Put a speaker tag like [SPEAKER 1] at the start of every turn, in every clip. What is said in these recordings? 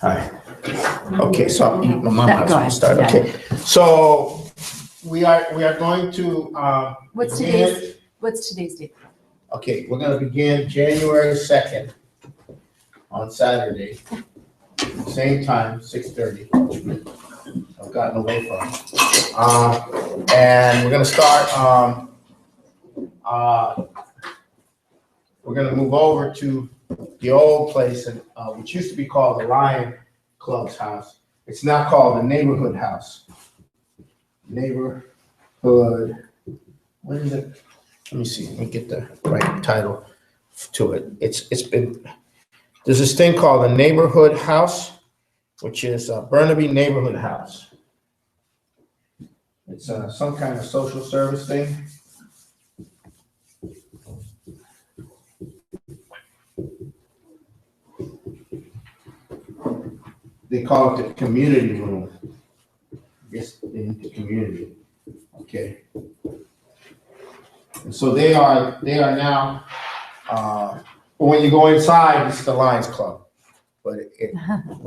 [SPEAKER 1] Hi. Okay, so my mom
[SPEAKER 2] Go
[SPEAKER 1] has to
[SPEAKER 2] ahead.
[SPEAKER 1] start.
[SPEAKER 2] Yeah.
[SPEAKER 1] Okay, so we are going to
[SPEAKER 2] What's
[SPEAKER 1] begin-
[SPEAKER 2] today's date?
[SPEAKER 1] Okay, we're going to begin January 2nd on Saturday, same time, 6:30. I've gotten away from it. And we're going to start. We're going to move over to the old place, which used to be called the Lion Club's house. It's now called the Neighborhood House. Neighborhood. What is it? Let me see. Let me get the right title to it. There's this thing called the Neighborhood House, which is Burnaby Neighborhood House. It's some kind of social service thing. They call it the community room. Yes, in the community. Okay. And so they are now. When you go inside, it's the Lions Club, but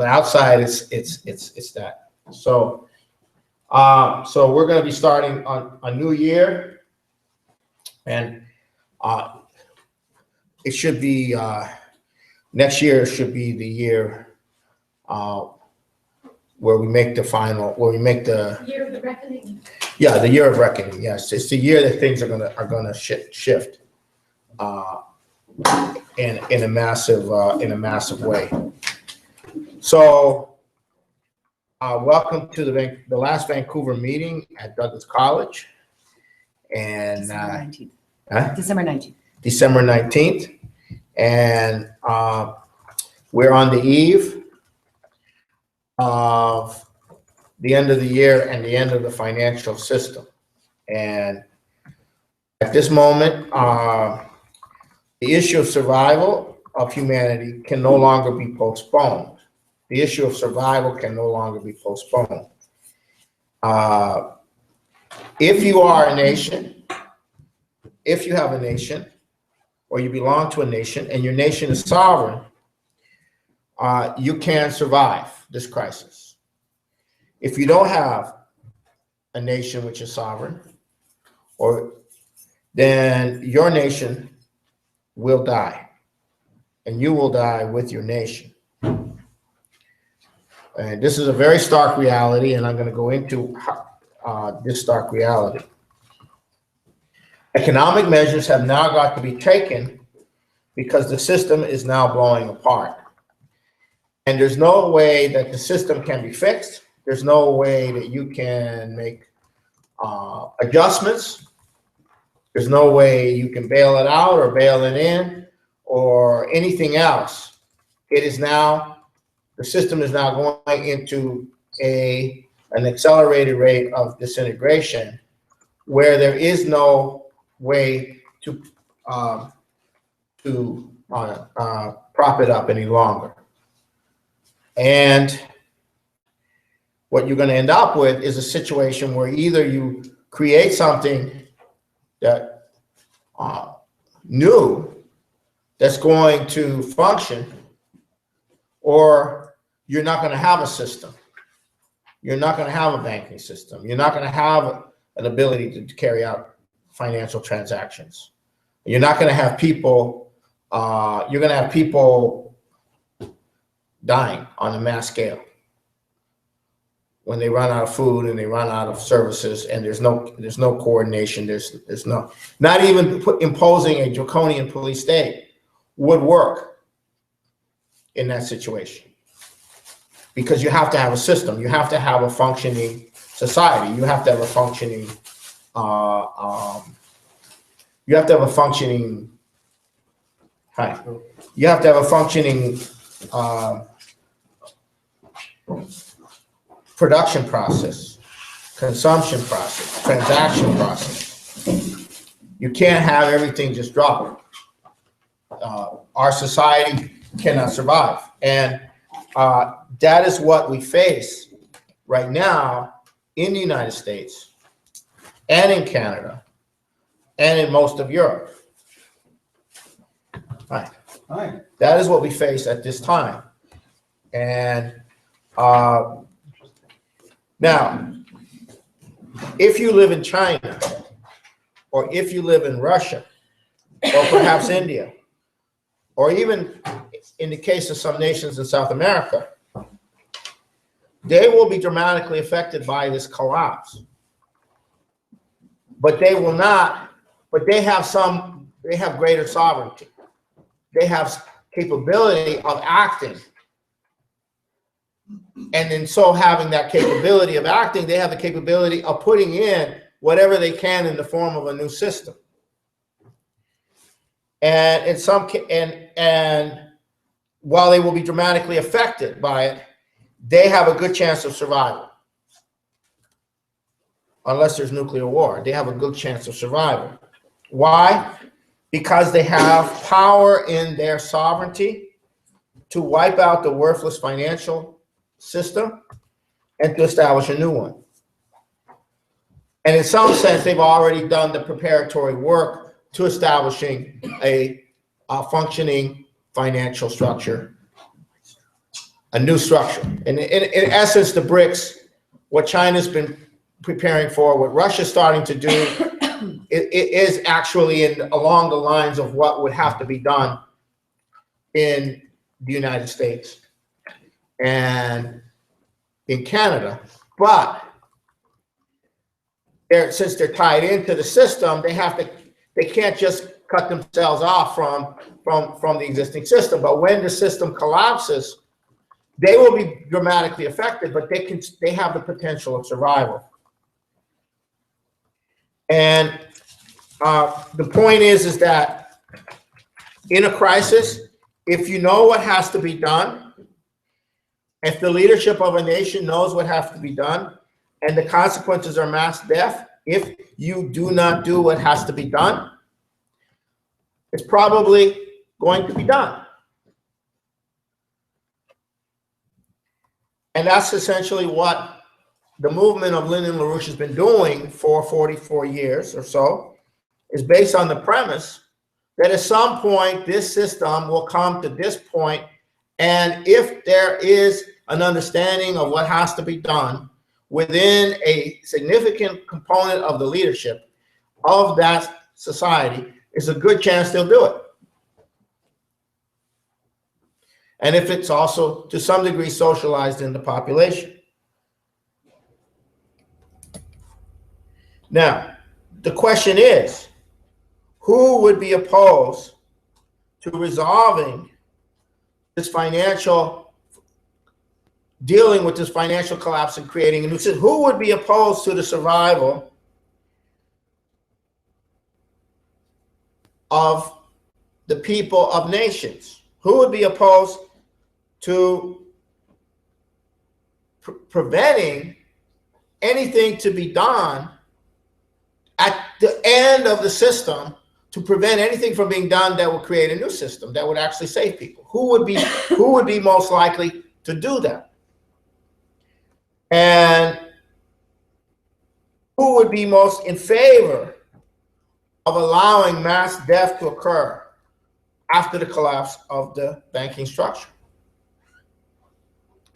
[SPEAKER 1] outside it's that. So we're going to be starting on a new year, and it should be next year should be the year where we make the
[SPEAKER 3] Year of the reckoning.
[SPEAKER 1] Yeah, the year of reckoning. Yes, it's the year that things are gonna shift in a massive way. So, welcome to the last Vancouver meeting at Douglas College, and
[SPEAKER 2] December 19th.
[SPEAKER 1] huh?
[SPEAKER 2] December 19th.
[SPEAKER 1] December 19th, and we're on the eve of the end of the year and the end of the financial system. And at this moment, the issue of survival of humanity can no longer be postponed. The issue of survival can no longer be postponed. If you are a nation, if you have a nation, or you belong to a nation, and your nation is sovereign, you can survive this crisis. If you don't have a nation which is sovereign, then your nation will die, and you will die with your nation. And this is a very stark reality, and I'm going to go into this stark reality. Economic measures have now got to be taken because the system is now blowing apart. And there's no way that the system can be fixed. There's no way that you can make adjustments. There's no way you can bail it out or bail it in or anything else. The system is now going into an accelerated rate of disintegration where there is no way to prop it up any longer. And what you're going to end up with is a situation where either you create something that new that's going to function, or you're not going to have a system. You're not going to have a banking system. You're not going to have an ability to carry out financial transactions. You're not going to have people. You're going to have people dying on a mass scale when they run out of food and they run out of services, and there's no coordination. There's not even imposing a draconian police state would work in that situation, because you have to have a system. You have to have a functioning society. You have to have a functioning. You have to have a functioning. You have to have a functioning production process, consumption process, transaction process. You can't have everything just drop. Our society cannot survive. And that is what we face right now in the United States and in Canada and in most of Europe. Right. That is what we face at this time. And now, if you live in China, or if you live in Russia, or perhaps India, or even in the case of some nations in South America, they will be dramatically affected by this collapse. But they will not, but they have greater sovereignty. They have capability of acting. And in so having that capability of acting, they have the capability of putting in whatever they can in the form of a new system. And in some and while they will be dramatically affected by it, they have a good chance of survival. Unless there's nuclear war, they have a good chance of survival. Why? Because they have power in their sovereignty to wipe out the worthless financial system and to establish a new one. And in some sense, they've already done the preparatory work to establishing a functioning financial structure, a new structure. And in essence, the BRICS, what China's been preparing for, what Russia's starting to do, it is actually along the lines of what would have to be done in the United States and in Canada. But since they're tied into the system, they can't just cut themselves off from the existing system. But when the system collapses, they will be dramatically affected, but they have the potential of survival. And the point is that in a crisis, if you know what has to be done, if the leadership of a nation knows what has to be done, and the consequences are mass death, if you do not do what has to be done, it's probably going to be done. And that's essentially what the movement of Lynn and LaRouche has been doing for 44 years or so, is based on the premise that at some point this system will come to this point, and if there is an understanding of what has to be done within a significant component of the leadership of that society, is a good chance they'll do it. And if it's also to some degree socialized in the population. Now, the question is, who would be opposed to resolving this dealing with this financial collapse and creating a new system? Who would be opposed to the survival of the people of nations? Who would be opposed to preventing anything to be done at the end of the system, to prevent anything from being done that would create a new system that would actually save people? Who would be most likely to do that? And who would be most in favor of allowing mass death to occur after the collapse of the banking structure?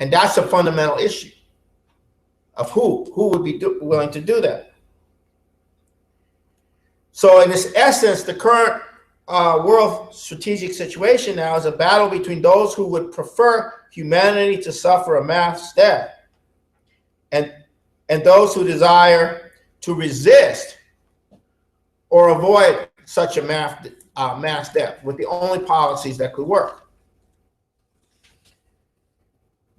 [SPEAKER 1] And that's a fundamental issue of who would be willing to do that. So in this essence, the current world strategic situation now is a battle between those who would prefer humanity to suffer a mass death and those who desire to resist or avoid such a mass death with the only policies that could work.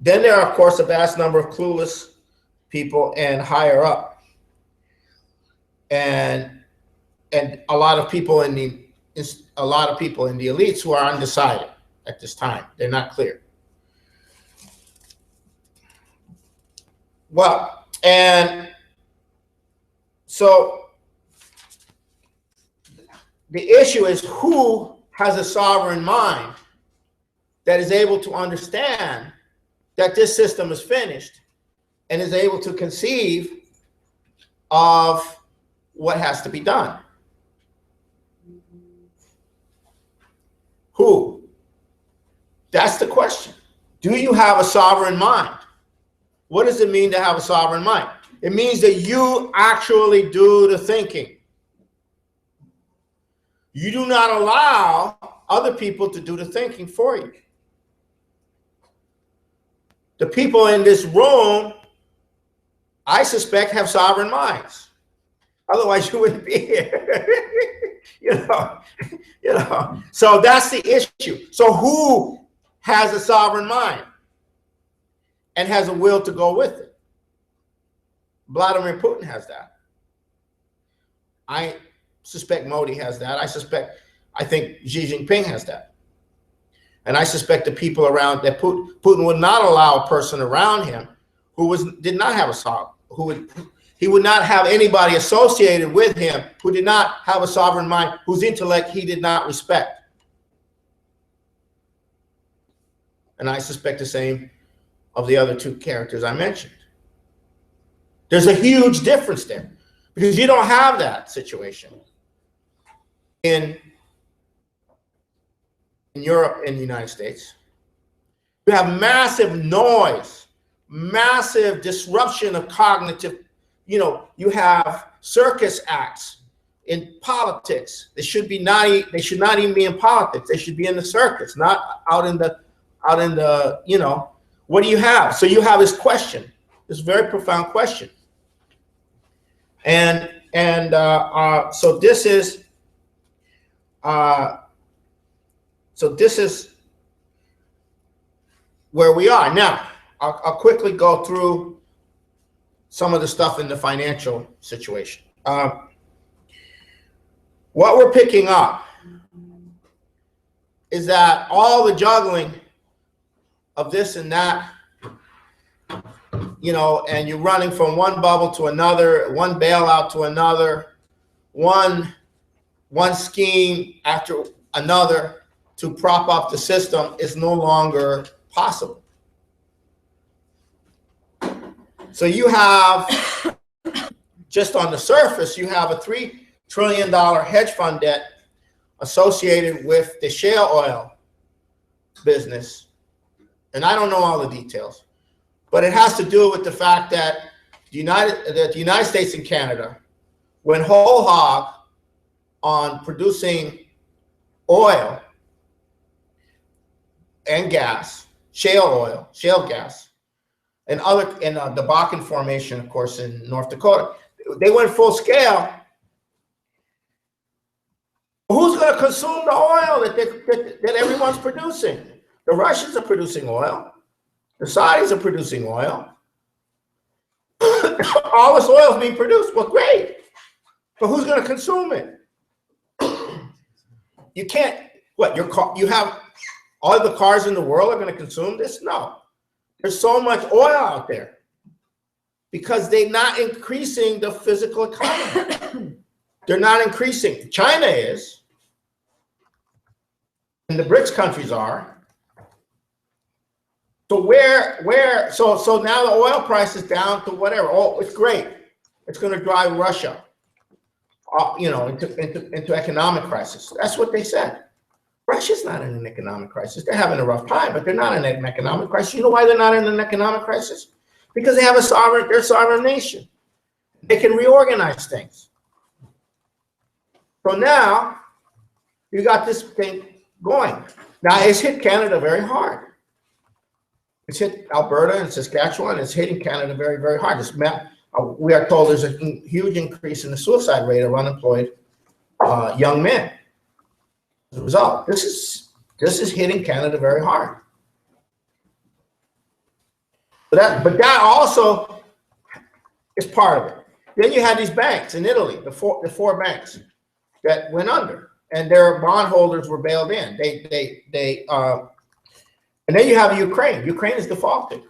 [SPEAKER 1] Then there are, of course, a vast number of clueless people and higher up, and a lot of people in the elites who are undecided at this time. They're not clear. Well, and so the issue is, who has a sovereign mind that is able to understand that this system is finished and is able to conceive of what has to be done? Who? That's the question. Do you have a sovereign mind? What does it mean to have a sovereign mind? It means that you actually do the thinking. You do not allow other people to do the thinking for you. The people in this room, I suspect, have sovereign minds. Otherwise, you wouldn't be here. you know. So that's the issue. So who has a sovereign mind and has a will to go with it? Vladimir Putin has that. I suspect Modi has that. I think Xi Jinping has that. And I suspect the people around that Putin would not allow a person around him who did not have a sovereign, he would not have anybody associated with him who did not have a sovereign mind, whose intellect he did not respect. And I suspect the same of the other two characters I mentioned. There's a huge difference there because you don't have that situation in Europe and the United States. You have massive noise, massive disruption of cognitive. You have circus acts in politics. They should not even be in politics. They should be in the circus, not out in the, what do you have? So you have this question, this very profound question. And so this is where we are now. I'll quickly go through some of the stuff in the financial situation. What we're picking up is that all the juggling of this and that, and you're running from one bubble to another, one bailout to another, one scheme after another to prop up the system is no longer possible. So you have, just on the surface, you have a $3 trillion hedge fund debt associated with the shale oil business. And I don't know all the details, but it has to do with the fact that the United States and Canada went whole hog on producing oil and gas, shale oil, shale gas, and the Bakken Formation, of course, in North Dakota. They went full scale. Who's going to consume the oil that everyone's producing? The Russians are producing oil. The Saudis are producing oil. All this oil is being produced. Well, great. But who's going to consume it? You can't, you have all the cars in the world are going to consume this? No. There's so much oil out there because they're not increasing the physical economy. They're not increasing. China is, and the BRICS countries are. So so now the oil price is down to whatever. Oh, it's great. It's going to drive Russia, into economic crisis. That's what they said. Russia's not in an economic crisis. They're having a rough time, but they're not in an economic crisis. You know why they're not in an economic crisis? Because they have they're a sovereign nation. They can reorganize things. So now you got this thing going. Now it's hit Canada very hard. It's hit Alberta and Saskatchewan. It's hitting Canada very, very hard. We are told there's a huge increase in the suicide rate of unemployed young men. As a result, this is hitting Canada very hard. But that also is part of it. Then you had these banks in Italy, the four banks that went under, and their bondholders were bailed in. And then you have Ukraine. Ukraine is defaulting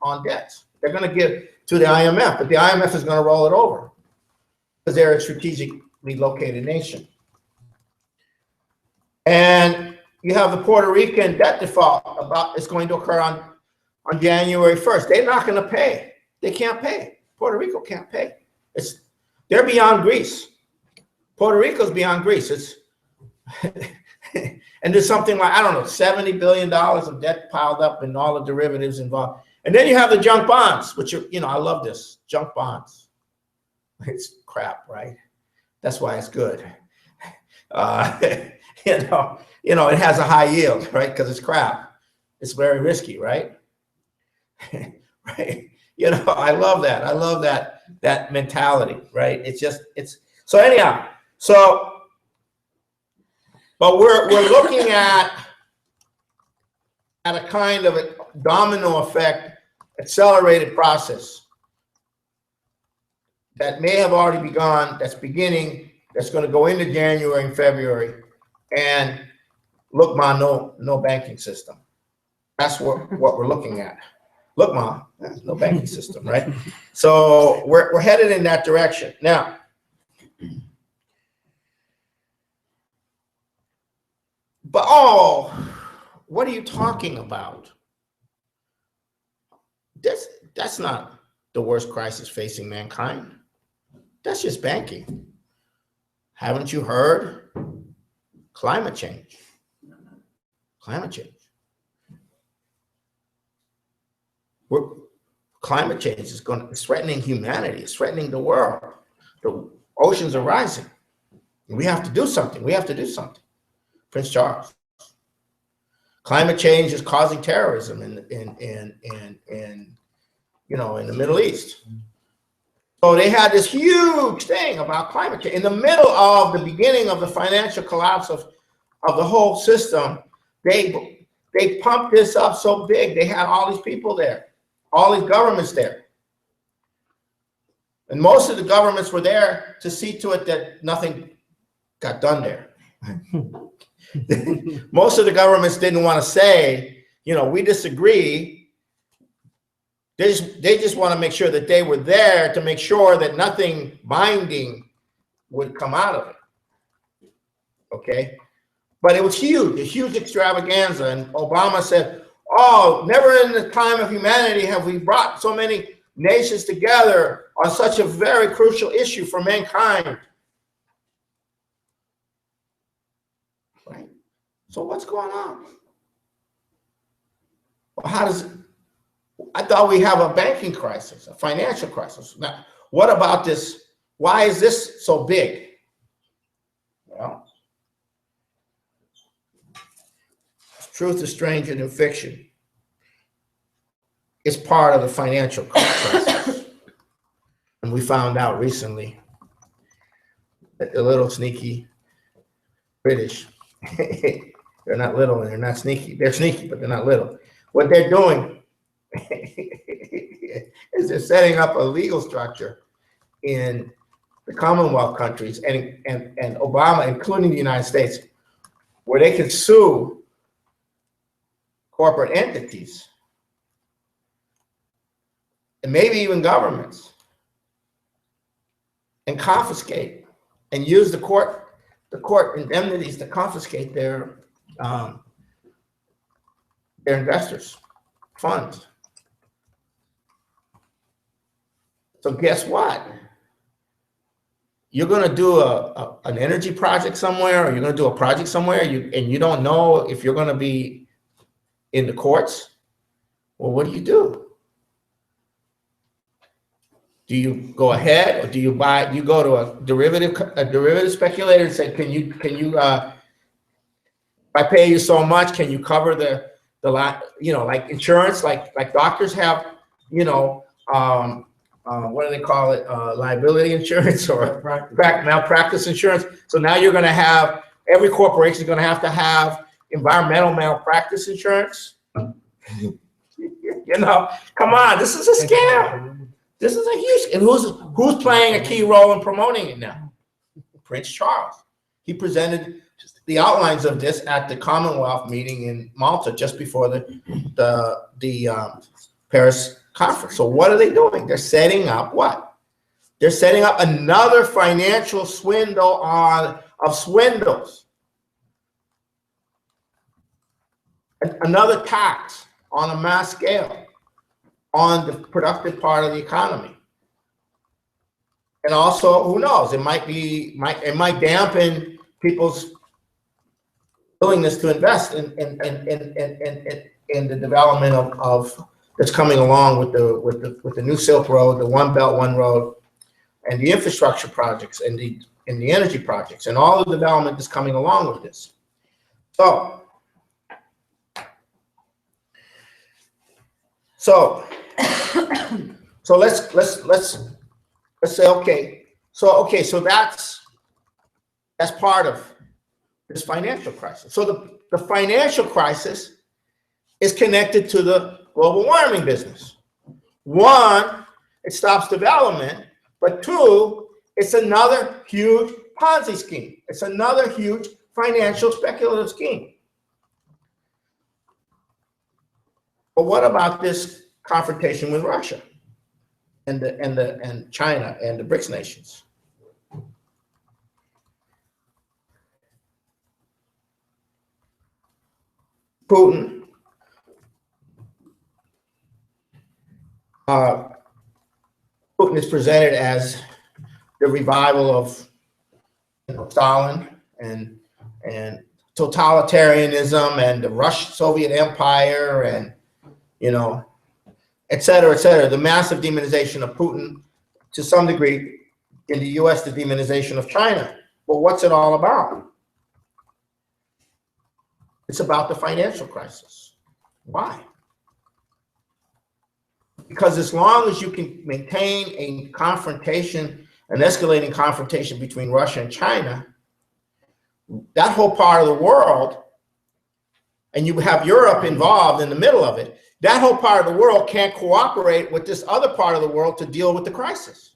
[SPEAKER 1] on debts. They're going to give to the IMF, but the IMF is going to roll it over because they're a strategically located nation. And you have the Puerto Rican debt default it's going to occur on January 1st. They're not going to pay. They can't pay. Puerto Rico can't pay. They're beyond Greece. Puerto Rico's beyond Greece. And there's something like, I don't know, $70 billion of debt piled up and all the derivatives involved. And then you have the junk bonds, which are, I love this, junk bonds. It's crap, right? That's why it's good. It has a high yield, right? Because it's crap. It's very risky, right? Right? I love that. I love that mentality, right? So anyhow, but we're looking at a kind of a domino effect, accelerated process that may have already begun, that's beginning, that's going to go into January and February. And look, Ma, no banking system. That's what we're looking at. Look, Ma, no banking system, right? So we're headed in that direction. Now, but what are you talking about? That's not the worst crisis facing mankind. That's just banking. Haven't you heard? Climate change. Climate change. Climate change is threatening humanity. It's threatening the world. The oceans are rising. We have to do something. We have to do something. Prince Charles. Climate change is causing terrorism in the Middle East. So they had this huge thing about climate change. In the middle of the beginning of the financial collapse of the whole system, they pumped this up so big. They had all these people there, all these governments there. And most of the governments were there to see to it that nothing got done there. Most of the governments didn't want to say, we disagree. They just want to make sure that they were there to make sure that nothing binding would come out of it. Okay? But it was huge, a huge extravaganza. And Obama said, never in the time of humanity have we brought so many nations together on such a very crucial issue for mankind. Right? So what's going on? Well, I thought we have a banking crisis, a financial crisis. Now, what about this? Why is this so big? Well, truth is stranger than fiction. It's part of the financial crisis. And we found out recently that the little sneaky British, they're not little and they're not sneaky. They're sneaky, but they're not little. What they're doing is they're setting up a legal structure in the Commonwealth countries and Obama, including the United States, where they can sue corporate entities and maybe even governments and confiscate and use the court indemnities to confiscate their investors' funds. So guess what? You're going to do an energy project somewhere, or you're going to do a project somewhere, and you don't know if you're going to be in the courts. Well, what do? Do you go ahead, or do you go to a derivative speculator and say, can you if I pay you so much, can you cover the like insurance, like doctors have, what do they call it? Liability insurance or malpractice insurance. So now you're going to have, every corporation is going to have environmental malpractice insurance. Come on, this is a scam. This is a huge, and who's playing a key role in promoting it now? Prince Charles. He presented the outlines of this at the Commonwealth meeting in Malta just before the Paris conference. So what are they doing? They're setting up what? They're setting up another financial swindle of swindles. Another tax on a mass scale on the productive part of the economy. And also, who knows? It might dampen people's willingness to invest in the development of that's coming along with the new Silk Road, the One Belt, One Road, and the infrastructure projects and the energy projects and all the development that's coming along with this. So let's say, okay, so that's part of this financial crisis. So the financial crisis is connected to the global warming business. One, it stops development, but two, it's another huge Ponzi scheme. It's another huge financial speculative scheme. But what about this confrontation with Russia and China and the BRICS nations? Putin is presented as the revival of Stalin and totalitarianism and the Soviet Empire and et cetera, the massive demonization of Putin, to some degree, in the US, the demonization of China. Well, what's it all about? It's about the financial crisis. Why? Because as long as you can maintain a confrontation, an escalating confrontation between Russia and China, that whole part of the world, and you have Europe involved in the middle of it, that whole part of the world can't cooperate with this other part of the world to deal with the crisis.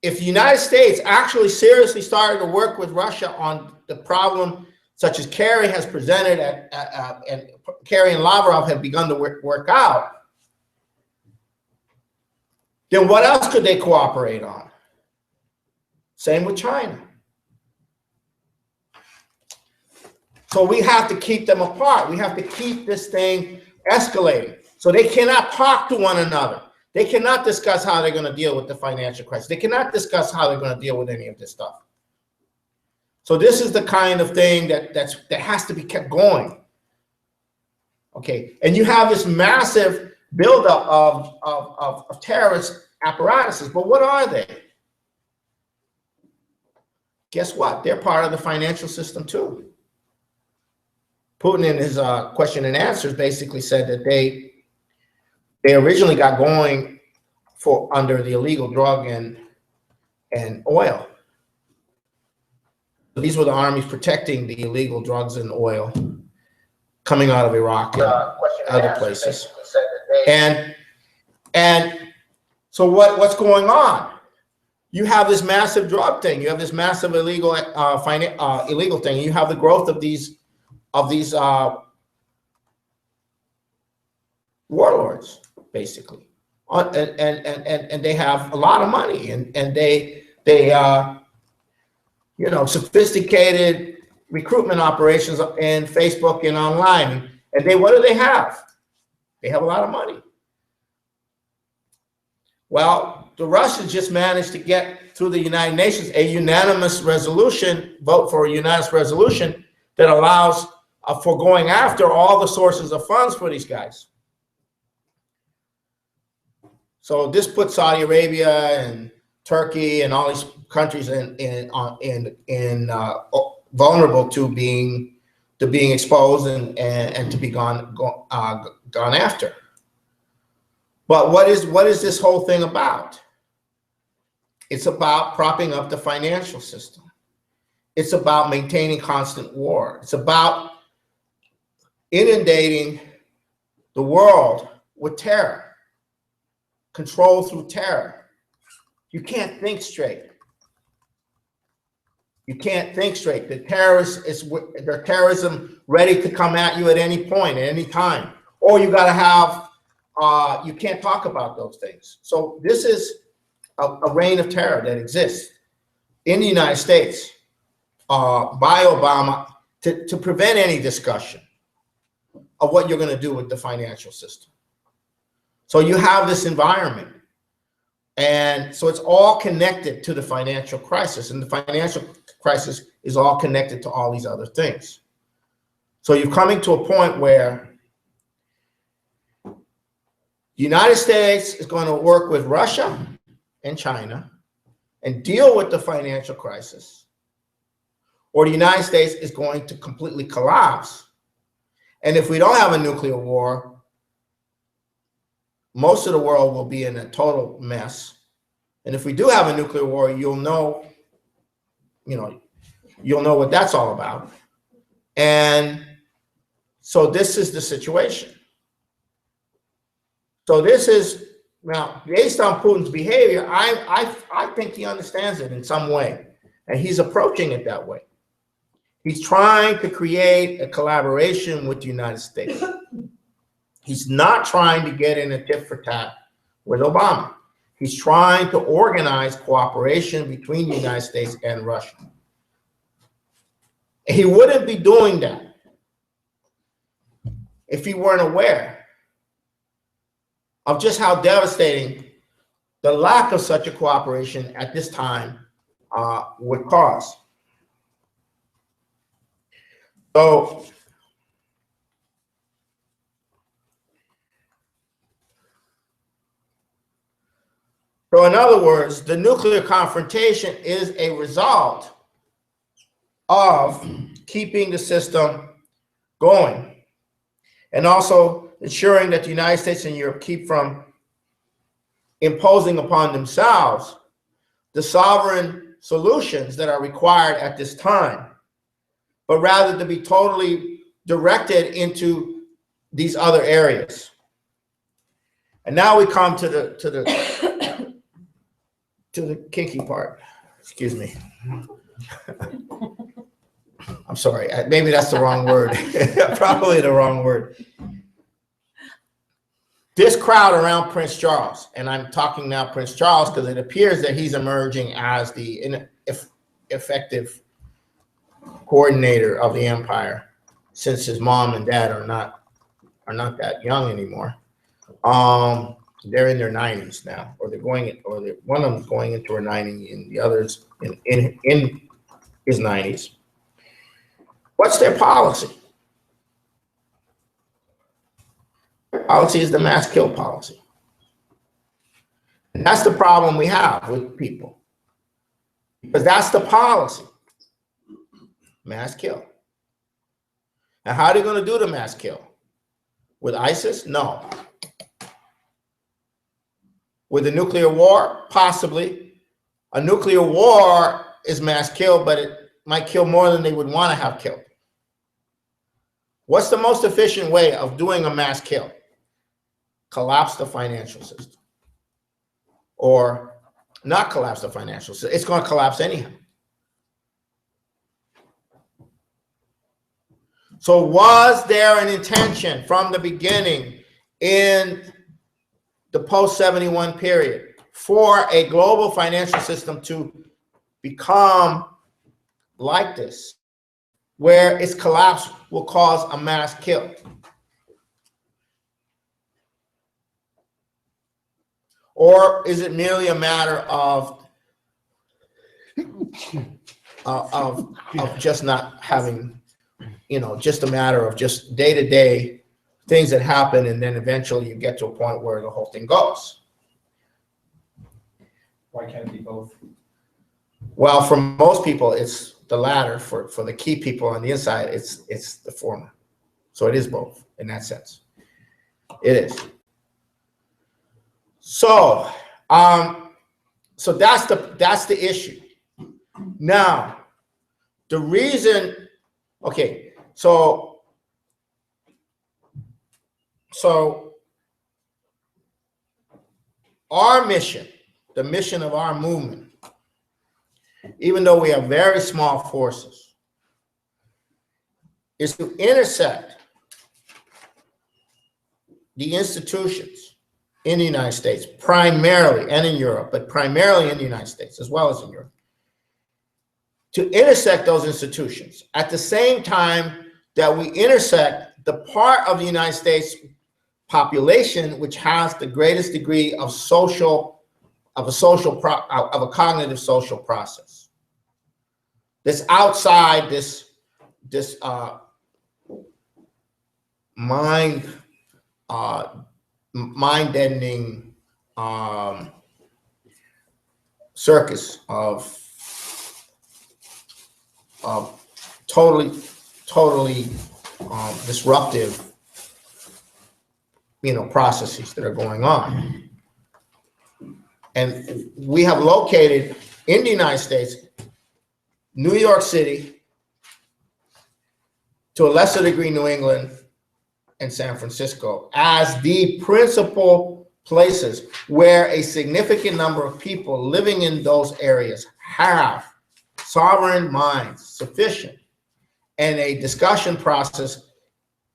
[SPEAKER 1] If the United States actually seriously started to work with Russia on the problem, such as Kerry has presented and Kerry and Lavrov have begun to work out, then what else could they cooperate on? Same with China. So we have to keep them apart. We have to keep this thing escalating. So they cannot talk to one another. They cannot discuss how they're going to deal with the financial crisis. They cannot discuss how they're going to deal with any of this stuff. So this is the kind of thing that has to be kept going. Okay, and you have this massive buildup of terrorist apparatuses, but what are they? Guess what? They're part of the financial system too. Putin, in his question and answers, basically said that they originally got going under the illegal drug and oil. These were the armies protecting the illegal drugs and oil coming out of Iraq and other places. And so what's going on? You have this massive drug thing. You have this massive illegal thing. You have the growth of these warlords, basically, and they have a lot of money, and they sophisticated recruitment operations in Facebook and online. And what do they have? They have a lot of money. Well, the Russians just managed to get through the United Nations a unanimous resolution, vote for a unanimous resolution that allows for going after all the sources of funds for these guys. So this puts Saudi Arabia and Turkey and all these countries vulnerable to being exposed and to be gone after. But what is this whole thing about? It's about propping up the financial system. It's about maintaining constant war. It's about inundating the world with terror, control through terror. You can't think straight. You can't think straight. The terrorism ready to come at you at any point, at any time. Or you got to have, you can't talk about those things. So this is a reign of terror that exists in the United States by Obama to prevent any discussion of what you're going to do with the financial system. So you have this environment. And so it's all connected to the financial crisis, and the financial crisis is all connected to all these other things. So you're coming to a point where the United States is going to work with Russia and China and deal with the financial crisis, or the United States is going to completely collapse. And if we don't have a nuclear war, most of the world will be in a total mess. And if we do have a nuclear war, you'll know what that's all about. And so this is the situation. So this is, now, based on Putin's behavior, I think he understands it in some way, and he's approaching it that way. He's trying to create a collaboration with the United States. He's not trying to get in a tit for tat with Obama. He's trying to organize cooperation between the United States and Russia. He wouldn't be doing that if he weren't aware of just how devastating the lack of such a cooperation at this time would cause. So in other words, the nuclear confrontation is a result of keeping the system going, and also ensuring that the United States and Europe keep from imposing upon themselves the sovereign solutions that are required at this time, but rather to be totally directed into these other areas. And now we come to the kinky part. Excuse me. I'm sorry. Maybe that's the wrong word. Probably the wrong word. This crowd around Prince Charles, and I'm talking now Prince Charles because it appears that he's emerging as the effective coordinator of the empire, since his mom and dad are not that young anymore. They're in their 90s now, or one of them's going into her 90s, and the other's in his 90s. What's their policy? Their policy is the mass kill policy. And that's the problem we have with people, because that's the policy. Mass kill. And how are they going to do the mass kill? With ISIS? No. With a nuclear war? Possibly. A nuclear war is mass kill, but it might kill more than they would want to have killed. What's the most efficient way of doing a mass kill? Collapse the financial system. Or not collapse the financial system. It's going to collapse anyhow. So was there an intention from the beginning in the post-71 period for a global financial system to become like this, where its collapse will cause a mass kill? Or is it merely a matter of just not having, just a matter of just day-to-day things that happen, and then eventually you get to a point where the whole thing goes?
[SPEAKER 2] Why can't it be both?
[SPEAKER 1] Well, for most people, it's the latter. For the key people on the inside, it's the former. So it is both in that sense. It is. So, so that's the issue. Now, the reason, okay, so our mission, the mission of our movement, even though we have very small forces, is to intersect the institutions in the United States, primarily, and in Europe, but primarily in the United States as well as in Europe, to intersect those institutions at the same time that we intersect the part of the United States population which has the greatest degree of social of a cognitive social process that's outside this mind-deadening circus of totally disruptive, processes that are going on. And we have located in the United States, New York City, to a lesser degree, New England and San Francisco, as the principal places where a significant number of people living in those areas have sovereign minds sufficient and a discussion process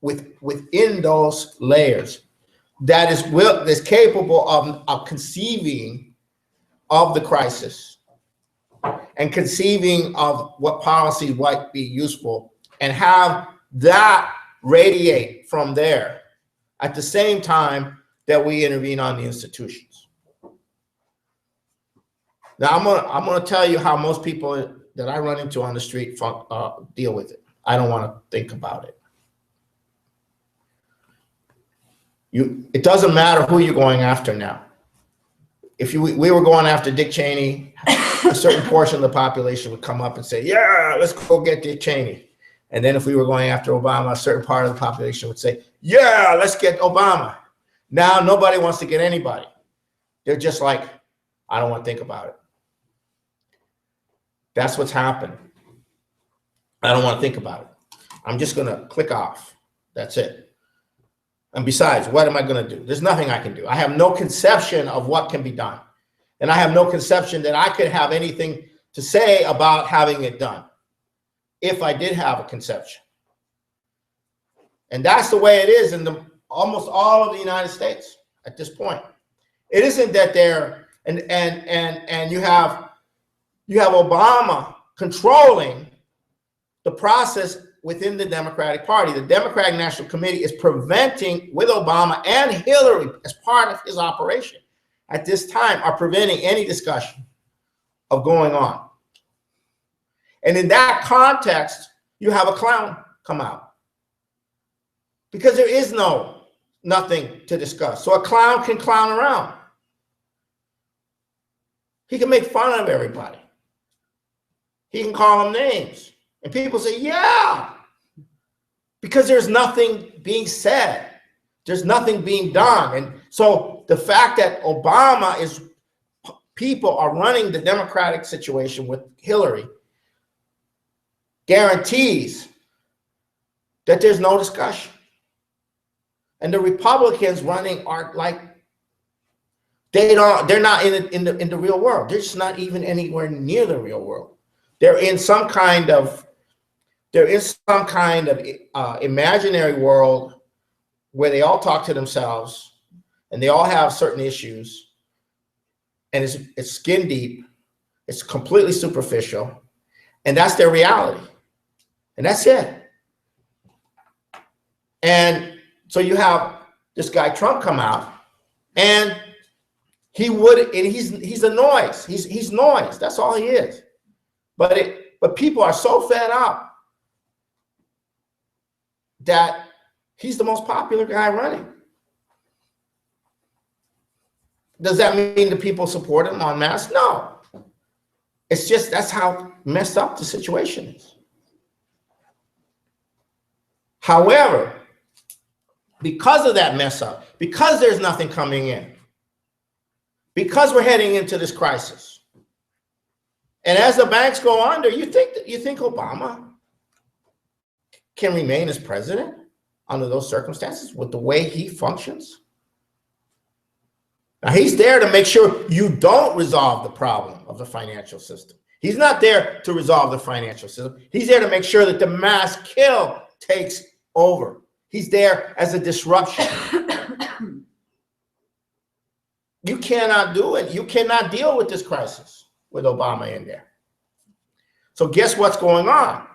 [SPEAKER 1] within those layers that is capable of conceiving of the crisis and conceiving of what policy might be useful, and have that radiate from there at the same time that we intervene on the institutions. Now, I'm gonna tell you how most people that I run into on the street deal with it. I don't want to think about it. It doesn't matter who you're going after now. If we were going after Dick Cheney, a certain portion of the population would come up and say, yeah, let's go get Dick Cheney. And then if we were going after Obama, a certain part of the population would say, yeah, let's get Obama. Now nobody wants to get anybody. They're just like, I don't want to think about it. That's what's happened. I don't want to think about it. I'm just going to click off. That's it. And besides, what am I going to do? There's nothing I can do. I have no conception of what can be done. And I have no conception that I could have anything to say about having it done, if I did have a conception. And that's the way it is in almost all of the United States at this point. It isn't that they're, and you have Obama controlling the process within the Democratic Party. The Democratic National Committee is preventing, with Obama and Hillary as part of his operation at this time, are preventing any discussion of going on. And in that context, you have a clown come out, because there is nothing to discuss. So a clown can clown around. He can make fun of everybody. He can call them names. And people say, yeah, because there's nothing being said. There's nothing being done. And so the fact that people are running the Democratic situation with Hillary guarantees that there's no discussion. And the Republicans running are like, they're not in the real world. They're just not even anywhere near the real world. They're in some kind of imaginary world where they all talk to themselves and they all have certain issues, and it's skin deep, it's completely superficial, and that's their reality, and that's it. And so you have this guy Trump come out, and he's a noise. He's noise. That's all he is. But people are so fed up that he's the most popular guy running. Does that mean the people support him en masse? No. It's just that's how messed up the situation is. However, because of that mess up, because there's nothing coming in, because we're heading into this crisis, and as the banks go under, you think Obama can remain as president under those circumstances with the way he functions? Now, he's there to make sure you don't resolve the problem of the financial system. He's not there to resolve the financial system. He's there to make sure that the mass kill takes over. He's there as a disruption. You cannot do it. You cannot deal with this crisis with Obama in there. So guess what's going on?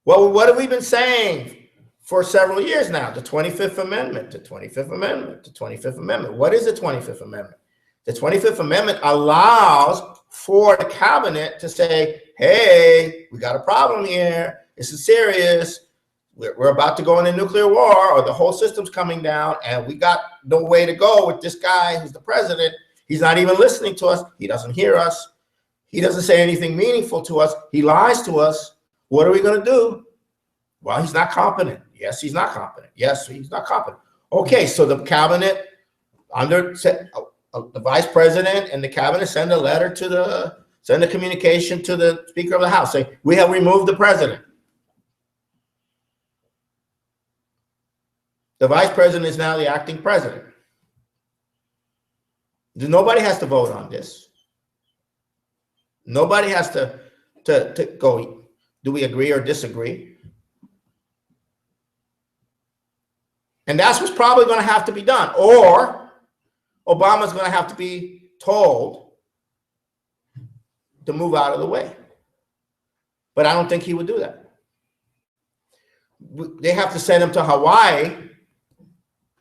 [SPEAKER 1] Well, what have we been saying for several years now? The 25th Amendment, the 25th Amendment, the 25th Amendment. What is the 25th Amendment? The 25th Amendment allows for the cabinet to say, hey, we got a problem here. This is serious. We're about to go into nuclear war, or the whole system's coming down, and we got no way to go with this guy who's the president. He's not even listening to us. He doesn't hear us. He doesn't say anything meaningful to us. He lies to us. What are we going to do? Well, he's not competent. Yes, he's not competent. Yes, he's not competent. Okay, so the cabinet, under the vice president and the cabinet, send a communication to the Speaker of the House, say, we have removed the president. The vice president is now the acting president. Nobody has to vote on this. Nobody has to go, do we agree or disagree? And that's what's probably going to have to be done. Or Obama's going to have to be told to move out of the way. But I don't think he would do that. They have to send him to Hawaii.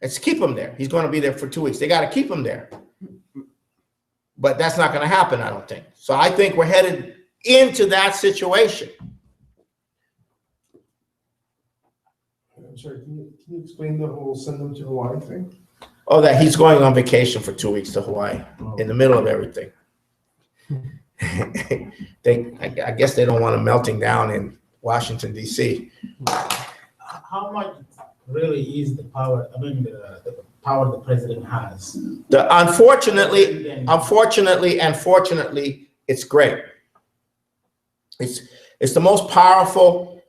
[SPEAKER 1] Let's keep him there. He's going to be there for 2 weeks. They got to keep him there. But that's not going to happen, I don't think. So I think we're headed into that situation.
[SPEAKER 2] I'm sorry, can you explain the whole send them to Hawaii thing?
[SPEAKER 1] Oh, that he's going on vacation for 2 weeks to Hawaii in the middle of everything. I guess they don't want him melting down in Washington, D.C.
[SPEAKER 3] How much really is the power, the power the president has?
[SPEAKER 1] Unfortunately, it's great. It's the most powerful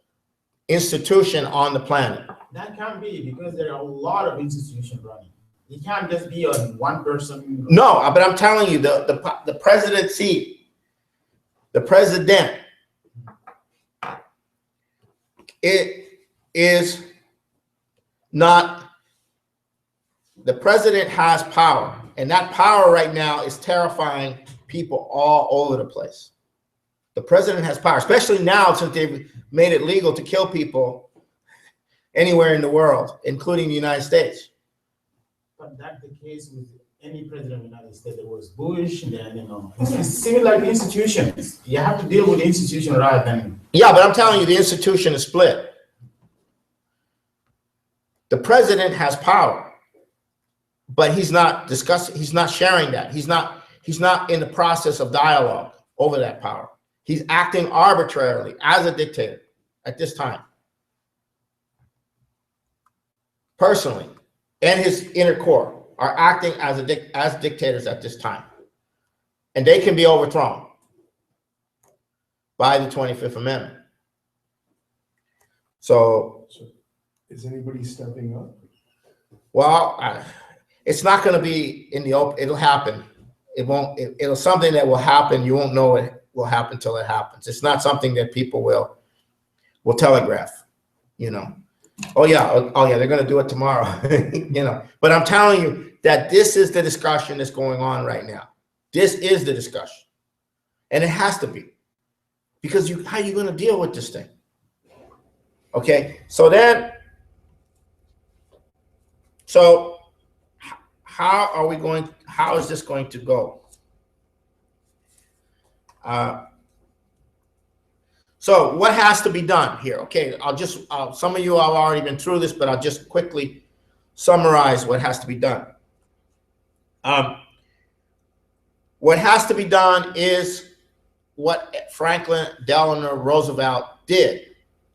[SPEAKER 1] institution on the planet.
[SPEAKER 3] That can't be, because there are a lot of institutions running. It can't just be on one person.
[SPEAKER 1] No, but I'm telling you, the presidency, the president, it is not, the president has power, and that power right now is terrifying people all over the place. The president has power, especially now since they've made it legal to kill people anywhere in the world, including the United States.
[SPEAKER 3] But that's the case with any president of the United States. There was Bush, and then, it's similar to institutions. You have to deal with the institution rather than.
[SPEAKER 1] Yeah, but I'm telling you, the institution is split. The president has power, but he's not discussing, he's not sharing that. He's not in the process of dialogue over that power. He's acting arbitrarily as a dictator at this time. Personally, and his inner core are acting as dictators at this time. And they can be overthrown by the 25th Amendment. So
[SPEAKER 2] is anybody stepping up?
[SPEAKER 1] Well, it's not going to be in the open. It'll happen. It'll something that will happen. You won't know it will happen till it happens. It's not something that people will telegraph, Oh yeah, they're going to do it tomorrow, But I'm telling you that this is the discussion that's going on right now. This is the discussion, and it has to be, because how are you going to deal with this thing? Okay, so how is this going to go? So what has to be done here? Okay, some of you have already been through this, but I'll just quickly summarize what has to be done. What has to be done is what Franklin Delano Roosevelt did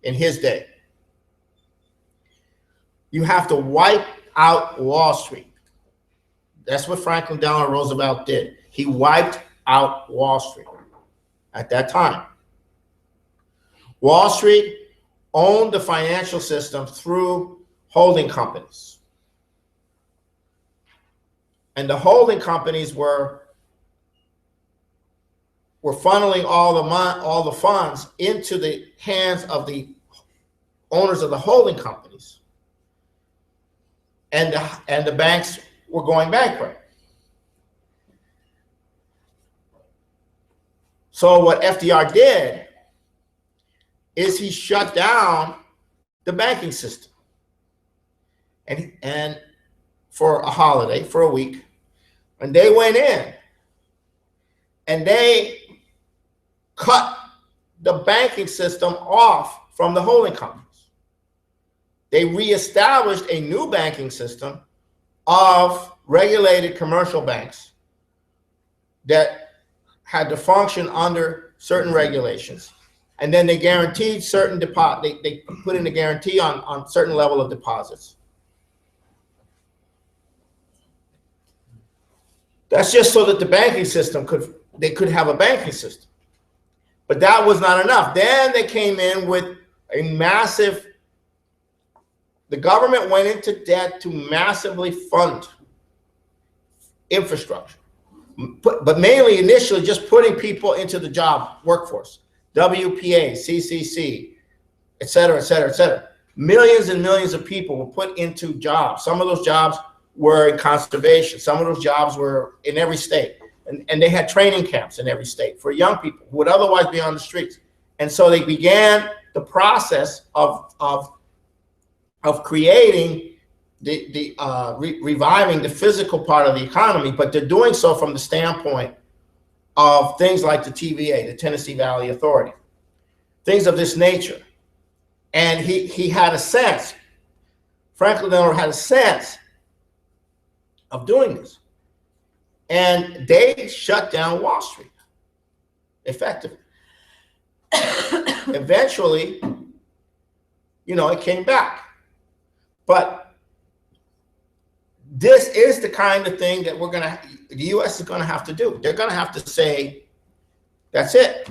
[SPEAKER 1] in his day. You have to wipe out Wall Street. That's what Franklin Delano Roosevelt did. He wiped out Wall Street at that time. Wall Street owned the financial system through holding companies. And the holding companies were funneling all the funds into the hands of the owners of the holding companies. And the banks were going bankrupt. So what FDR did is he shut down the banking system. And for a holiday, for a week, And they went in and they cut the banking system off from the holding companies. They reestablished a new banking system of regulated commercial banks that had to function under certain regulations. And then they guaranteed certain deposit, they put in a guarantee on certain level of deposits. That's just so that the banking system they could have a banking system. But that was not enough. Then they came in with a massive, the government went into debt to massively fund infrastructure, but mainly initially just putting people into the job workforce, WPA, CCC, et cetera, et cetera, et cetera. Millions and millions of people were put into jobs. Some of those jobs were in conservation. Some of those jobs were in every state. And they had training camps in every state for young people who would otherwise be on the streets. And so they began the process of creating reviving the physical part of the economy, but they're doing so from the standpoint of things like the TVA, the Tennessee Valley Authority, things of this nature. And he had a sense, Franklin Delano had a sense of doing this. And they shut down Wall Street effectively. Eventually, it came back. But this is the kind of thing that the U.S. is going to have to do. They're going to have to say, that's it.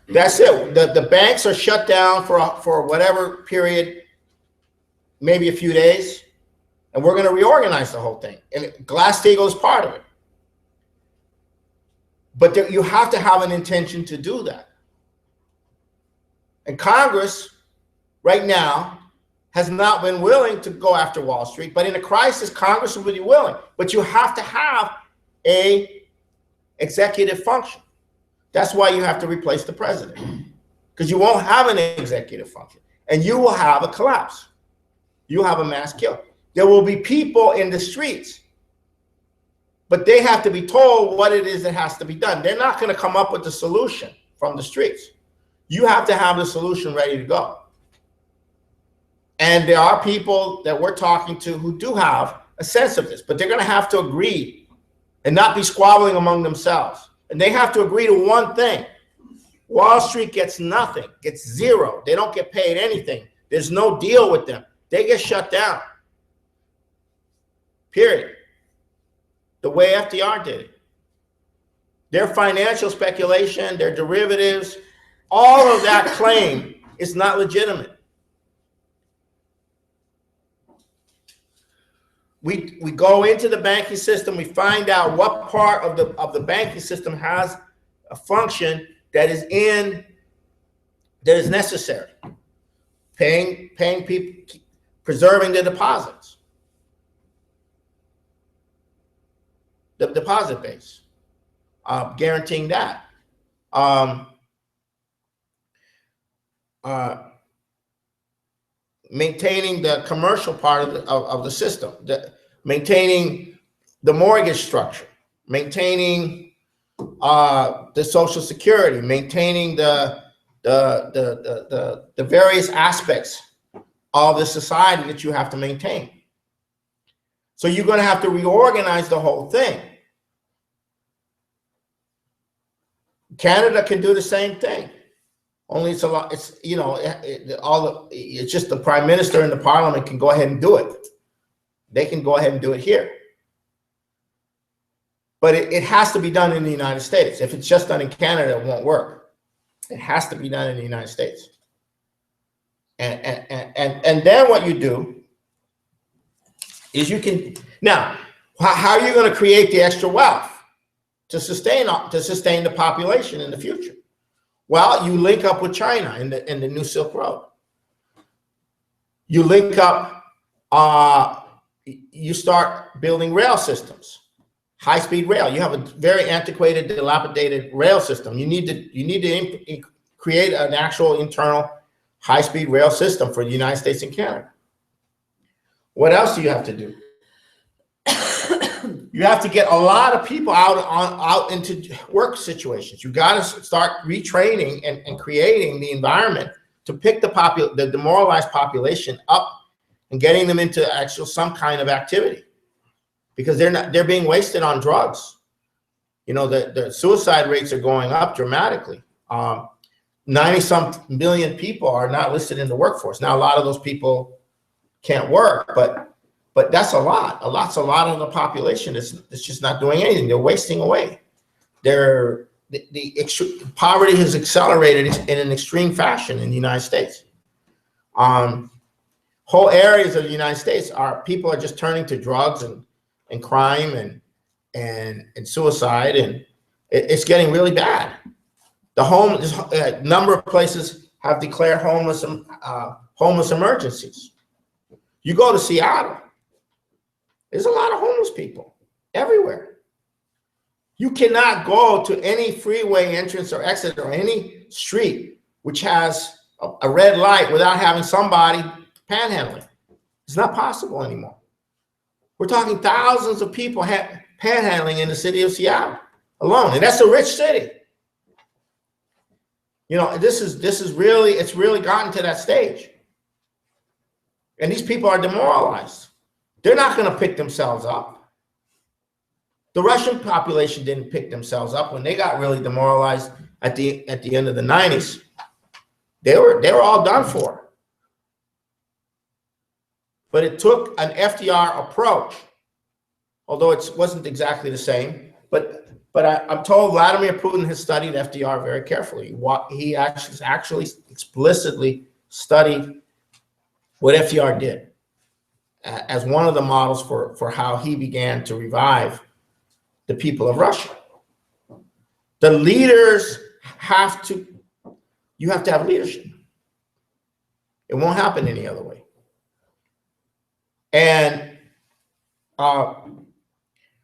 [SPEAKER 1] That's it. The banks are shut down for whatever period, maybe a few days. And we're going to reorganize the whole thing. And Glass-Steagall is part of it. But you have to have an intention to do that. And Congress, right now, has not been willing to go after Wall Street. But in a crisis, Congress will be willing. But you have to have an executive function. That's why you have to replace the president. Because you won't have an executive function. And you will have a collapse. You have a mass kill. There will be people in the streets, but they have to be told what it is that has to be done. They're not going to come up with the solution from the streets. You have to have the solution ready to go. And there are people that we're talking to who do have a sense of this, but they're going to have to agree and not be squabbling among themselves. And they have to agree to one thing. Wall Street gets nothing, gets zero. They don't get paid anything. There's no deal with them. They get shut down. Period. The way FDR did it. Their financial speculation, their derivatives, all of that claim is not legitimate. We go into the banking system, we find out what part of the banking system has a function that is necessary. Paying people, preserving the deposits. The deposit base, guaranteeing that. Maintaining the commercial part of the system, maintaining the mortgage structure, maintaining the Social Security, maintaining the various aspects of the society that you have to maintain. So you're going to have to reorganize the whole thing. Canada can do the same thing. Only it's a lot. It's it's just the prime minister and the parliament can go ahead and do it. They can go ahead and do it here. But it has to be done in the United States. If it's just done in Canada, it won't work. It has to be done in the United States. And then what you do is you can now. How are you going to create the extra wealth to sustain the population in the future? Well, you link up with China in the New Silk Road. You link up. You start building rail systems, high-speed rail. You have a very antiquated, dilapidated rail system. You need to create an actual internal high-speed rail system for the United States and Canada. What else do you have to do? You have to get a lot of people out into work situations. You got to start retraining and creating the environment to pick the demoralized population up and getting them into actual some kind of activity, because they're being wasted on drugs. You know, the suicide rates are going up dramatically. 90-some million people are not listed in the workforce. Now, a lot of those people can't work, but that's a lot. A lot of the population is just not doing anything. They're wasting away. The poverty has accelerated in an extreme fashion in the United States. Whole areas of the United States people are just turning to drugs and crime and suicide, and it's getting really bad. The number of places have declared homeless emergencies. You go to Seattle, there's a lot of homeless people everywhere. You cannot go to any freeway entrance or exit or any street which has a red light without having somebody panhandling. It's not possible anymore. We're talking thousands of people panhandling in the city of Seattle alone, and that's a rich city. You know, it's really gotten to that stage. And these people are demoralized. They're not going to pick themselves up. The Russian population didn't pick themselves up when they got really demoralized at the end of the 90s. They were all done for. But it took an FDR approach, although it wasn't exactly the same. But I'm told Vladimir Putin has studied FDR very carefully. He actually explicitly studied what FDR did as one of the models for how he began to revive the people of Russia. The leaders you have to have leadership. It won't happen any other way. And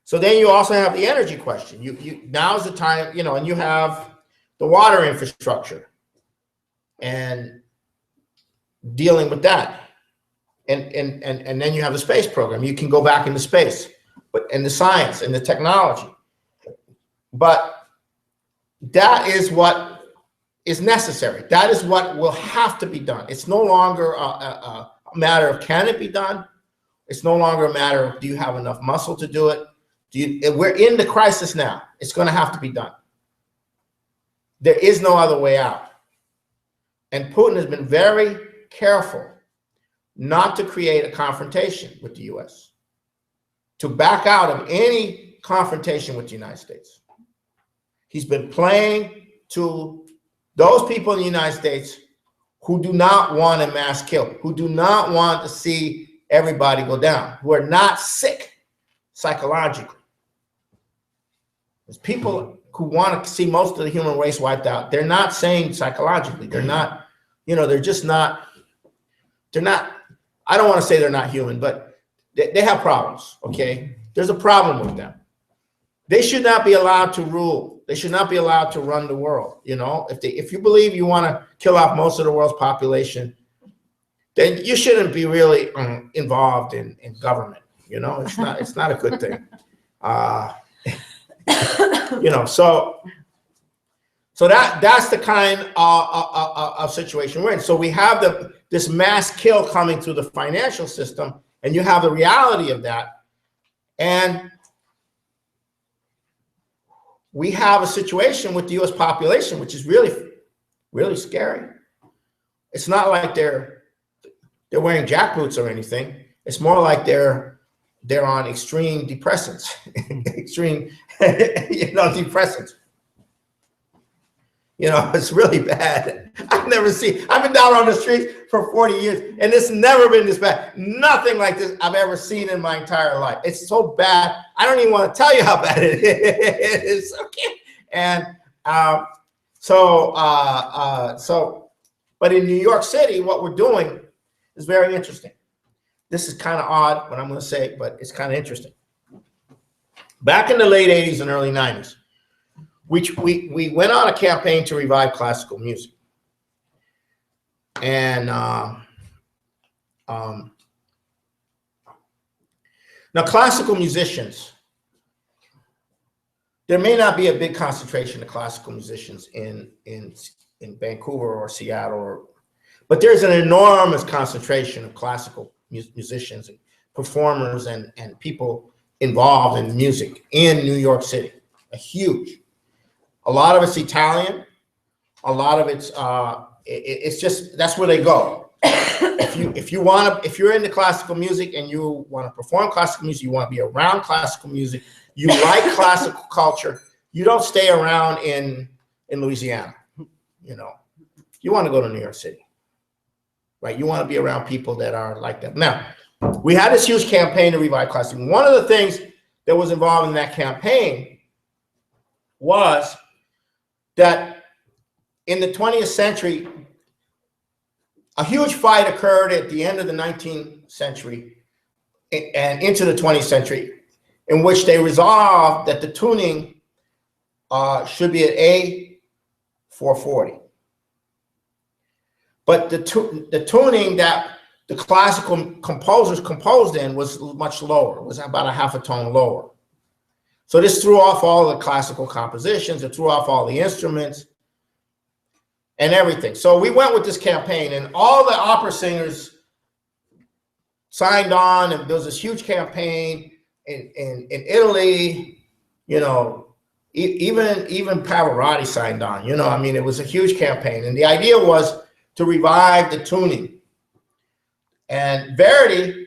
[SPEAKER 1] so then you also have the energy question. Now's the time, you know, and you have the water infrastructure and dealing with that. And then you have the space program. You can go back into space, and the science and the technology. But that is what is necessary. That is what will have to be done. It's no longer a matter of can it be done. It's no longer a matter of do you have enough muscle to do it. We're in the crisis now. It's going to have to be done. There is no other way out. And Putin has been very careful not to create a confrontation with the U.S., to back out of any confrontation with the United States. He's been playing to those people in the United States who do not want a mass kill, who do not want to see everybody go down, who are not sick psychologically. There's people who want to see most of the human race wiped out. They're not saying psychologically. They're not, you know, they're not, I don't want to say they're not human, but they have problems, okay? There's a problem with them. They should not be allowed to rule. They should not be allowed to run the world, you know? If you believe you want to kill off most of the world's population, then you shouldn't be really involved in government, you know? It's not a good thing. You know, so that's the kind of situation we're in. So we have this mass kill coming through the financial system, and you have the reality of that. And we have a situation with the U.S. population, which is really, really scary. It's not like they're wearing jackboots or anything. It's more like they're on extreme depressants, extreme, you know, depressants. You know, it's really bad. I've been down on the streets for 40 years, and it's never been this bad. Nothing like this I've ever seen in my entire life. It's so bad, I don't even want to tell you how bad it is. Okay. And but in New York City, what we're doing is very interesting. This is kind of odd, what I'm going to say, but it's kind of interesting. Back in the late 80s and early 90s, we went on a campaign to revive classical music. And Now, classical musicians, there may not be a big concentration of classical musicians in Vancouver or Seattle, but there's an enormous concentration of classical musicians and performers and people involved in music in New York City. A lot of it's Italian. A lot of it's just, that's where they go. If you're into classical music and you want to perform classical music, you want to be around classical music, you like classical culture, you don't stay around in Louisiana. You want to go to New York City, right? You want to be around people that are like that. Now, we had this huge campaign to revive classical. One of the things that was involved in that campaign was that in the 20th century, a huge fight occurred at the end of the 19th century and into the 20th century, in which they resolved that the tuning should be at A440. But the tuning that the classical composers composed in was much lower. It was about a half a tone lower. So this threw off all the classical compositions. It threw off all the instruments and everything. So we went with this campaign, and all the opera singers signed on, and there was this huge campaign in Italy, even Pavarotti signed on, it was a huge campaign. And the idea was to revive the tuning. And Verdi,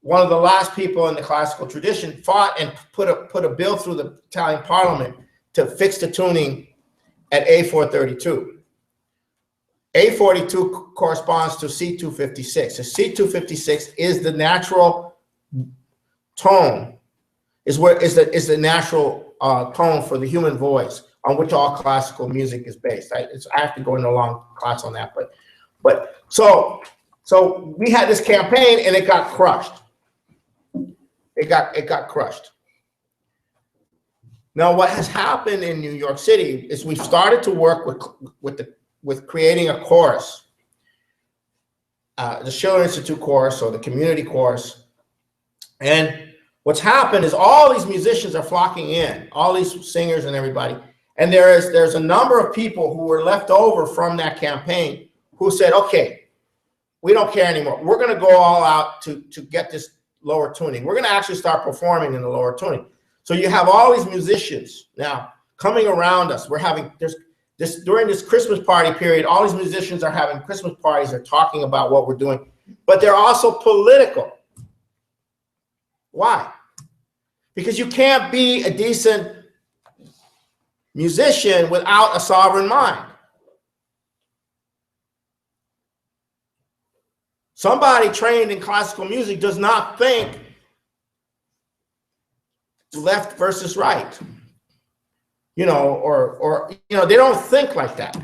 [SPEAKER 1] one of the last people in the classical tradition, fought and put a bill through the Italian parliament to fix the tuning at A432. A42 corresponds to C256. The C256 is the natural tone, is the natural tone for the human voice, on which all classical music is based. I have to go into a long class on that, but so we had this campaign and it got crushed. It got crushed. Now, what has happened in New York City is we've started to work with creating a chorus, the Schiller Institute chorus or the community chorus. And what's happened is all these musicians are flocking in, all these singers and everybody. And there's a number of people who were left over from that campaign who said, okay, we don't care anymore. We're going to go all out to get this lower tuning. We're going to actually start performing in the lower tuning. So you have all these musicians now coming around us. During this Christmas party period, all these musicians are having Christmas parties. They're talking about what we're doing, but they're also political. Why? Because you can't be a decent musician without a sovereign mind. Somebody trained in classical music does not think left versus right, or they don't think like that.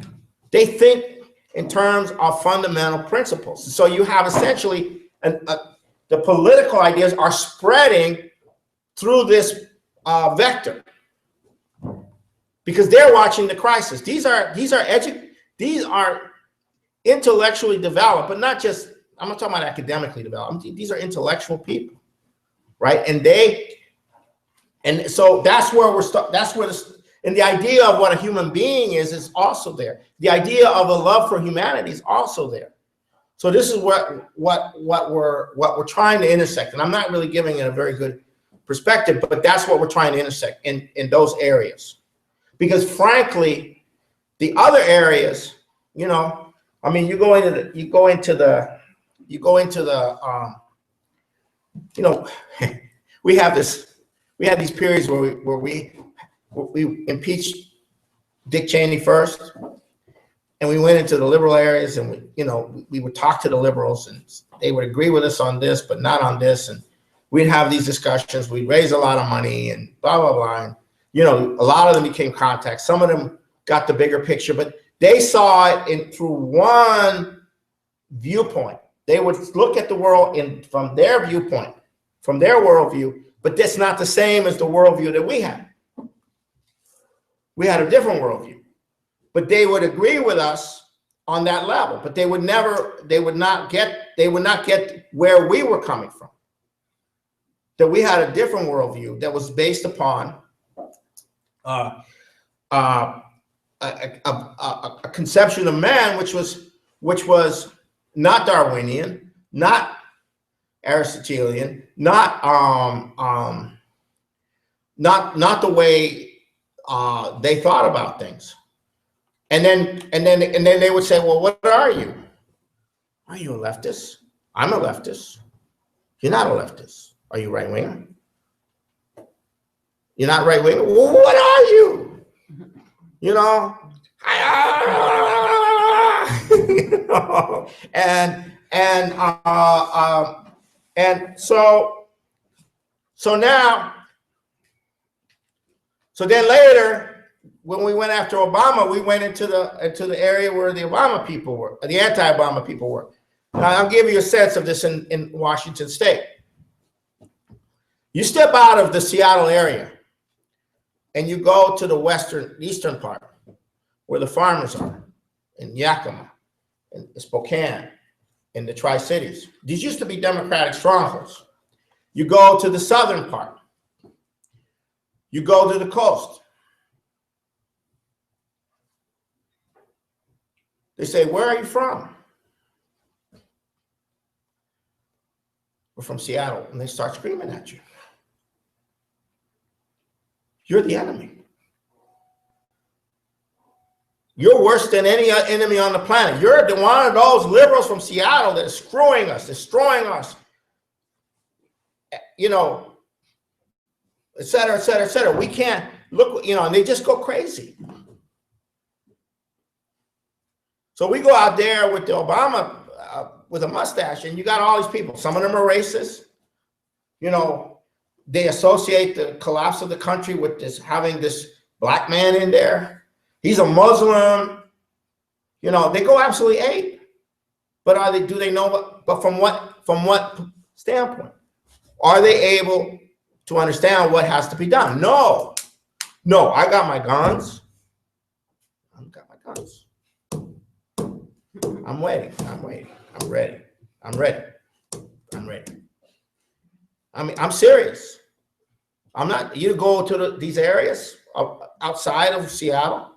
[SPEAKER 1] They think in terms of fundamental principles. So you have essentially the political ideas are spreading through this vector because they're watching the crisis. These are intellectually developed, but not just. I'm not talking about academically developed. These are intellectual people, right? And so that's where and the idea of what a human being is also there. The idea of a love for humanity is also there. So this is what we're trying to intersect. And I'm not really giving it a very good perspective, but that's what we're trying to intersect in those areas. Because frankly, the other areas, you go into the we had these periods where we impeached Dick Cheney first, and we went into the liberal areas, and we would talk to the liberals, and they would agree with us on this, but not on this, and we'd have these discussions. We'd raise a lot of money, and blah blah blah. And a lot of them became contacts. Some of them got the bigger picture, but they saw it through one viewpoint. They would look at the world from their viewpoint, from their worldview, but that's not the same as the worldview that we had. We had a different worldview, but they would agree with us on that level, but they would not get where we were coming from. that we had a different worldview that was based upon a conception of man, which was not Darwinian, not Aristotelian, not the way they thought about things. And then they would say, well, what are you? Are you a leftist? I'm a leftist. You're not a leftist. Are you right winger? You're not right winger. Well, what are you? You know, you know? And so then later, when we went after Obama, we went into the area where the Obama people were, the anti-Obama people were. Now, I'll give you a sense of this in Washington State. You step out of the Seattle area and you go to the eastern part where the farmers are, in Yakima, in Spokane, in the Tri-Cities. These used to be Democratic strongholds. You go to the southern part. You go to the coast. They say, where are you from? We're from Seattle. And they start screaming at you. You're the enemy. You're worse than any enemy on the planet. You're one of those liberals from Seattle that is screwing us, destroying us, you know, et cetera, et cetera, et cetera. We can't look, you know, and they just go crazy. So we go out there with the Obama, with a mustache, and you got all these people. Some of them are racist. You know, they associate the collapse of the country with this, having this black man in there. He's a Muslim. You know, they go absolutely ape. But do they know what, but from what standpoint? Are they able to understand what has to be done? No. No, I got my guns. I've got my guns. I'm waiting. I'm ready. I'm ready. I mean, I'm serious. I'm not, you go to these areas outside of Seattle,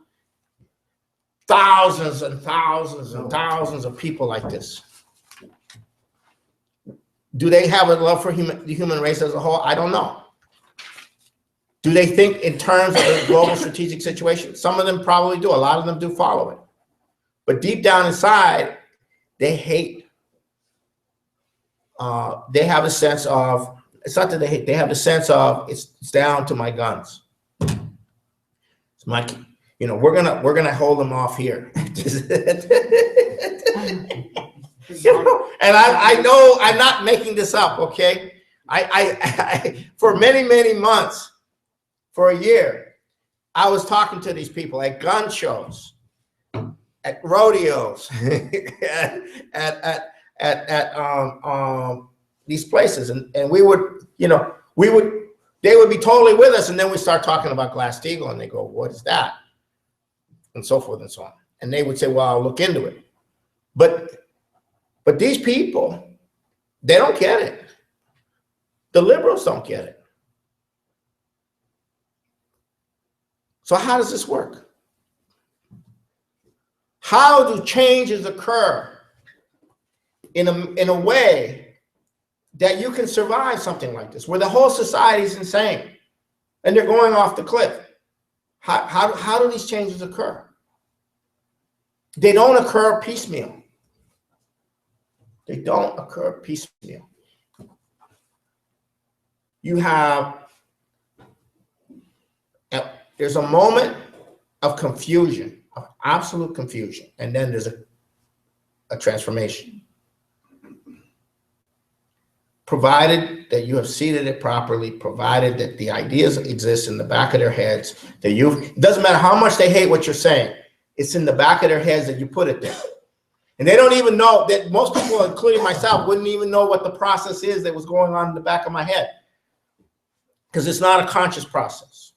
[SPEAKER 1] thousands and thousands and thousands of people like this. Do they have a love for the human race as a whole? I don't know. Do they think in terms of the global strategic situation? Some of them probably do. A lot of them do follow it. But deep down inside, they hate. They have a sense of, it's not that they hate, they have the sense of it's down to my guns. It's my, you know, we're gonna hold them off here. You know, and I know I'm not making this up, okay? I for many months, for a year, I was talking to these people at gun shows, at rodeos, at these places, and we would, you know, they would be totally with us, and then we start talking about Glass-Steagall, and they go, "What is that?" and so forth and so on, and they would say, "Well, I'll look into it," but these people, they don't get it. The liberals don't get it. So how does this work? How do changes occur in a way that you can survive something like this, where the whole society is insane and they're going off the cliff? How do these changes occur? They don't occur piecemeal. They don't occur piecemeal. You have, there's a moment of confusion, of absolute confusion, and then there's a transformation. Provided that you have seeded it properly, provided that the ideas exist in the back of their heads, that it doesn't matter how much they hate what you're saying, it's in the back of their heads that you put it there. And they don't even know, that most people, including myself, wouldn't even know what the process is that was going on in the back of my head. Because it's not a conscious process,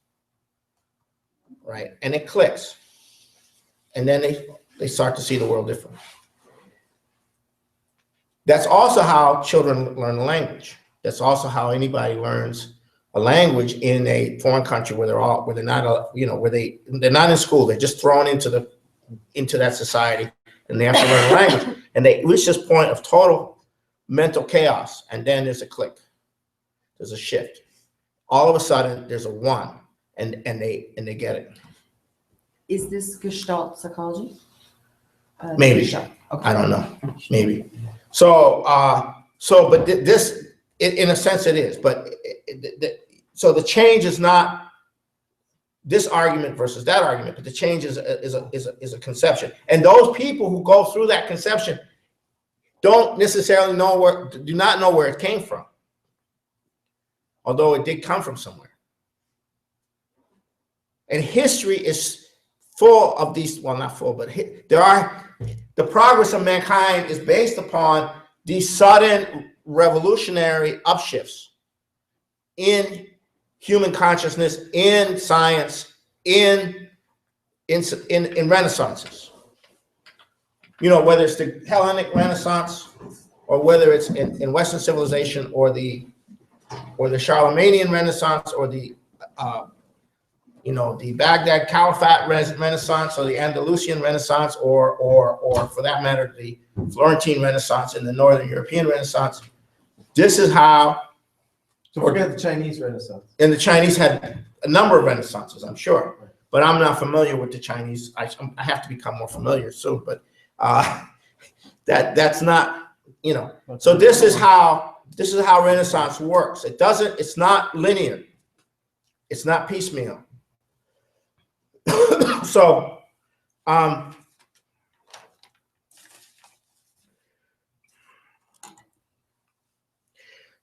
[SPEAKER 1] right? And it clicks. And then they start to see the world differently. That's also how children learn the language. That's also how anybody learns a language in a foreign country where they're not, they're not in school. They're just thrown into that society, and they have to learn a language. And they reach this point of total mental chaos, and then there's a click. There's a shift. All of a sudden, there's a one, and they get it. Is
[SPEAKER 4] this Gestalt psychology?
[SPEAKER 1] Maybe. Okay. I don't know. Maybe. So, but this, in a sense, it is. But so the change is not this argument versus that argument, but the change is a conception. And those people who go through that conception don't necessarily do not know where it came from, although it did come from somewhere. And history is full of these, well, not full, but the progress of mankind is based upon these sudden revolutionary upshifts in human consciousness, in science, in renaissances. Whether it's the Hellenic Renaissance or whether it's in Western civilization or the Charlemagnean Renaissance or the Baghdad Caliphate Renaissance or the Andalusian Renaissance or for that matter, the Florentine Renaissance and the Northern European Renaissance. This is how.
[SPEAKER 2] So forget the Chinese Renaissance.
[SPEAKER 1] And the Chinese had a number of renaissances, I'm sure, but I'm not familiar with the Chinese. I have to become more familiar soon, but that's not, So this is how Renaissance works. It's not linear. It's not piecemeal. So,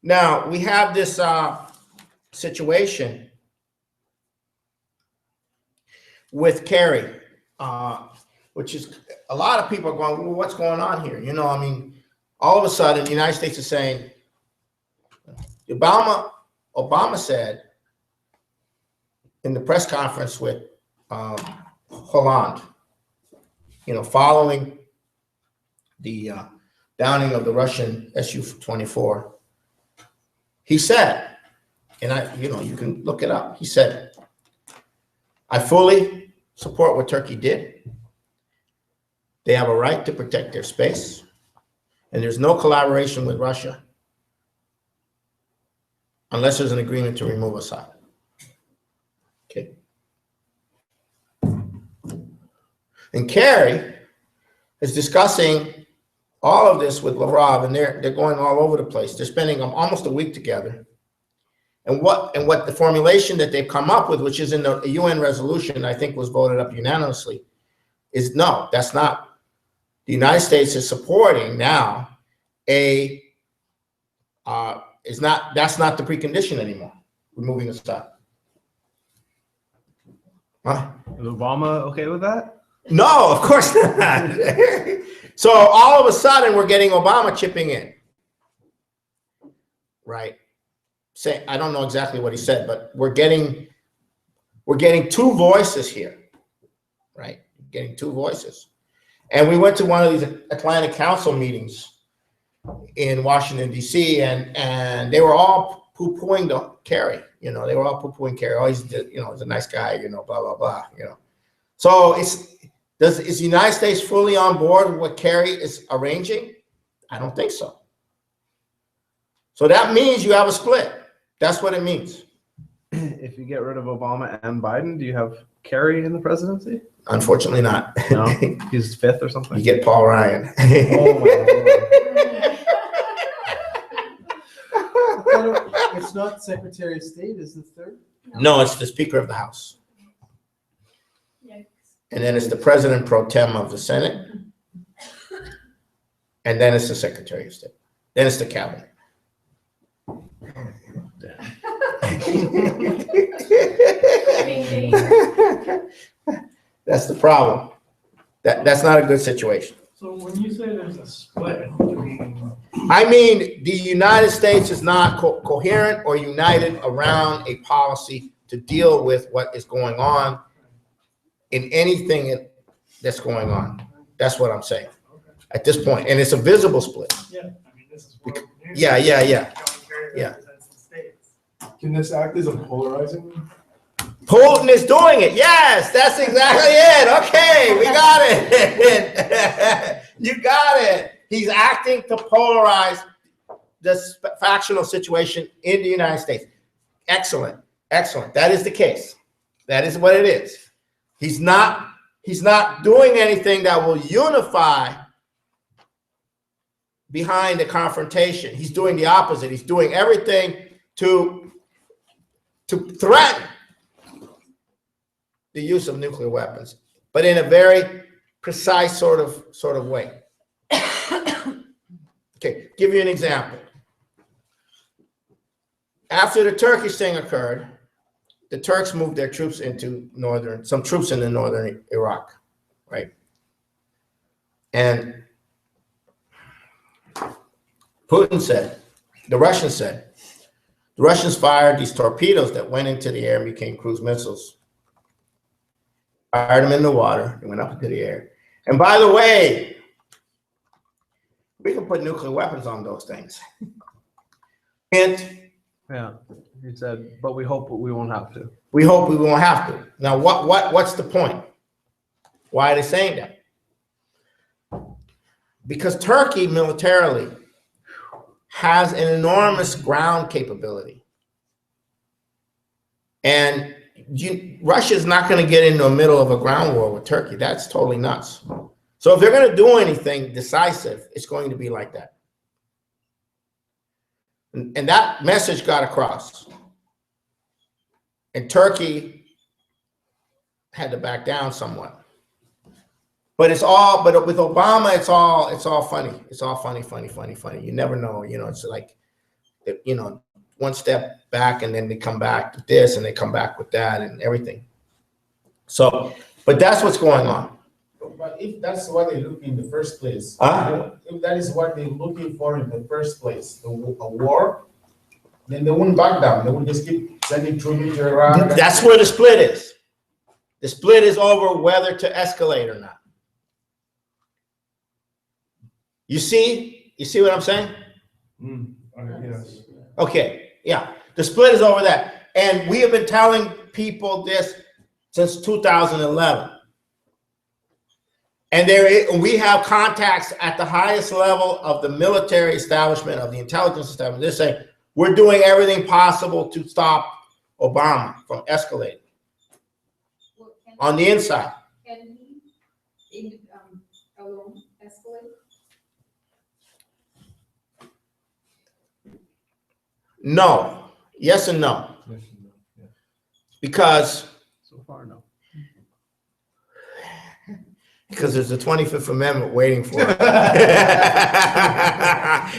[SPEAKER 1] now we have this situation with Kerry, which is a lot of people are going, well, what's going on here? All of a sudden, the United States is saying, Obama said in the press conference with Hollande, following the downing of the Russian Su-24, he said, and you can look it up. He said, I fully support what Turkey did. They have a right to protect their space, and there's no collaboration with Russia unless there's an agreement to remove Assad. Okay. And Kerry is discussing all of this with LaRouche, and they're going all over the place. They're spending almost a week together. And what the formulation that they've come up with, which is in the UN resolution, I think was voted up unanimously, is no, that's not. The United States is supporting now that's not the precondition anymore, removing Assad. Huh?
[SPEAKER 5] Is Obama okay with that?
[SPEAKER 1] No, of course not. So all of a sudden, we're getting Obama chipping in, right? I don't know exactly what he said, but we're getting two voices here, right? Getting two voices. And we went to one of these Atlantic Council meetings in Washington, D.C., and they were all poo-pooing Kerry. They were all poo-pooing Kerry. Oh, he's a nice guy, blah, blah, blah, So is the United States fully on board with what Kerry is arranging? I don't think so. So that means you have a split. That's what it means.
[SPEAKER 5] If you get rid of Obama and Biden, do you have Kerry in the presidency?
[SPEAKER 1] Unfortunately not.
[SPEAKER 5] No, he's fifth or something.
[SPEAKER 1] You get Paul Ryan.
[SPEAKER 5] Oh my
[SPEAKER 2] God. It's not Secretary of State, is the third?
[SPEAKER 1] No, it's the Speaker of the House. And then it's the President pro tem of the Senate. And then it's the Secretary of State. Then it's the cabinet. That's the problem. That's not a good situation.
[SPEAKER 6] So when you say there's a split,
[SPEAKER 1] I mean the United States is not coherent or united around a policy to deal with what is going on in anything that's going on. That's what I'm saying at this point. And it's a visible split.
[SPEAKER 6] yeah, I mean, this is what
[SPEAKER 1] Yeah. Yeah.
[SPEAKER 6] represents the states.
[SPEAKER 2] Can this act as a polarizing?
[SPEAKER 1] Putin is doing it. Yes, that's exactly it. Okay, we got it. You got it. He's acting to polarize the factional situation in the United States. Excellent. Excellent. That is the case. That is what it is. He's not doing anything that will unify behind the confrontation. He's doing the opposite. He's doing everything to threaten the use of nuclear weapons, but in a very precise sort of way. Okay, give you an example. After the Turkish thing occurred, the Turks moved their troops into some troops into northern Iraq, right? And Putin said, the Russians fired these torpedoes that went into the air and became cruise missiles. Fired them in the water, they went up into the air. And by the way, we can put nuclear weapons on those things. Hint,
[SPEAKER 5] Yeah, he said, but we hope we won't have to.
[SPEAKER 1] we hope we won't have to. Now, what's the point? Why are they saying that? Because Turkey militarily has an enormous ground capability. And Russia's not going to get into the middle of a ground war with Turkey. That's totally nuts. So if they're going to do anything decisive, it's going to be like that. And that message got across. And Turkey had to back down somewhat. But with Obama, it's all funny. It's all funny. You never know. It's like, one step back and then they come back with this and they come back with that and everything. So, but that's what's going on.
[SPEAKER 3] But if that's what they look in the first place, if that is what they're looking for in the first place, a war, then they wouldn't back down. They would just keep sending troops into Iraq.
[SPEAKER 1] That's where the split is. The split is over whether to escalate or not. You see what I'm saying?
[SPEAKER 2] Yes.
[SPEAKER 1] Okay, yeah. The split is over that. And we have been telling people this since 2011. And we have contacts at the highest level of the military establishment, of the intelligence establishment. They're saying, we're doing everything possible to stop Obama from escalating. On the inside.
[SPEAKER 4] Can he alone escalate?
[SPEAKER 1] No. Yes and no. Because
[SPEAKER 5] So far, no.
[SPEAKER 1] there's a 25th Amendment waiting for him.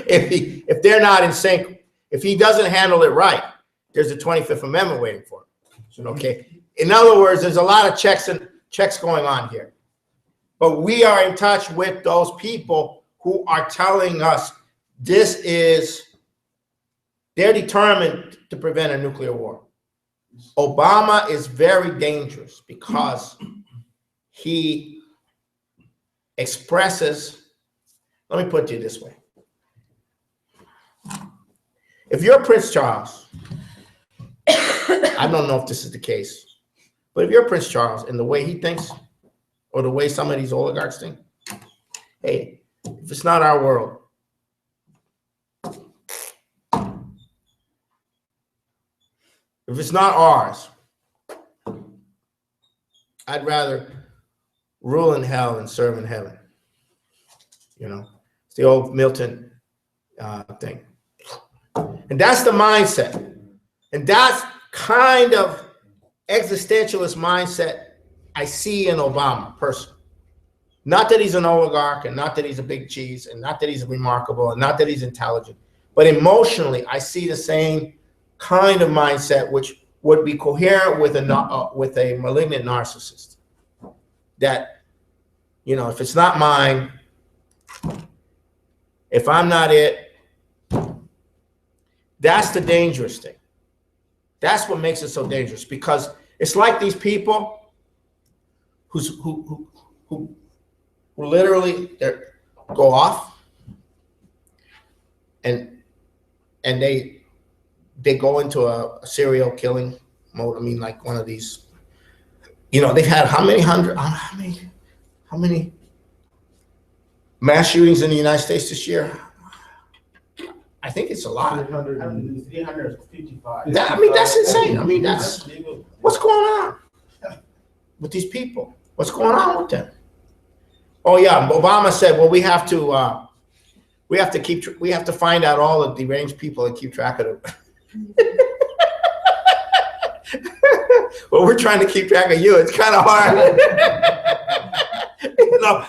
[SPEAKER 1] If they're not in sync, if he doesn't handle it right, there's a 25th Amendment waiting for him. Okay. In other words, there's a lot of checks going on here. But we are in touch with those people who are telling us they're determined to prevent a nuclear war. Obama is very dangerous because he expresses, let me put it this way. If you're Prince Charles, I don't know if this is the case, but if you're Prince Charles and the way he thinks, or the way some of these oligarchs think, hey, if it's not our world, if it's not ours, I'd rather rule in hell and serve in heaven. It's the old Milton thing. And that's the mindset. And that's kind of existentialist mindset I see in Obama personally. Not that he's an oligarch, and not that he's a big cheese, and not that he's remarkable, and not that he's intelligent, but emotionally, I see the same kind of mindset which would be coherent with a malignant narcissist. That, if it's not mine, if I'm not it, that's the dangerous thing. That's what makes it so dangerous, because it's like these people who literally go off and they they go into a serial killing mode. I mean, like one of these, they've had how many mass shootings in the United States this year? I think it's a lot.
[SPEAKER 3] 355.
[SPEAKER 1] That's insane. What's going on with these people? What's going on with them? Oh yeah, Obama said, well, we have to find out all the deranged people and keep track of them. Well, we're trying to keep track of you. It's kind of hard.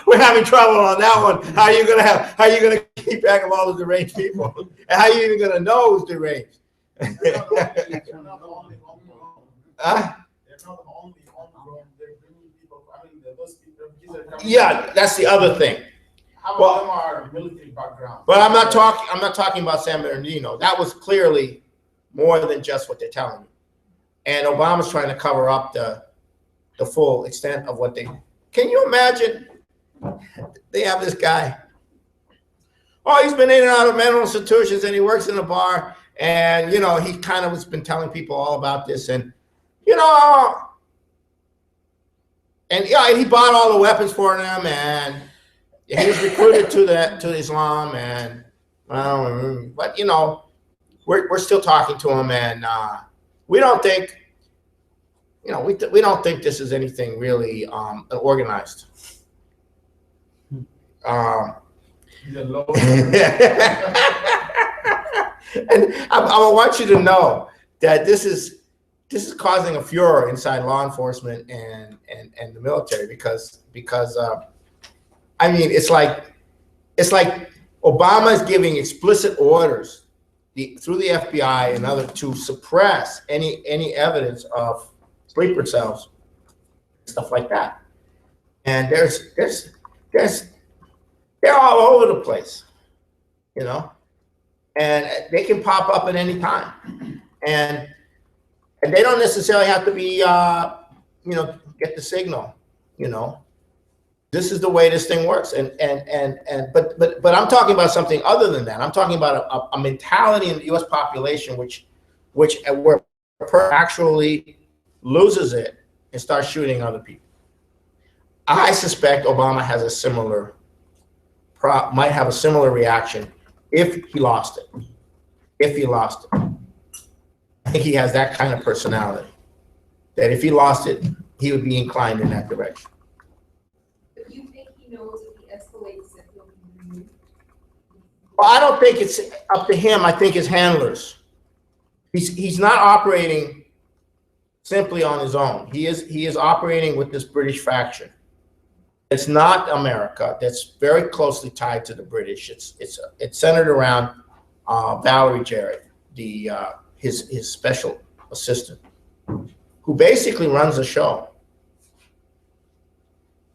[SPEAKER 1] We're having trouble on that one. How are you gonna keep track of all the deranged people? And how are you even gonna know who's deranged?
[SPEAKER 3] They're not the only homegrown.
[SPEAKER 1] Huh?
[SPEAKER 3] They're not the only homegrown. They're bringing people. Those people, refugees are coming.
[SPEAKER 1] Yeah, that's the other thing.
[SPEAKER 3] How of them are military background.
[SPEAKER 1] But I'm not talking about San Bernardino. That was clearly more than just what they're telling you. And Obama's trying to cover up the full extent of what they. Can you imagine? They have this guy. Oh, he's been in and out of mental institutions, and he works in a bar, and he kind of has been telling people all about this, and he bought all the weapons for them, and he was recruited to Islam, and but we're still talking to him, and we don't think we don't think this is anything really organized. And I want you to know that this is causing a furor inside law enforcement and the military because it's like Obama is giving explicit orders through the FBI and other to suppress any evidence of sleeper cells, stuff like that. And they're all over the place, and they can pop up at any time, and they don't necessarily have to be get the signal. This is the way this thing works, but I'm talking about something other than that. I'm talking about a mentality in the U.S. population where a person actually loses it and starts shooting other people. I suspect Obama has might have a similar reaction if he lost it. I think he has that kind of personality that if he lost it, he would be inclined in that direction.
[SPEAKER 4] But do you think he knows if he escalates that he'll be removed?
[SPEAKER 1] Well, I don't think it's up to him. I think his handlers. He's not operating simply on his own. He is operating with this British faction. It's not America. That's very closely tied to the British. It's centered around Valerie Jarrett, his special assistant, who basically runs the show.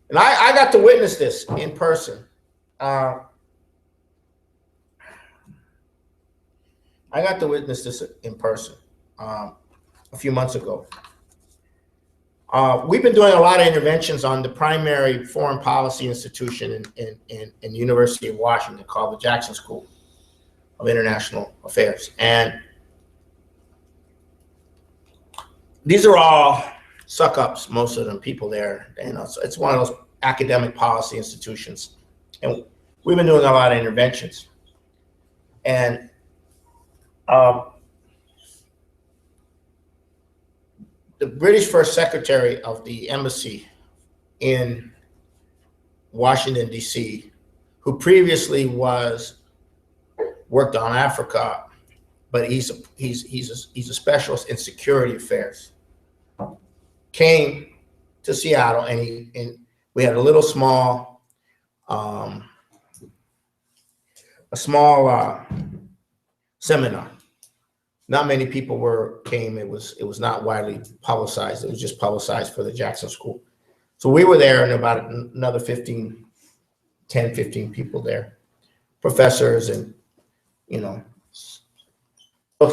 [SPEAKER 1] And I got to witness this in person. I got to witness this in person a few months ago. We've been doing a lot of interventions on the primary foreign policy institution in the University of Washington called the Jackson School of International Affairs. And these are all suck-ups, most of them, people there. So it's one of those academic policy institutions. And we've been doing a lot of interventions. And the British first secretary of the embassy in Washington, D.C., who previously worked on Africa, but he's a specialist in security affairs, came to Seattle, and we had a little small seminar. Not many people came. It was not widely publicized. It was just publicized for the Jackson School. So we were there, and about another 10, 15 people there, professors and those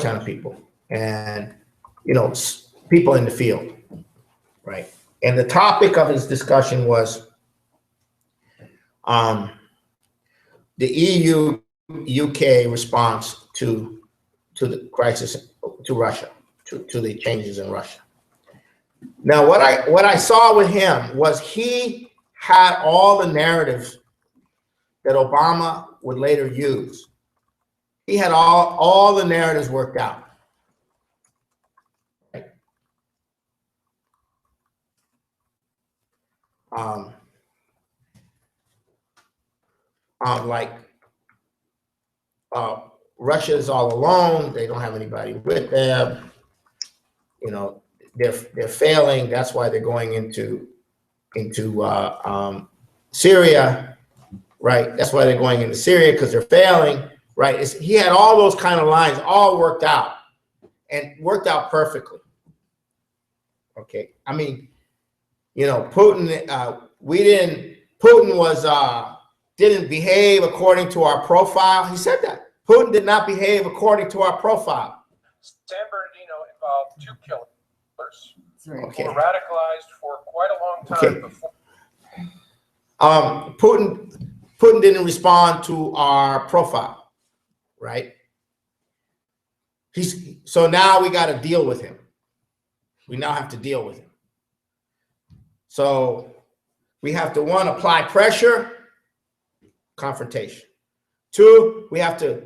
[SPEAKER 1] kind of people, and people in the field, right? And the topic of his discussion was the EU UK response to to the crisis, to Russia, to the changes in Russia. Now, what I saw with him was he had all the narratives that Obama would later use. He had all the narratives worked out. Like Russia is all alone. They don't have anybody with them. You know, they're failing. That's why they're going into Syria, right? That's why they're going into Syria, because they're failing, right? He had all those kind of lines all worked out, and worked out perfectly. Okay, I mean, you know, Putin didn't behave according to our profile. He said that. Putin did not behave according to our profile.
[SPEAKER 7] San Bernardino involved 2 killers
[SPEAKER 1] Okay.
[SPEAKER 7] who were radicalized for quite a long time before.
[SPEAKER 1] Putin didn't respond to our profile, right? So now we got to deal with him. We now have to deal with him. So we have to, 1, apply pressure, confrontation. 2, we have to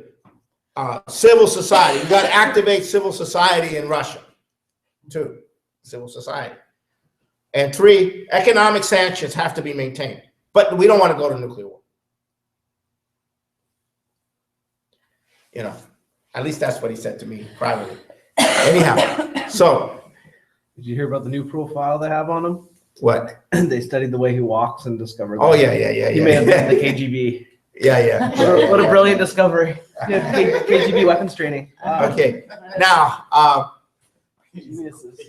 [SPEAKER 1] civil society. We got to activate civil society in Russia. 2, civil society. And 3, economic sanctions have to be maintained. But we don't want to go to nuclear war. You know, at least that's what he said to me privately. Anyhow, so.
[SPEAKER 5] Did you hear about the new profile they have on him?
[SPEAKER 1] What?
[SPEAKER 5] They studied the way he walks and discovered.
[SPEAKER 1] Oh,
[SPEAKER 5] that.
[SPEAKER 1] yeah.
[SPEAKER 5] He may have been in the KGB.
[SPEAKER 1] Yeah.
[SPEAKER 5] What a brilliant discovery. Yeah, KGB weapons training.
[SPEAKER 1] Okay. Now,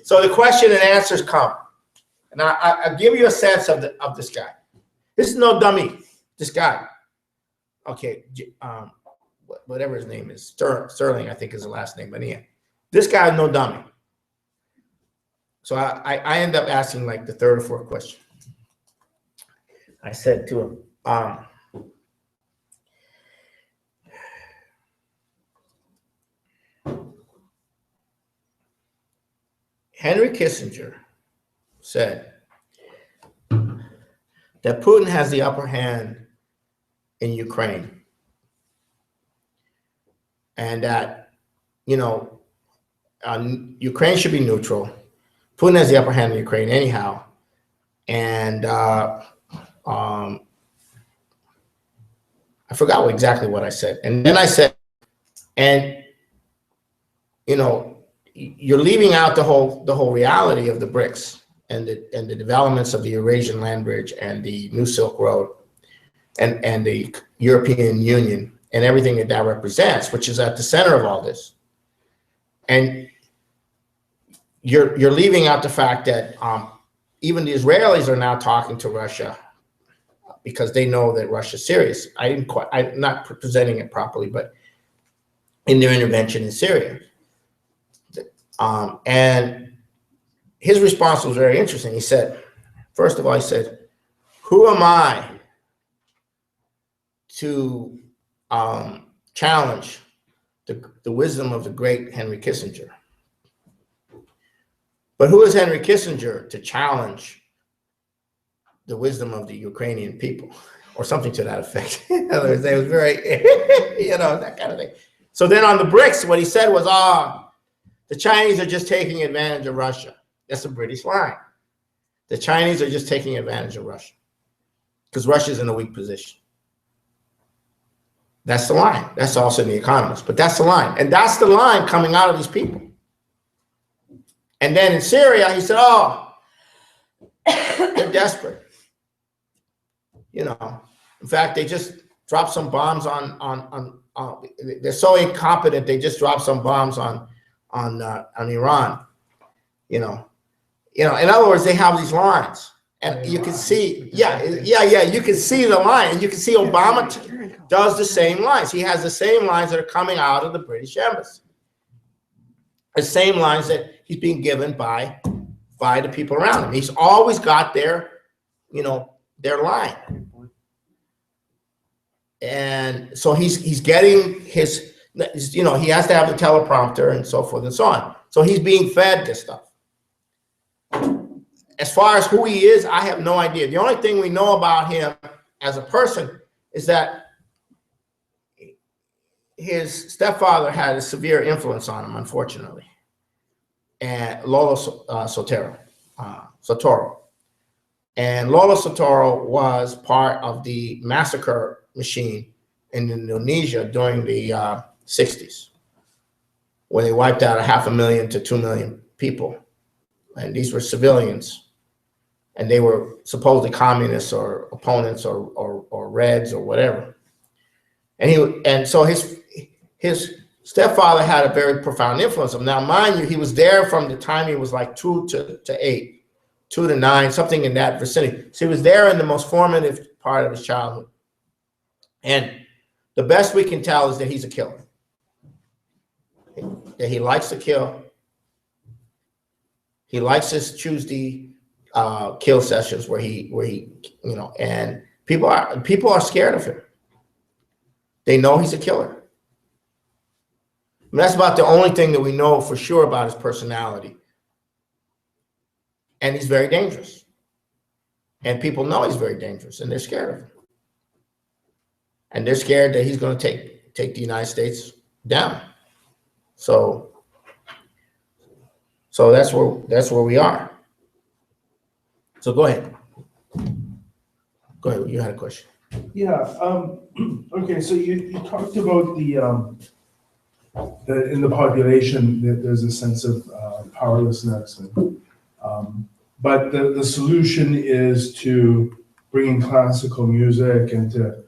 [SPEAKER 1] so the question and answers come. And I'll give you a sense of this guy. This is no dummy. This guy. Okay. Whatever his name is. Sterling, I think is the last name. But yeah, this guy is no dummy. So I end up asking like the 3rd or 4th question. I said to him, Henry Kissinger said that Putin has the upper hand in Ukraine, and that, you know, Ukraine should be neutral. Putin has the upper hand in Ukraine anyhow. And I forgot exactly what I said. And then I said, and, you know, you're leaving out the whole reality of the BRICS and the developments of the Eurasian Land Bridge and the New Silk Road and the European Union and everything that represents, which is at the center of all this. And you're leaving out the fact that even the Israelis are now talking to Russia because they know that Russia's serious. I'm not presenting it properly, but in their intervention in Syria. And his response was very interesting. He said, first of all, he said, who am I to challenge the wisdom of the great Henry Kissinger? But who is Henry Kissinger to challenge the wisdom of the Ukrainian people, or something to that effect? In other words, they was very, you know, that kind of thing. So then on the BRICS, what he said was, the Chinese are just taking advantage of Russia. That's a British line. The Chinese are just taking advantage of Russia because Russia's in a weak position. That's the line. That's also in The Economist, but that's the line. And that's the line coming out of these people. And then in Syria, he said, they're desperate. You know, in fact, they just dropped some bombs on they're so incompetent, they just dropped some bombs on Iran. You know, in other words, they have these lines. And you can see, you can see the line. And you can see Obama does the same lines. He has the same lines that are coming out of the British embassy. The same lines that he's being given by the people around him. He's always got their line. And so he's getting You know, he has to have the teleprompter and so forth and so on. So he's being fed this stuff. As far as who he is, I have no idea. The only thing we know about him as a person is that his stepfather had a severe influence on him, unfortunately. And Lolo Sotoro. And Lolo Sotoro was part of the massacre machine in Indonesia during the 60s, where they wiped out 500,000 to 2 million people. And these were civilians. And they were supposedly communists or opponents or Reds or whatever. And so his stepfather had a very profound influence on him. Now, mind you, he was there from the time he was like 2 to 8, 2 to 9, something in that vicinity. So he was there in the most formative part of his childhood. And the best we can tell is that he's a killer. That he likes to kill. He likes his Tuesday kill sessions where he, you know, and people are scared of him. They know he's a killer. And that's about the only thing that we know for sure about his personality. And he's very dangerous. And people know he's very dangerous, and they're scared of him. And they're scared that he's going to take the United States down. So that's where we are. So go ahead. Go ahead. You had a question.
[SPEAKER 2] Yeah. Okay. So you talked about the in the population that there's a sense of powerlessness, and, but the solution is to bring in classical music and to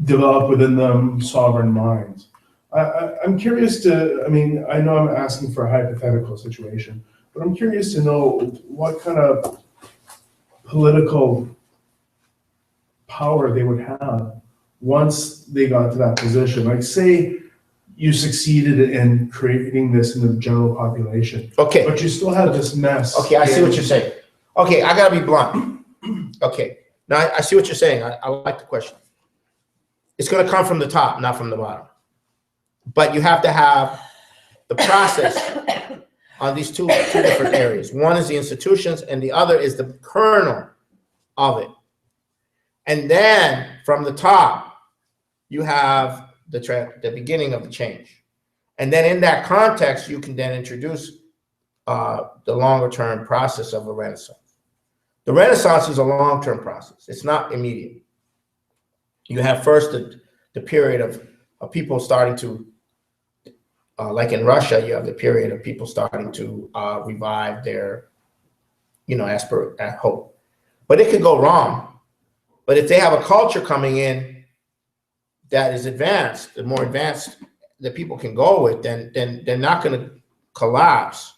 [SPEAKER 2] develop within them sovereign minds. I'm curious to. I mean, I know I'm asking for a hypothetical situation, but I'm curious to know what kind of political power they would have once they got to that position. Like, say you succeeded in creating this in the general population.
[SPEAKER 1] Okay.
[SPEAKER 2] But you still have this mess.
[SPEAKER 1] Okay, I see what you're saying. Okay, I gotta be blunt. Okay, now I see what you're saying. I like the question. It's gonna come from the top, not from the bottom. But you have to have the process on these two different areas. One is the institutions, and the other is the kernel of it. And then from the top, you have the beginning of the change. And then in that context, you can then introduce the longer term process of a renaissance. The Renaissance is a long-term process. It's not immediate. You have first the period of people starting to, like in Russia, you have the period of people starting to revive their, you know, hope. But it could go wrong. But if they have a culture coming in that is advanced, the more advanced that people can go with, then they're not going to collapse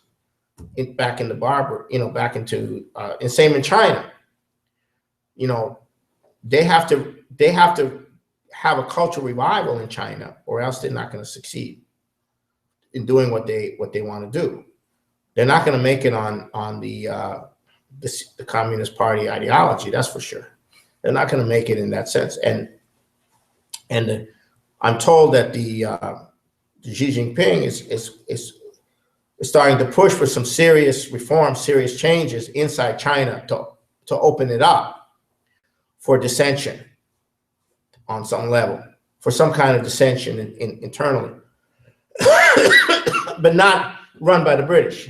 [SPEAKER 1] back into back into and same in China. You know, they have to have a cultural revival in China, or else they're not going to succeed in doing what they want to do. They're not going to make it on the Communist Party ideology, that's for sure. They're not going to make it in that sense. And I'm told that the Xi Jinping is starting to push for some serious reforms, serious changes inside China to open it up for dissension on some level, for some kind of dissension internally, but not run by the British,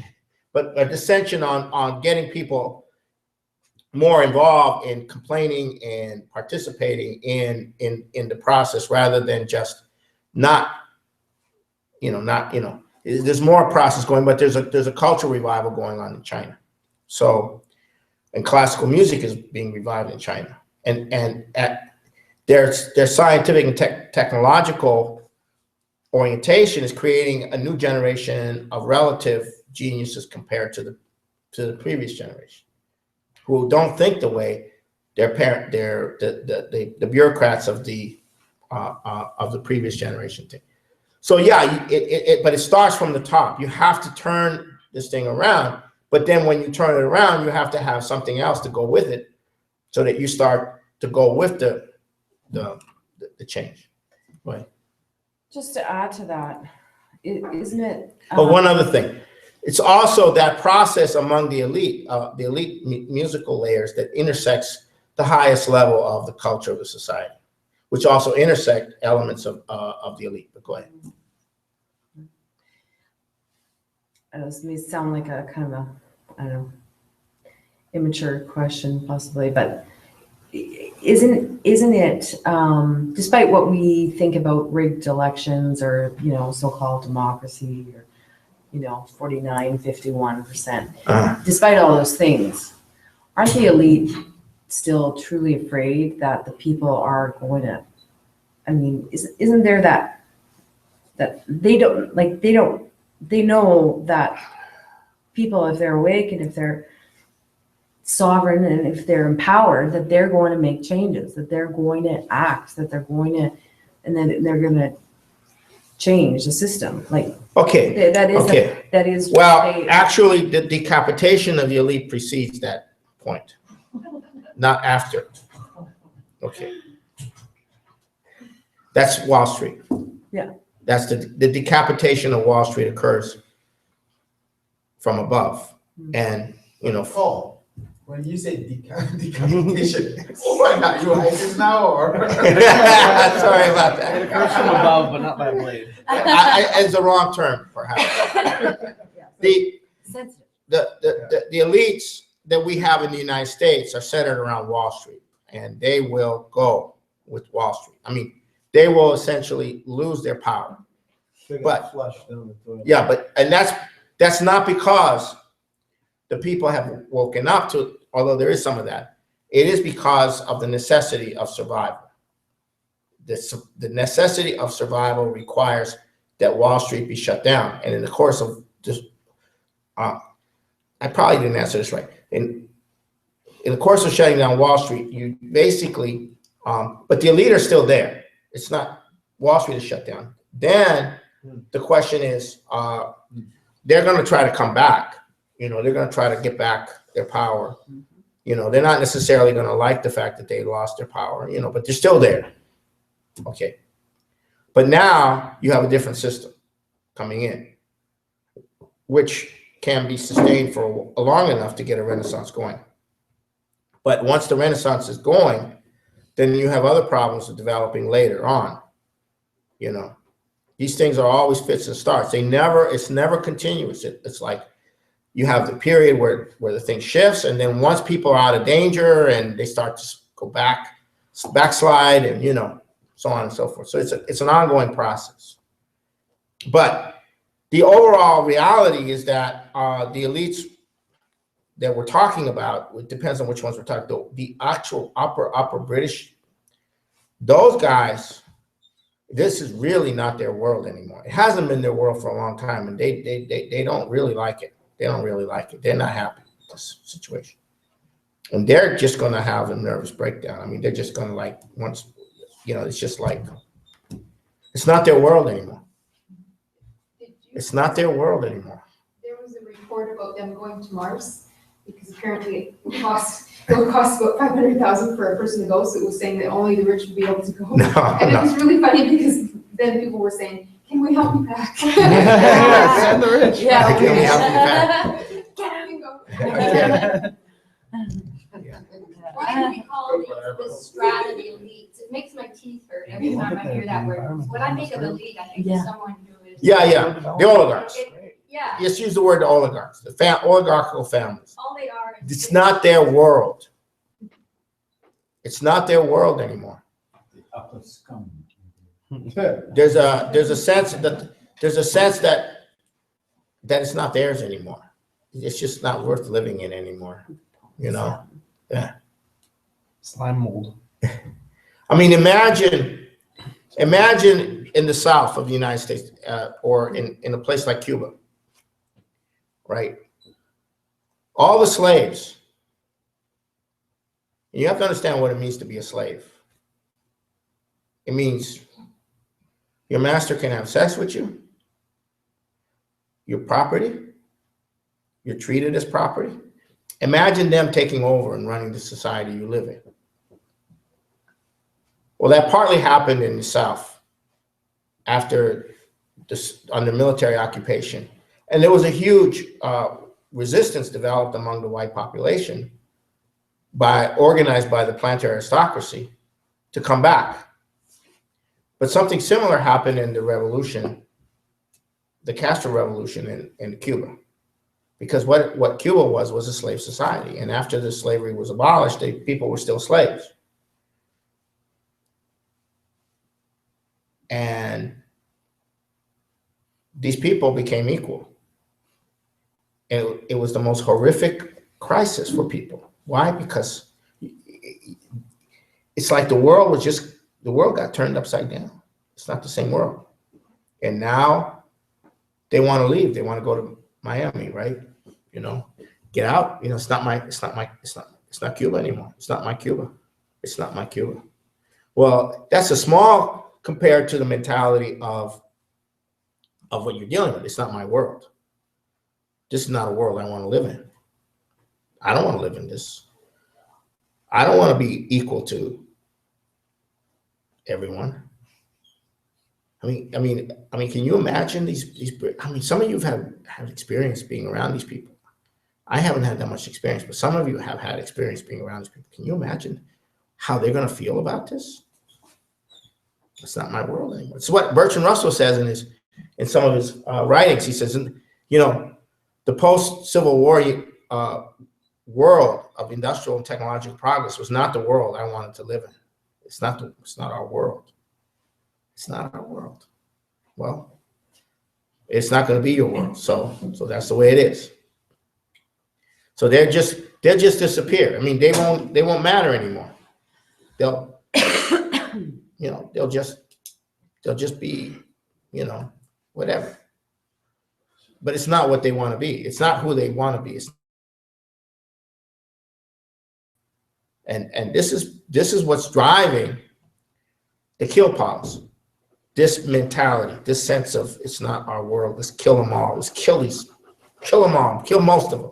[SPEAKER 1] but a dissension on getting people more involved in complaining and participating in the process, rather than just not, there's more process going, but there's a cultural revival going on in China. So, and classical music is being revived in China, and at their scientific and technological orientation is creating a new generation of relative geniuses compared to the previous generation, who don't think the way the bureaucrats of the previous generation think. So yeah, but it starts from the top. You have to turn this thing around, but then when you turn it around, you have to have something else to go with it, so that you start to go with the change. Go ahead.
[SPEAKER 8] Just to add to that, isn't it?
[SPEAKER 1] But one other thing, it's also that process among the elite musical layers that intersects the highest level of the culture of the society, which also intersect elements of the elite. But go ahead.
[SPEAKER 8] This may sound like a kind of a, I don't know, immature question possibly, but isn't it, despite what we think about rigged elections or, so-called democracy or, 49, 51%, despite all those things, aren't the elite still truly afraid that the people are going to, isn't there that they know that people, if they're awake and if they're sovereign and if they're empowered, that they're going to make changes, that they're going to act, that they're going to, and then they're going to change the system.
[SPEAKER 1] Okay.
[SPEAKER 8] That is.
[SPEAKER 1] Well, actually, the decapitation of the elite precedes that point, not after. Okay. That's Wall Street.
[SPEAKER 8] Yeah.
[SPEAKER 1] That's the decapitation of Wall Street occurs from above. And,
[SPEAKER 3] Oh, when you say decapitation, what are you ISIS now or?
[SPEAKER 1] Sorry about that.
[SPEAKER 5] It occurs from above, but not by a blade.
[SPEAKER 1] It's the wrong term, perhaps. The elites that we have in the United States are centered around Wall Street, and they will go with Wall Street. They will essentially lose their power. But that's not because the people have woken up to it, although there is some of that. It is because of the necessity of survival. The necessity of survival requires that Wall Street be shut down. And in the course of just, I probably didn't answer this right. In the course of shutting down Wall Street, you basically, but the elite are still there. It's not Wall Street is shut down. Then the question is, they're going to try to come back. They're going to try to get back their power. They're not necessarily going to like the fact that they lost their power, but they're still there. Okay. But now you have a different system coming in, which can be sustained for long enough to get a renaissance going. But once the renaissance is going, then you have other problems developing later on. These things are always fits and starts. It's never continuous. It's like you have the period where the thing shifts, and then once people are out of danger and they start to go backslide, and so on and so forth. So it's an ongoing process. But the overall reality is that the elites that we're talking about, it depends on which ones we're talking about. The actual upper British, those guys, this is really not their world anymore. It hasn't been their world for a long time, and they don't really like it. They don't really like it. They're not happy with this situation. And they're just going to have a nervous breakdown. They're just going to once, it's just like, it's not their world anymore. It's not their world anymore.
[SPEAKER 4] There was a report about them going to Mars because apparently it would cost about $500,000 for a person to go. So it was saying that only the rich would be able to go. And it was really funny because then people were saying, "Can we help you back?"
[SPEAKER 5] Send the rich.
[SPEAKER 8] Yeah.
[SPEAKER 1] Can we help you back?
[SPEAKER 4] Can we go?
[SPEAKER 1] Yeah.
[SPEAKER 4] Why do we call the strata the elite? It makes my teeth hurt every time I hear that word. When I think of elite, I think of someone who is.
[SPEAKER 1] Yeah. The oligarchs.
[SPEAKER 4] Yeah.
[SPEAKER 1] Just use the word oligarchs, the oligarchical families.
[SPEAKER 4] All they are.
[SPEAKER 1] It's not their world. It's not their world anymore. There's a sense that it's not theirs anymore. It's just not worth living in anymore. Yeah.
[SPEAKER 5] Slime mold.
[SPEAKER 1] Imagine in the South of the United States, or in a place like Cuba, right? All the slaves. You have to understand what it means to be a slave. It means your master can have sex with you, your property, you're treated as property. Imagine them taking over and running the society you live in. Well, that partly happened in the South after this, under military occupation. And there was a huge resistance developed among the white population organized by the planter aristocracy to come back. But something similar happened in the revolution, the Castro revolution in Cuba. Because what Cuba was a slave society. And after the slavery was abolished, people were still slaves. And these people became equal. And it was the most horrific crisis for people. Why? Because it's like the world got turned upside down. It's not the same world. And now they want to leave. They want to go to Miami, right? You know, get out. You know, it's not Cuba anymore. It's not my Cuba. It's not my Cuba. Well, that's a small compared to the mentality of what you're dealing with. It's not my world. This is not a world I want to live in. I don't want to live in this. I don't want to be equal to everyone. I mean, can you imagine these? I mean, some of you have experience being around these people. I haven't had that much experience, but some of you have had experience being around these people. Can you imagine how they're going to feel about this? It's not my world anymore. It's what Bertrand Russell says in some of his writings. He says, you know, the post-Civil War world of industrial and technological progress was not the world I wanted to live in. It's not our world. It's not our world. Well, it's not going to be your world. So that's the way it is. So they'll just disappear. I mean, they won't matter anymore. They'll just be, you know, whatever. But it's not what they want to be. It's not who they want to be. And this is what's driving the kill policy. This mentality, this sense of it's not our world. Let's kill them all. Let's kill them all. Kill most of them.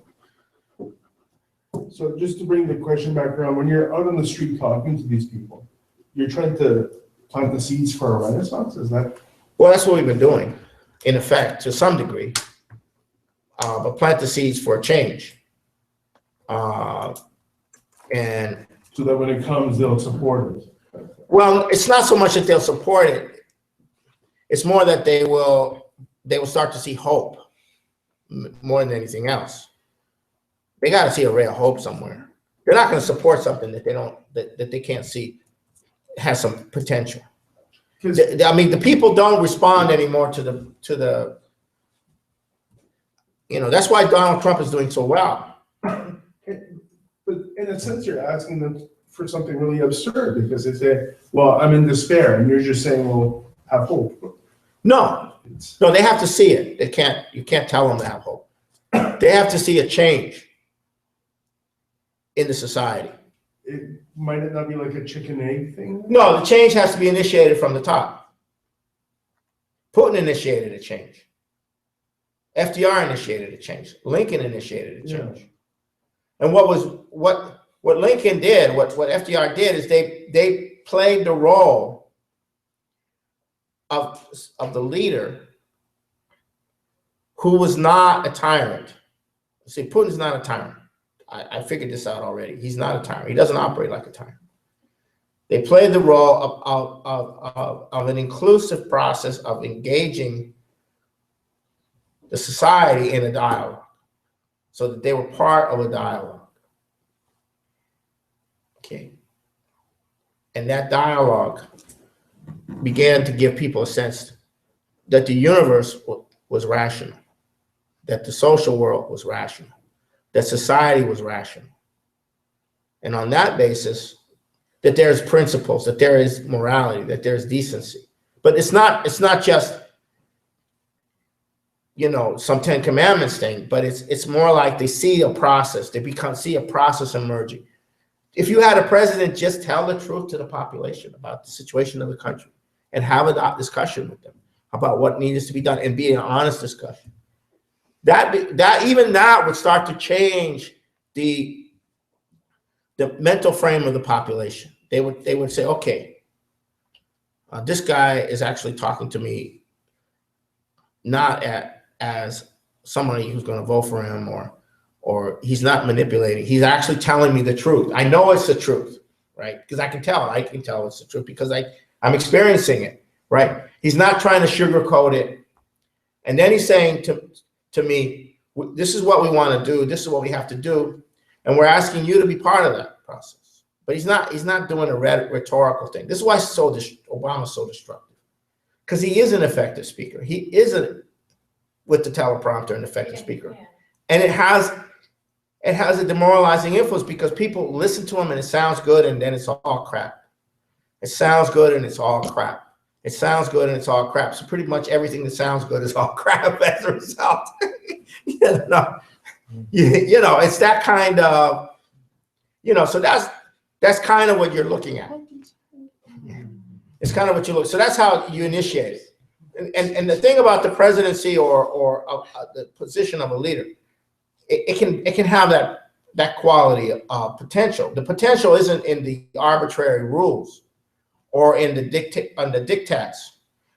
[SPEAKER 2] So just to bring the question back around, when you're out on the street talking to these people, you're trying to plant the seeds for a renaissance? Is that?
[SPEAKER 1] Well, that's what we've been doing, in effect, to some degree. But plant the seeds for a change. And
[SPEAKER 2] so that when it comes, they'll support it.
[SPEAKER 1] Well, it's not so much that they'll support it. It's more that they will start to see hope more than anything else. They got to see a ray of hope somewhere. They're not going to support something that they can't see has some potential. I mean, the people don't respond anymore to the you know, that's why Donald Trump is doing so well.
[SPEAKER 2] But in a sense, you're asking them for something really absurd because they say, well, I'm in despair. And you're just saying, well, have hope.
[SPEAKER 1] No, they have to see it. You can't tell them to have hope. They have to see a change in the society.
[SPEAKER 2] Might it not be like a chicken egg thing?
[SPEAKER 1] No, the change has to be initiated from the top. Putin initiated a change. FDR initiated a change. Lincoln initiated a change. Yeah. And what Lincoln did, what FDR did is they played the role of the leader who was not a tyrant. See, Putin's not a tyrant. I figured this out already. He's not a tyrant. He doesn't operate like a tyrant. They played the role of an inclusive process of engaging the society in a dialogue so that they were part of a dialogue. Okay. And that dialogue began to give people a sense that the universe was rational, that the social world was rational, that society was rational. And on that basis, that there's principles, that there is morality, that there's decency. But it's not just, you know, some 10 Commandments thing, but it's more like they see a process, see a process emerging. If you had a president just tell the truth to the population about the situation of the country and have a discussion with them about what needs to be done and be an honest discussion, that would start to change the mental frame of the population. They would say, okay, This guy is actually talking to me not as somebody who's going to vote for him, or he's not manipulating. He's actually telling me the truth. I know it's the truth, right? Because I can tell it's the truth because I'm experiencing it, right? He's not trying to sugarcoat it. And then he's saying to me, this is what we want to do. This is what we have to do. And we're asking you to be part of that process. But he's not doing a rhetorical thing. This is why Obama's so destructive. Because he is an effective speaker. He isn't with the teleprompter an effective speaker. And it has a demoralizing influence because people listen to him and it sounds good and then it's all crap. It sounds good and it's all crap. It sounds good and it's all crap. So pretty much everything that sounds good is all crap as a result. You know, it's that kind of, so that's kind of what you're looking at. It's kind of what you look. So that's how you initiate it. And the thing about the presidency or the position of a leader, it can have that quality of potential. The potential isn't in the arbitrary rules or in the diktats,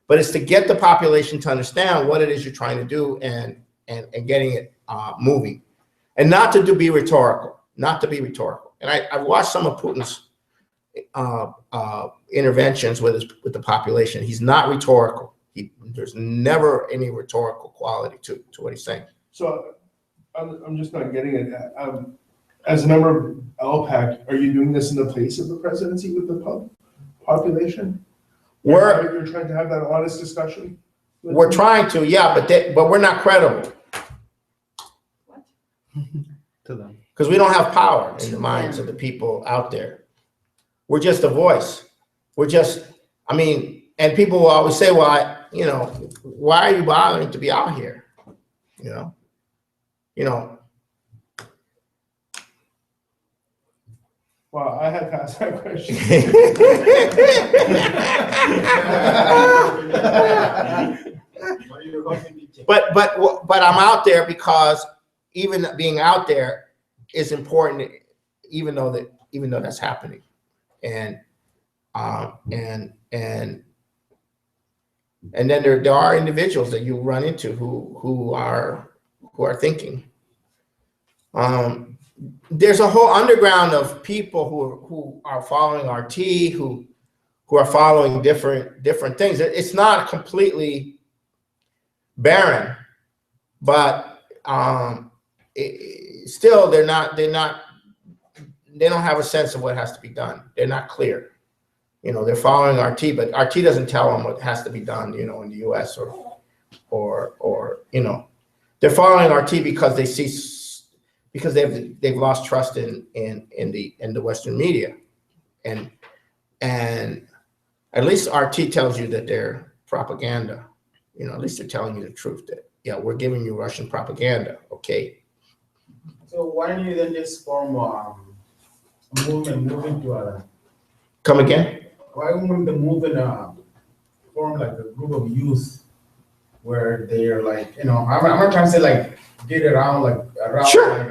[SPEAKER 1] but it's to get the population to understand what it is you're trying to do and getting it moving, and not to be rhetorical, And I've watched some of Putin's interventions with the population. He's not rhetorical. There's never any rhetorical quality to what he's saying.
[SPEAKER 2] So I'm just not getting it. As a member of LPAC, are you doing this in the place of the presidency with the population? You're trying to have that honest discussion?
[SPEAKER 1] We're trying to, yeah, but we're not credible.
[SPEAKER 5] To them.
[SPEAKER 1] Because we don't have power in the minds of the people out there. We're just a voice. And people will always say, well, why are you bothering to be out here?
[SPEAKER 2] Well, I had to ask that question.
[SPEAKER 1] But I'm out there because even being out there is important, even though that's happening, and then there are individuals that you run into who are thinking. There's a whole underground of people who are following RT, who are following different things. It's not completely barren, but still they don't have a sense of what has to be done. They're not clear. They're following RT, but RT doesn't tell them what has to be done, in the US or they're following RT because they've lost trust in the Western media, and at least RT tells you that they're propaganda. At least they're telling you the truth that, yeah, we're giving you Russian propaganda, okay?
[SPEAKER 3] So why don't you then just form a movement moving to a...
[SPEAKER 1] Come again?
[SPEAKER 3] Why wouldn't the movement form like a group of youth where they're like, I'm not trying to say like get around
[SPEAKER 1] Sure.
[SPEAKER 3] like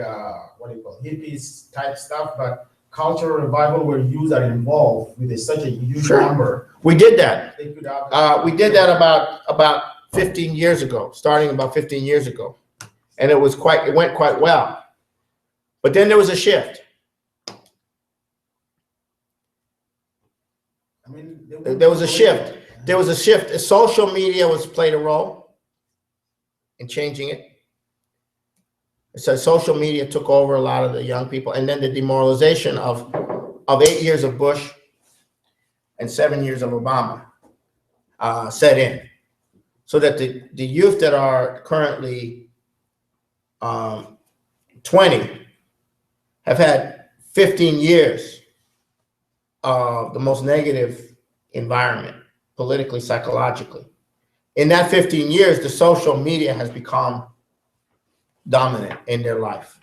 [SPEAKER 3] what do you call hippies type stuff, but cultural revival where youth are involved with such a huge
[SPEAKER 1] Sure.
[SPEAKER 3] number.
[SPEAKER 1] We did that.
[SPEAKER 3] They could have
[SPEAKER 1] We did that about 15 years ago, starting about 15 years ago, and it went quite well. But then there was a shift. There was a shift. There was a shift. Social media played a role in changing it. So social media took over a lot of the young people, and then the demoralization of 8 years of Bush and 7 years of Obama set in, so that the youth that are currently 20 have had 15 years of the most negative environment, politically, psychologically. In that 15 years, the social media has become dominant in their life,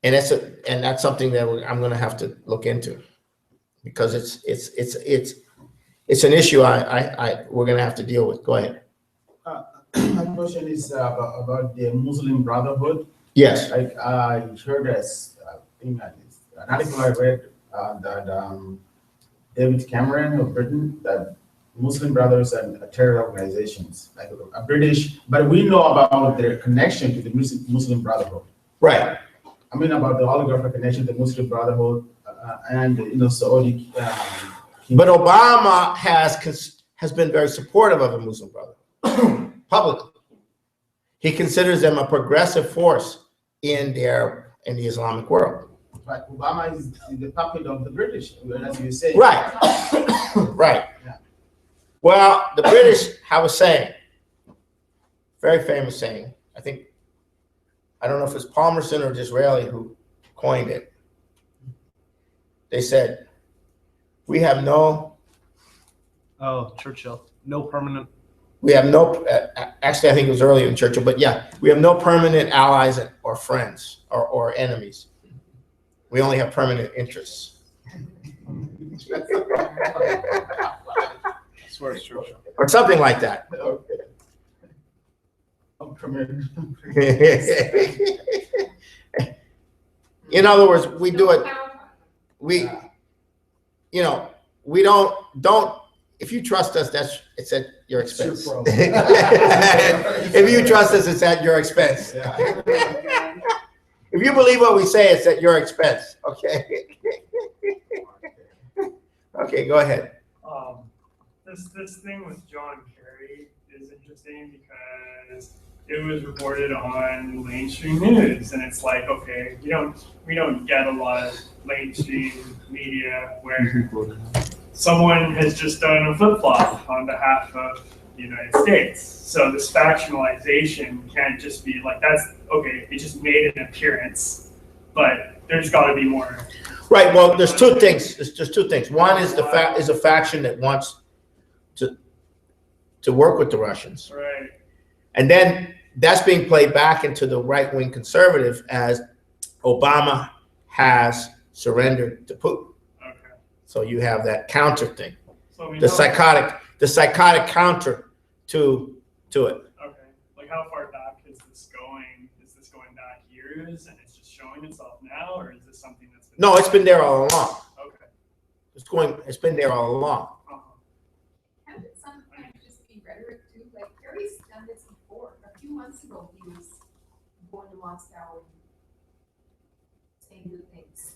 [SPEAKER 1] and that's something that I'm going to have to look into, because it's an issue we're going to have to deal with. Go ahead.
[SPEAKER 3] My question is about the Muslim Brotherhood.
[SPEAKER 1] Yes.
[SPEAKER 3] I heard an article I read that David Cameron of Britain that Muslim Brothers are terror organizations, like a British, but we know about their connection to the Muslim Brotherhood.
[SPEAKER 1] Right.
[SPEAKER 3] I mean about the oligarchic connection to the Muslim Brotherhood and Saudi.
[SPEAKER 1] But Obama has been very supportive of the Muslim Brotherhood publicly. He considers them a progressive force in the Islamic world.
[SPEAKER 3] But Obama is the puppet of the British, as you say.
[SPEAKER 1] Right. Right.
[SPEAKER 3] Yeah.
[SPEAKER 1] Well, the British have a saying, very famous saying. I don't know if it's Palmerston or Disraeli who coined it. They said, we have no.
[SPEAKER 5] Oh, Churchill. No permanent.
[SPEAKER 1] We have no, actually, I think it was earlier in Churchill, but yeah, we have no permanent allies or friends or enemies. We only have permanent interests.
[SPEAKER 5] I swear it's Churchill.
[SPEAKER 1] Or something like that. In other words, we do it, we don't, if you trust us, it's at your expense. If you trust us, it's at your expense. If you believe what we say, it's at your expense, okay? Okay, go ahead.
[SPEAKER 6] This thing with John Kerry is interesting because it was reported on mainstream news, and it's like, okay, we don't get a lot of mainstream media where someone has just done a flip-flop on behalf of the United States. So this factionalization can't just be like, that's okay, it just made an appearance, but there's got to be more.
[SPEAKER 1] Right. Well, there's two things. There's two things. One is is a faction that wants to work with the Russians,
[SPEAKER 6] Right.
[SPEAKER 1] and then that's being played back into the right-wing conservative as Obama has surrendered to Putin.
[SPEAKER 6] Okay.
[SPEAKER 1] So you have that counter thing,
[SPEAKER 6] So we
[SPEAKER 1] the
[SPEAKER 6] know-
[SPEAKER 1] psychotic counter to it.
[SPEAKER 6] Okay. Like how far back is this going? Is this going back years and it's just showing itself now, or is this something that's been?
[SPEAKER 1] No, it's been there all along.
[SPEAKER 6] Okay.
[SPEAKER 1] It's been there all along.
[SPEAKER 4] Can't it sometimes just be rhetoric too? Like Kerry's done this before. A few months ago, he was going to Moscow and saying good things.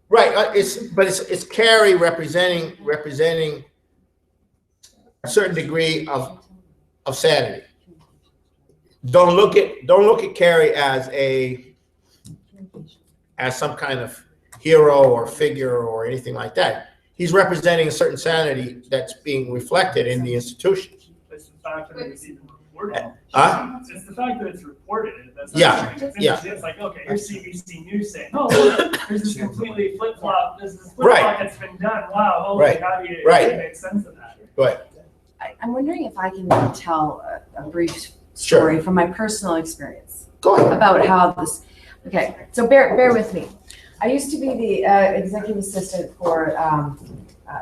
[SPEAKER 1] Right. It's Kerry representing a certain degree of sanity. Don't look at Kerry as some kind of hero or figure or anything like that. He's representing a certain sanity that's being reflected in the institution.
[SPEAKER 6] It's the fact that it's even reported.
[SPEAKER 1] Huh?
[SPEAKER 6] It's the fact that it's reported. That's
[SPEAKER 1] Yeah, yeah.
[SPEAKER 6] It's like, okay, here's CBC News saying, oh, look, there's this completely flip-flop, there's this flip-flop
[SPEAKER 1] Right.
[SPEAKER 6] that's been done. Wow, holy,
[SPEAKER 1] Right.
[SPEAKER 6] how do you
[SPEAKER 1] Right.
[SPEAKER 6] make sense of that?
[SPEAKER 1] Go ahead.
[SPEAKER 8] I'm wondering if I can tell a brief
[SPEAKER 1] Sure.
[SPEAKER 8] story from my personal experience
[SPEAKER 1] Go ahead.
[SPEAKER 8] about how this, okay, so bear with me. I used to be the executive assistant for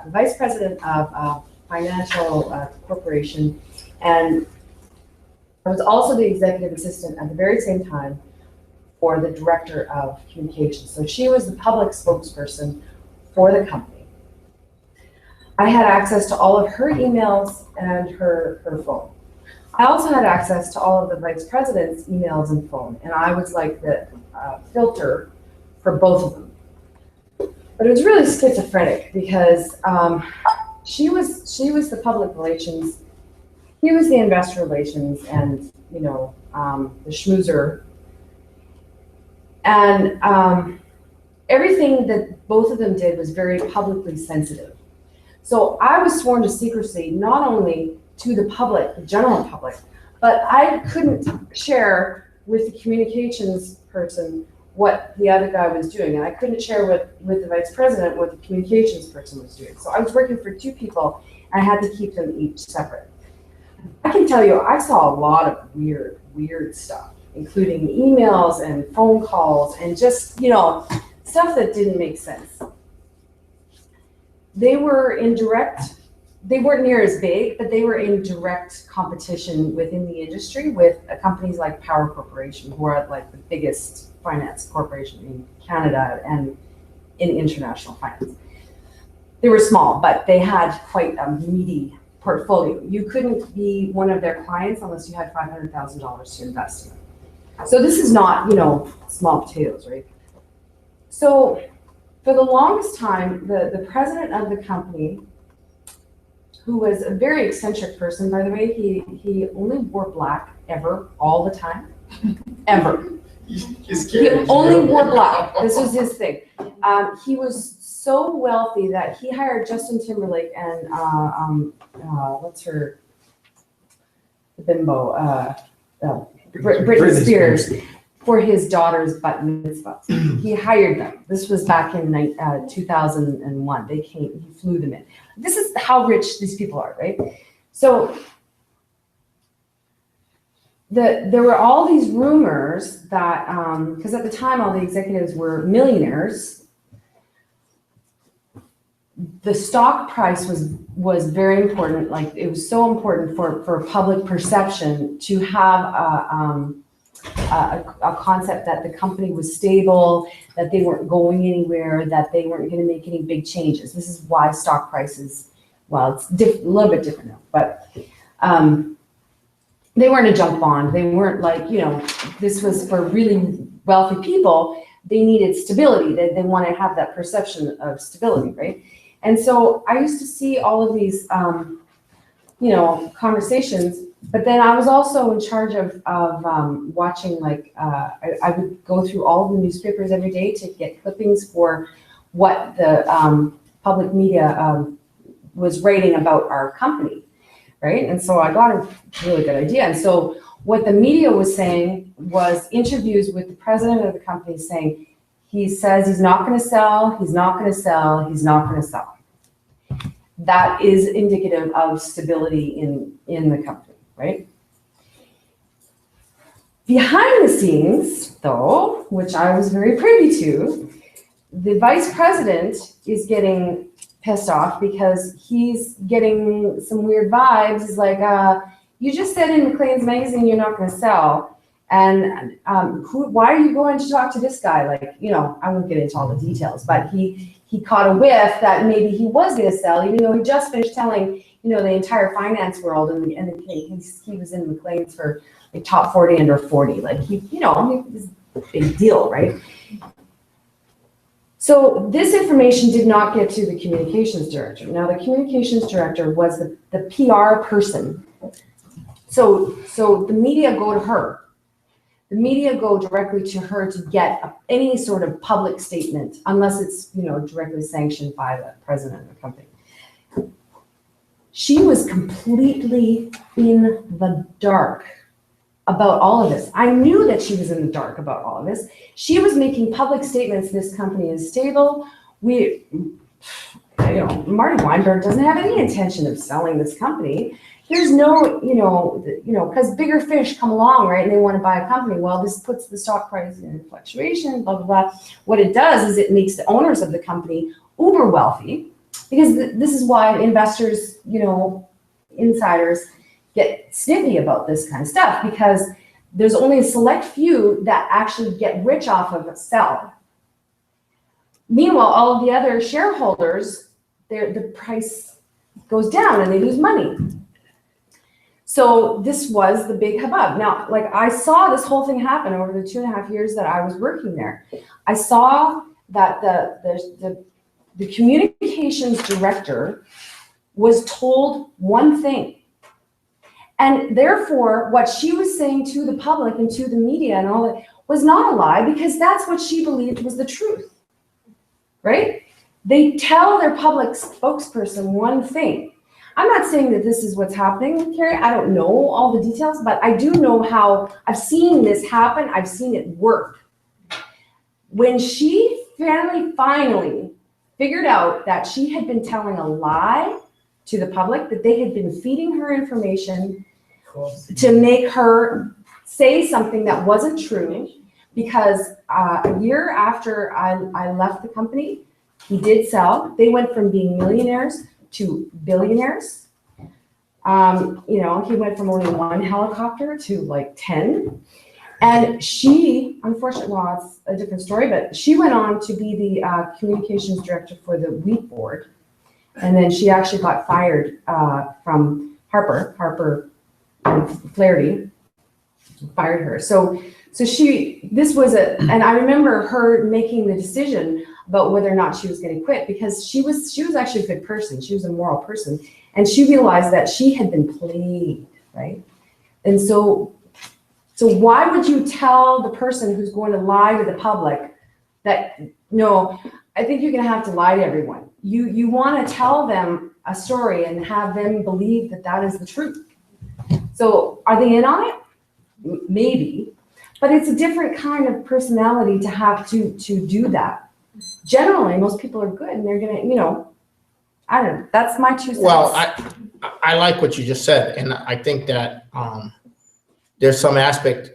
[SPEAKER 8] the vice president of financial corporation, and I was also the executive assistant at the very same time for the director of communications. So she was the public spokesperson for the company. I had access to all of her emails and her phone. I also had access to all of the vice president's emails and phone, and I was like the filter for both of them. But it was really schizophrenic because she was the public relations, he was the investor relations, and the schmoozer. And everything that both of them did was very publicly sensitive. So I was sworn to secrecy, not only to the public, the general public, but I couldn't share with the communications person what the other guy was doing. And I couldn't share with the vice president what the communications person was doing. So I was working for two people and I had to keep them each separate. I can tell you, I saw a lot of weird stuff, including emails and phone calls and just, stuff that didn't make sense. They were they weren't near as big, but they were in direct competition within the industry with companies like Power Corporation, who are like the biggest finance corporation in Canada and in international finance. they were small, but they had quite a meaty portfolio. You couldn't be one of their clients unless you had $500,000 to invest in. So this is not, small potatoes, right? So for the longest time, the president of the company, who was a very eccentric person, by the way, he only wore black ever, all the time, ever. He only wore black. This was his thing. He was so wealthy that he hired Justin Timberlake and what's her, the bimbo, Britney Spears, for his daughter's bat mitzvah. He hired them. This was back in 2001. They came. He flew them in. This is how rich these people are, right? So there were all these rumors that, because at the time all the executives were millionaires, the stock price was very important. Like, it was so important for public perception to have a concept that the company was stable, that they weren't going anywhere, that they weren't going to make any big changes. This is why stock prices, well, it's a little bit different now, but they weren't a junk bond. They weren't like, this was for really wealthy people. They needed stability. They want to have that perception of stability, right? And so I used to see all of these, conversations, but then I was also in charge of watching, I would go through all of the newspapers every day to get clippings for what the public media was writing about our company, right? And so I got a really good idea. And so what the media was saying was interviews with the president of the company saying, he says he's not going to sell, he's not going to sell, he's not going to sell. That is indicative of stability in the company, right? Behind the scenes, though, which I was very privy to, the vice president is getting pissed off because he's getting some weird vibes. He's like, you just said in McLean's magazine you're not going to sell. And why are you going to talk to this guy? Like, I won't get into all the details, but he caught a whiff that maybe he was going to sell, even though he just finished telling, the entire finance world, and he was in McLean's for like top 40 under 40. Like, it was a big deal, right? So this information did not get to the communications director. Now, the communications director was the PR person. So the media go to her. The media go directly to her to get any sort of public statement, unless it's, directly sanctioned by the president of the company. She was completely in the dark about all of this. I knew that she was in the dark about all of this. She was making public statements. This company is stable. Marty Weinberg doesn't have any intention of selling this company. There's no, because bigger fish come along, right? And they want to buy a company. Well, this puts the stock price in fluctuation, blah, blah, blah. What it does is it makes the owners of the company uber wealthy, because this is why investors, insiders get snippy about this kind of stuff, because there's only a select few that actually get rich off of a sell. Meanwhile, all of the other shareholders, the price goes down and they lose money. So this was the big hubbub. Now, I saw this whole thing happen over the 2.5 years that I was working there. I saw that the communications director was told one thing. And therefore, what she was saying to the public and to the media and all that was not a lie, because that's what she believed was the truth, right? They tell their public spokesperson one thing. I'm not saying that this is what's happening, Carrie. I don't know all the details, but I do know how I've seen this happen. I've seen it work. When she finally figured out that she had been telling a lie to the public, that they had been feeding her information to make her say something that wasn't true, because a year after I left the company, he did sell. They went from being millionaires to billionaires. He went from only one helicopter to like 10. And she, unfortunately, well, it's a different story, but she went on to be the communications director for the wheat board. And then she actually got fired from Harper Flaherty fired her. So this was and I remember her making the decision about whether or not she was going to quit, because she was actually a good person. She was a moral person, and she realized that she had been played, right? And so why would you tell the person who's going to lie to the public that, no, I think you're going to have to lie to everyone. You want to tell them a story and have them believe that that is the truth. So are they in on it? Maybe, but it's a different kind of personality to have to do that. Generally, most people are good and they're going to, I don't know. That's my 2 cents.
[SPEAKER 1] Well, I like what you just said, and I think that there's some aspect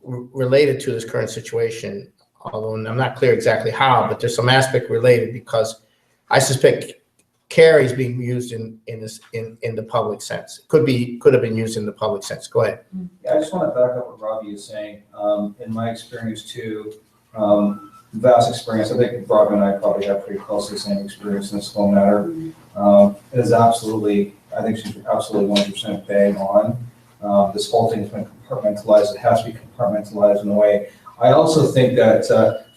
[SPEAKER 1] related to this current situation, although I'm not clear exactly how, but there's some aspect related, because I suspect Carrie's being used in the public sense. Could have been used in the public sense. Go ahead.
[SPEAKER 9] Yeah, I just want to back up what Robbie is saying. In my experience too, vast experience. I think Robbie and I probably have pretty close to the same experience in this whole matter. It is absolutely, I think she's absolutely 100% bang on. This whole thing has been compartmentalized. It has to be compartmentalized in a way. I also think that it's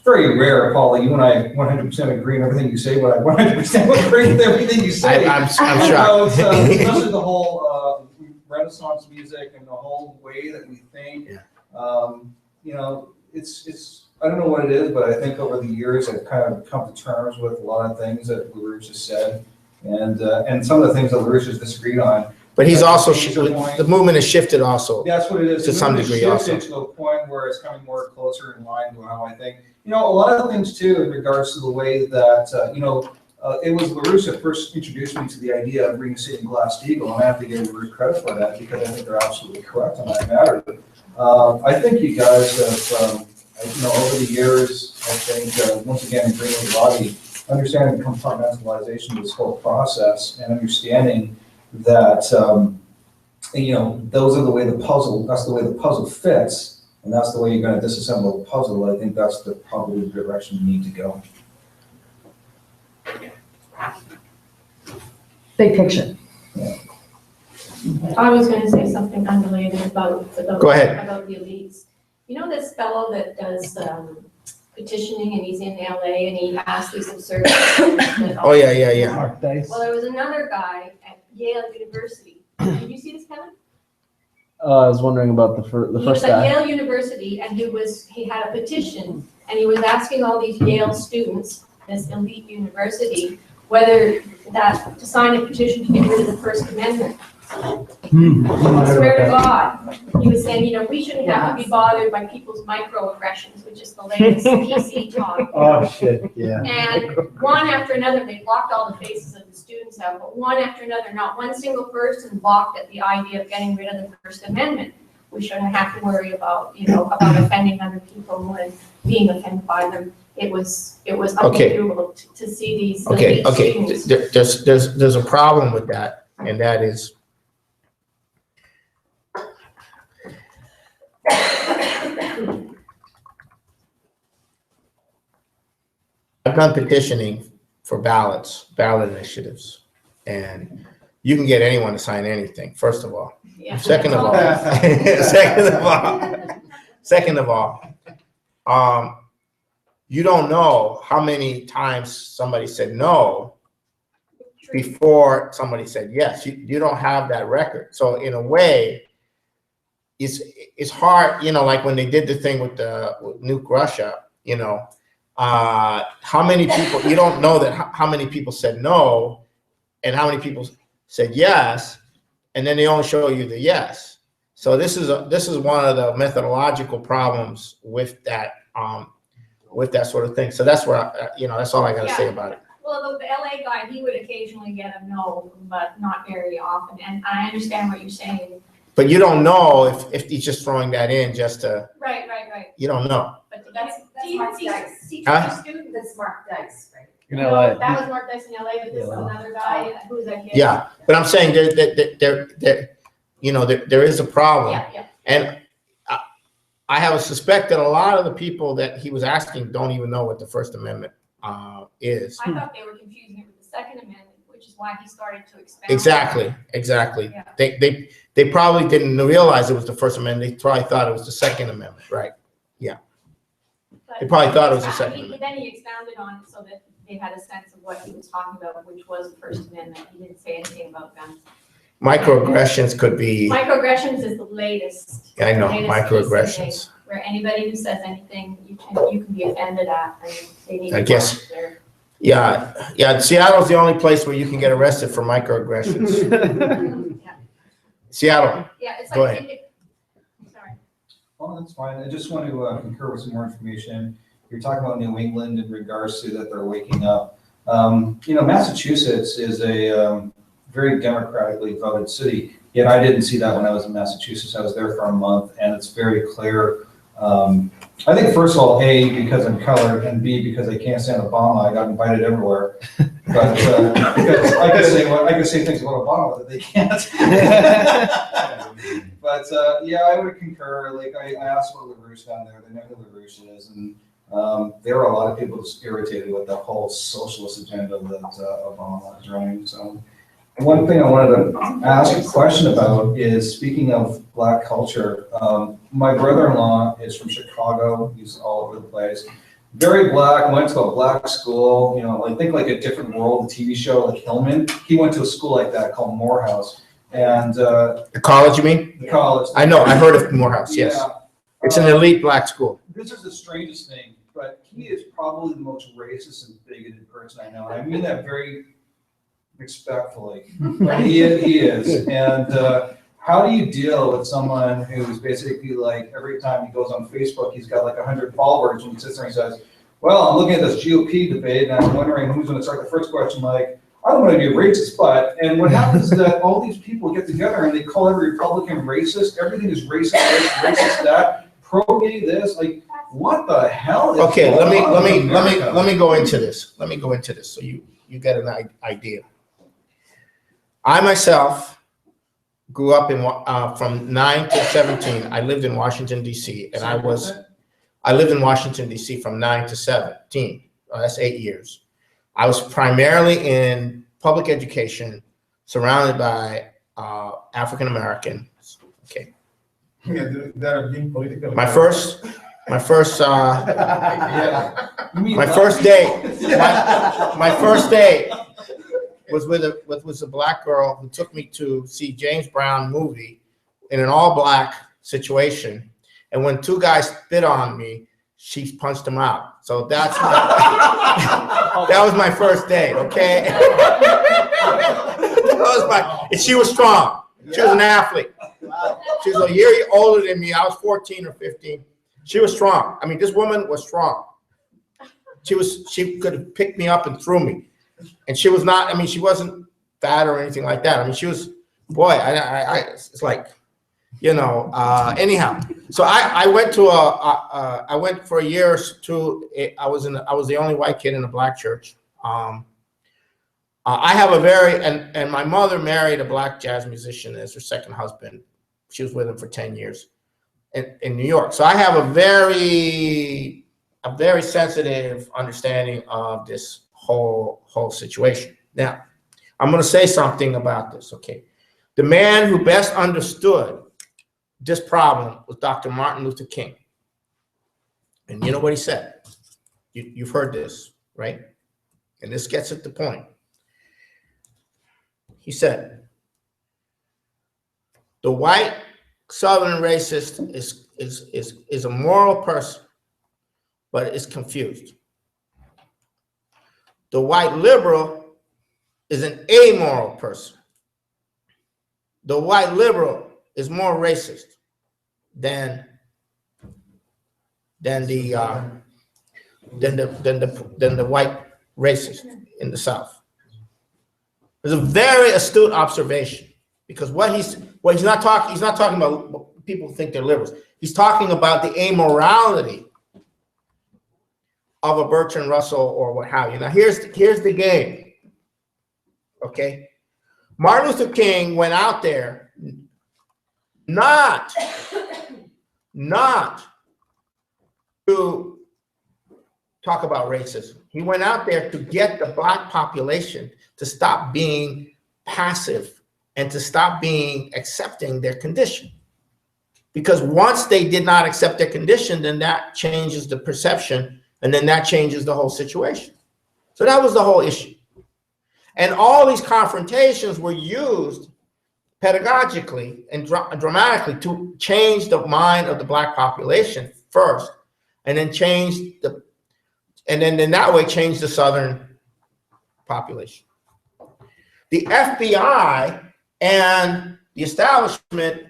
[SPEAKER 9] very rare, Paula, you and I 100% agree on everything you say, but I 100% agree with everything you say.
[SPEAKER 1] I'm shocked.
[SPEAKER 9] Especially the whole Renaissance music and the whole way that we think. Yeah. It's I don't know what it is, but I think over the years I've kind of come to terms with a lot of things that LaRouche has said, and some of the things that LaRouche has disagreed on.
[SPEAKER 1] But he's also, the movement has shifted also.
[SPEAKER 9] That's what it is.
[SPEAKER 1] To some degree also.
[SPEAKER 9] To a point where it's coming more closer in line to how I think. A lot of things too in regards to the way that, it was LaRouche that first introduced me to the idea of bringing City Glass-Steagall, and I have to give LaRouche credit for that because I think they're absolutely correct on that matter. I think you guys have, over the years, I think, once again, agreeing with Robbie, understanding the compartmentalization of this whole process and understanding that, those are the way that's the way the puzzle fits, and that's the way you're going to disassemble the puzzle. I think that's probably the direction you need to go.
[SPEAKER 8] Big picture.
[SPEAKER 9] Yeah.
[SPEAKER 10] I was going to say something unrelated about
[SPEAKER 1] Go ahead.
[SPEAKER 10] About the elites. This fellow that does petitioning, and he's in LA, and he asks these absurd questions.
[SPEAKER 1] Oh yeah.
[SPEAKER 10] Well, there was another guy at Yale University. Did you see this, Kevin?
[SPEAKER 5] I was wondering about the
[SPEAKER 10] He
[SPEAKER 5] first
[SPEAKER 10] was at
[SPEAKER 5] guy.
[SPEAKER 10] Yale University, and he had a petition, and he was asking all these Yale students, this elite university, whether to sign a petition to get rid of the First Amendment. I swear to God, he was saying, we shouldn't have to be bothered by people's microaggressions, which is the latest PC talk.
[SPEAKER 5] Oh shit! Yeah.
[SPEAKER 10] And one after another, they blocked all the faces of the students out, but one after another, not one single person balked at the idea of getting rid of the First Amendment. We shouldn't have to worry about, about offending other people and being offended by them. It was unbelievable to see these.
[SPEAKER 1] Okay.
[SPEAKER 10] Students.
[SPEAKER 1] There's a problem with that, and that is, I've done petitioning for ballot initiatives, and you can get anyone to sign anything, first of all.
[SPEAKER 10] Yeah.
[SPEAKER 1] Second of all, you don't know how many times somebody said no before somebody said yes. You don't have that record. So in a way, it's hard, like when they did the thing with Nuke Russia, how many people, you don't know that how many people said no and how many people said yes, and then they only show you the yes. So this is one of the methodological problems with that sort of thing. So that's where that's all I got to say about it.
[SPEAKER 10] Well, the LA guy, he would occasionally get a no, but not very often. And I understand what you're saying.
[SPEAKER 1] But you don't know if he's just throwing that in just to.
[SPEAKER 10] Right.
[SPEAKER 1] You don't know.
[SPEAKER 10] But
[SPEAKER 4] That's Mark Dice.
[SPEAKER 10] student.
[SPEAKER 4] That's Mark Dice, right?
[SPEAKER 5] In LA.
[SPEAKER 10] That was Mark Dice in LA, but this is another guy who's at Yale.
[SPEAKER 1] Yeah, but I'm saying there is a problem.
[SPEAKER 10] Yeah.
[SPEAKER 1] And I have a suspect that a lot of the people that he was asking don't even know what the First Amendment is.
[SPEAKER 10] I thought they were confusing it with the Second Amendment, which is why he started to expand.
[SPEAKER 1] Exactly.
[SPEAKER 10] Yeah.
[SPEAKER 1] They probably didn't realize it was the First Amendment. They probably thought it was the Second Amendment, right? Yeah.
[SPEAKER 10] But
[SPEAKER 1] They probably thought it was the Second Amendment.
[SPEAKER 10] Then he expounded on it so that they had a sense of what he was talking about, which was the First Amendment. He didn't say anything about guns.
[SPEAKER 1] Microaggressions could be.
[SPEAKER 10] Microaggressions is the latest.
[SPEAKER 1] I know,
[SPEAKER 10] latest
[SPEAKER 1] microaggressions.
[SPEAKER 10] piece of data, where anybody who says anything, you can be offended at, and they need to
[SPEAKER 1] I guess.
[SPEAKER 10] watch their.
[SPEAKER 1] Yeah. Seattle's the only place where you can get arrested for microaggressions.
[SPEAKER 10] Yeah.
[SPEAKER 1] Seattle.
[SPEAKER 10] Yeah, it's
[SPEAKER 1] Go
[SPEAKER 10] like.
[SPEAKER 1] ahead.
[SPEAKER 10] Sorry.
[SPEAKER 9] Well, that's fine. I just want to concur with some more information. You're talking about New England in regards to that they're waking up. Massachusetts is a very democratically voted city, yet I didn't see that when I was in Massachusetts. I was there for a month, and it's very clear. I think, first of all, A, because I'm colored, and B, because I can't stand Obama, I got invited everywhere. But because I could say things about Obama that they can't. But I would concur. Like I asked about LaRouche down there. They know who LaRouche is, and there are a lot of people just irritated with the whole socialist agenda that Obama is running. So, one thing I wanted to ask a question about is, speaking of Black culture, my brother-in-law is from Chicago. He's all over the place. Very Black, went to a Black school, I think like A Different World, the TV show, like Hillman. He went to a school like that called Morehouse. And
[SPEAKER 1] The college, you mean?
[SPEAKER 9] the college.
[SPEAKER 1] I know. I heard of Morehouse. Yes.
[SPEAKER 9] Yeah.
[SPEAKER 1] It's an elite Black school.
[SPEAKER 9] This is the strangest thing, but he is probably the most racist and bigoted person I know. And I mean that very respectfully. But he is. And how do you deal with someone who's basically like, every time he goes on Facebook, he's got like 100 followers, and he sits there and says, well, I'm looking at this GOP debate, and I'm wondering who's going to start the first question, like, I don't want to be a racist, but, and what happens is that all these people get together and they call every Republican racist. Everything is racist, racist that, pro-gay this, like, what the hell is
[SPEAKER 1] Okay,
[SPEAKER 9] going on in
[SPEAKER 1] let
[SPEAKER 9] America?
[SPEAKER 1] me go into this. Let me go into this so you get an idea. I myself grew up in from 9 to 17. I lived in Washington D.C. and I lived in Washington D.C. from 9 to 17. That's 8 years. I was primarily in public education, surrounded by African Americans. Okay.
[SPEAKER 3] That are being political.
[SPEAKER 1] My first
[SPEAKER 3] Yeah.
[SPEAKER 1] My first day was with a Black girl who took me to see James Brown movie in an all Black situation. And when two guys spit on me, she punched them out. So that was my first date. Okay. And she was strong. She was an athlete. She was a year older than me. I was 14 or 15. She was strong. I mean, this woman was strong. She could have picked me up and threw me. And she was not, I mean, she wasn't fat or anything like that. I mean, she was, boy, it's like, anyhow. So I went to I went for a year or two. I was the only white kid in a Black church. I have and my mother married a Black jazz musician as her second husband. She was with him for 10 years in New York. So I have a very sensitive understanding of this whole situation. Now, I'm going to say something about this, okay? The man who best understood this problem was Dr. Martin Luther King. And you know what he said? You've heard this, right? And this gets at the point. He said, the white Southern racist is a moral person, but is confused. The white liberal is an amoral person. The white liberal is more racist than the white racist in the South. It's a very astute observation, because what he's not talking about what people think they're liberals. He's talking about the amorality of a Bertrand Russell or what have you. Now here's the game. Okay, Martin Luther King went out there not to talk about racism. He went out there to get the black population to stop being passive and to stop being accepting their condition. Because once they did not accept their condition, then that changes the perception, and then that changes the whole situation. So that was the whole issue. And all these confrontations were used pedagogically and dramatically to change the mind of the black population first, and then in that way change the Southern population. The FBI and the establishment,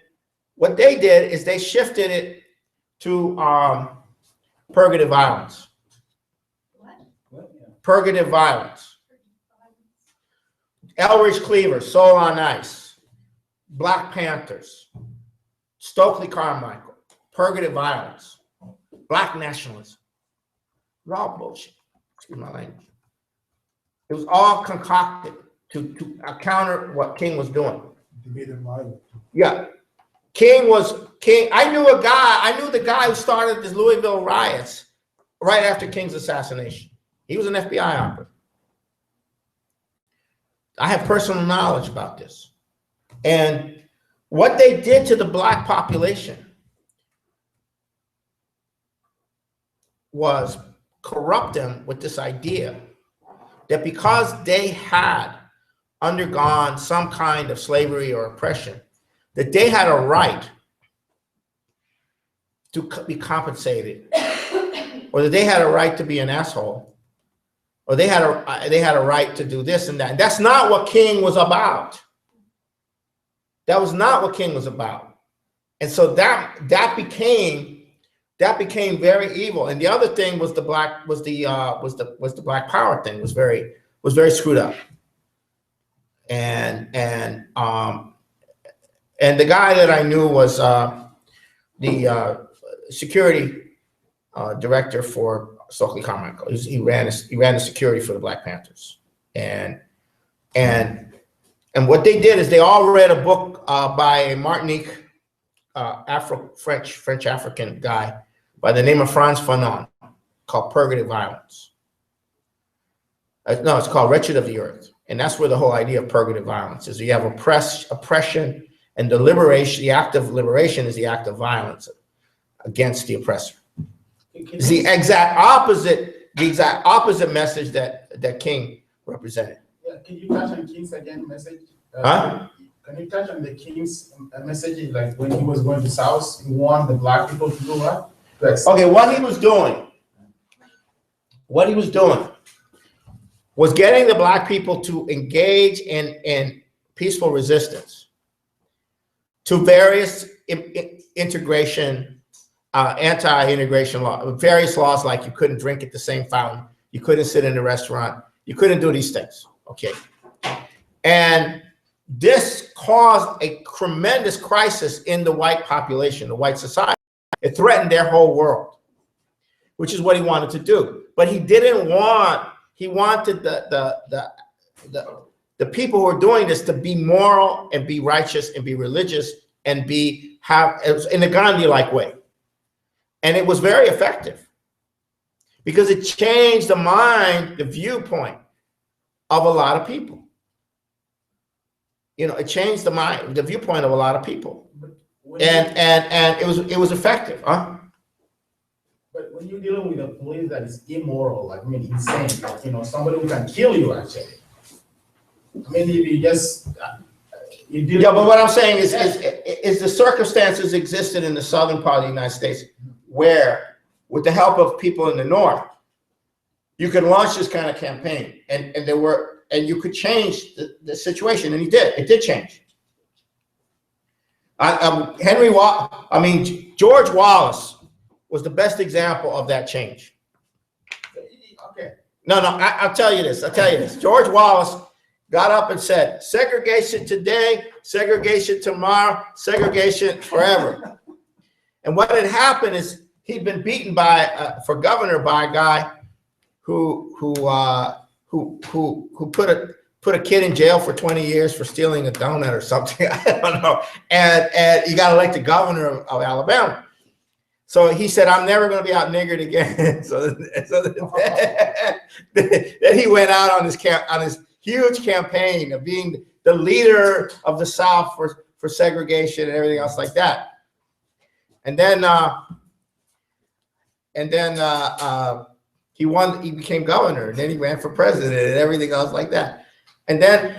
[SPEAKER 1] what they did is they shifted it to purgative violence. Purgative violence. Elridge Cleaver, Soul on Ice, Black Panthers, Stokely Carmichael, purgative violence, black nationalism. It was all bullshit. Excuse my language. It was all concocted to counter what King was doing. Yeah. King. I knew the guy who started the Louisville riots right after King's assassination. He was an FBI operative. I have personal knowledge about this. And what they did to the black population was corrupt them with this idea that because they had undergone some kind of slavery or oppression, that they had a right to be compensated, or that they had a right to be an asshole, or they had a right to do this and that. And that's not what King was about. That was not what King was about. And so that became very evil. And the other thing was the black power thing was very screwed up. And the guy that I knew was the security director for Stokely Carmichael. He ran the security for the Black Panthers. And what they did is they all read a book by a Martinique French African guy by the name of Frantz Fanon called Purgative Violence. No, it's called Wretched of the Earth. And that's where the whole idea of purgative violence is. You have oppression, and the liberation, the act of liberation is the act of violence against the oppressor. It's the exact opposite message that King represented.
[SPEAKER 3] Yeah, can you touch on King's again message?
[SPEAKER 1] Huh?
[SPEAKER 3] Can you touch on the King's message, like when he was going to South, he wanted the black people to do what?
[SPEAKER 1] Okay, what he was doing was getting the black people to engage in peaceful resistance to various integration, anti-integration law, various laws, like you couldn't drink at the same fountain, you couldn't sit in a restaurant, you couldn't do these things, okay? And this caused a tremendous crisis in the white population, the white society. It threatened their whole world, which is what he wanted to do. But he didn't want, he wanted the people who were doing this to be moral and be righteous and be religious and have in a Gandhi-like way. And it was very effective because it changed the mind, the viewpoint of a lot of people. You know, it changed the mind, the viewpoint of a lot of people. And it was effective, huh?
[SPEAKER 3] But when you're dealing with a police that is immoral, like, I mean, insane, like, you know, somebody who can kill you, actually. I mean, if you just,
[SPEAKER 1] yeah, but what I'm saying is the circumstances existed in the southern part of the United States where, with the help of people in the north, you could launch this kind of campaign, and you could change the situation, and he did. It did change. George Wallace was the best example of that change.
[SPEAKER 3] Okay.
[SPEAKER 1] No, I'll tell you this. George Wallace got up and said, segregation today, segregation tomorrow, segregation forever. And what had happened is he'd been beaten for governor by a guy who put a kid in jail for 20 years for stealing a donut or something. I don't know. And he got elected governor of Alabama. So he said, I'm never going to be out niggered again. so then he went out on his huge campaign of being the leader of the South for segregation and everything else like that. And then he won. He became governor, and then he ran for president and everything else like that. And then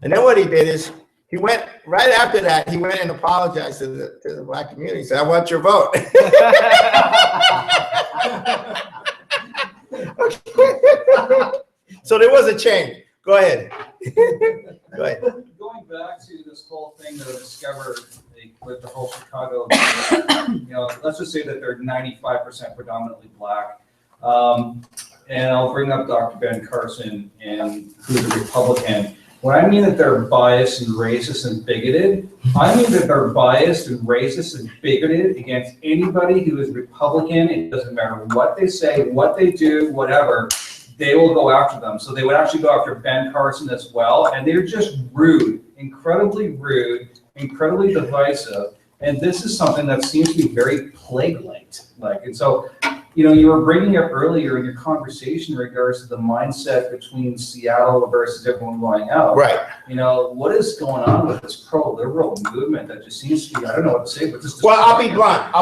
[SPEAKER 1] what he did is he went right after that. He went and apologized to the black community. He said, "I want your vote." So there was a change. Go ahead. Go ahead.
[SPEAKER 9] Going back to this whole thing that I discovered with the whole Chicago, let's just say that they're 95% predominantly black. And I'll bring up Dr. Ben Carson, and who's a Republican. When I mean that they're biased and racist and bigoted, I mean that they're biased and racist and bigoted against anybody who is Republican. It doesn't matter what they say, what they do, whatever, they will go after them. So they would actually go after Ben Carson as well. And they're just rude, incredibly divisive. And this is something that seems to be very plague-like. And so, you were bringing up earlier in your conversation in regards to the mindset between Seattle versus everyone going out.
[SPEAKER 1] Right.
[SPEAKER 9] What is going on with this pro-liberal movement that just seems to be, I don't know what to say, but just.
[SPEAKER 1] Well, I'll be blunt.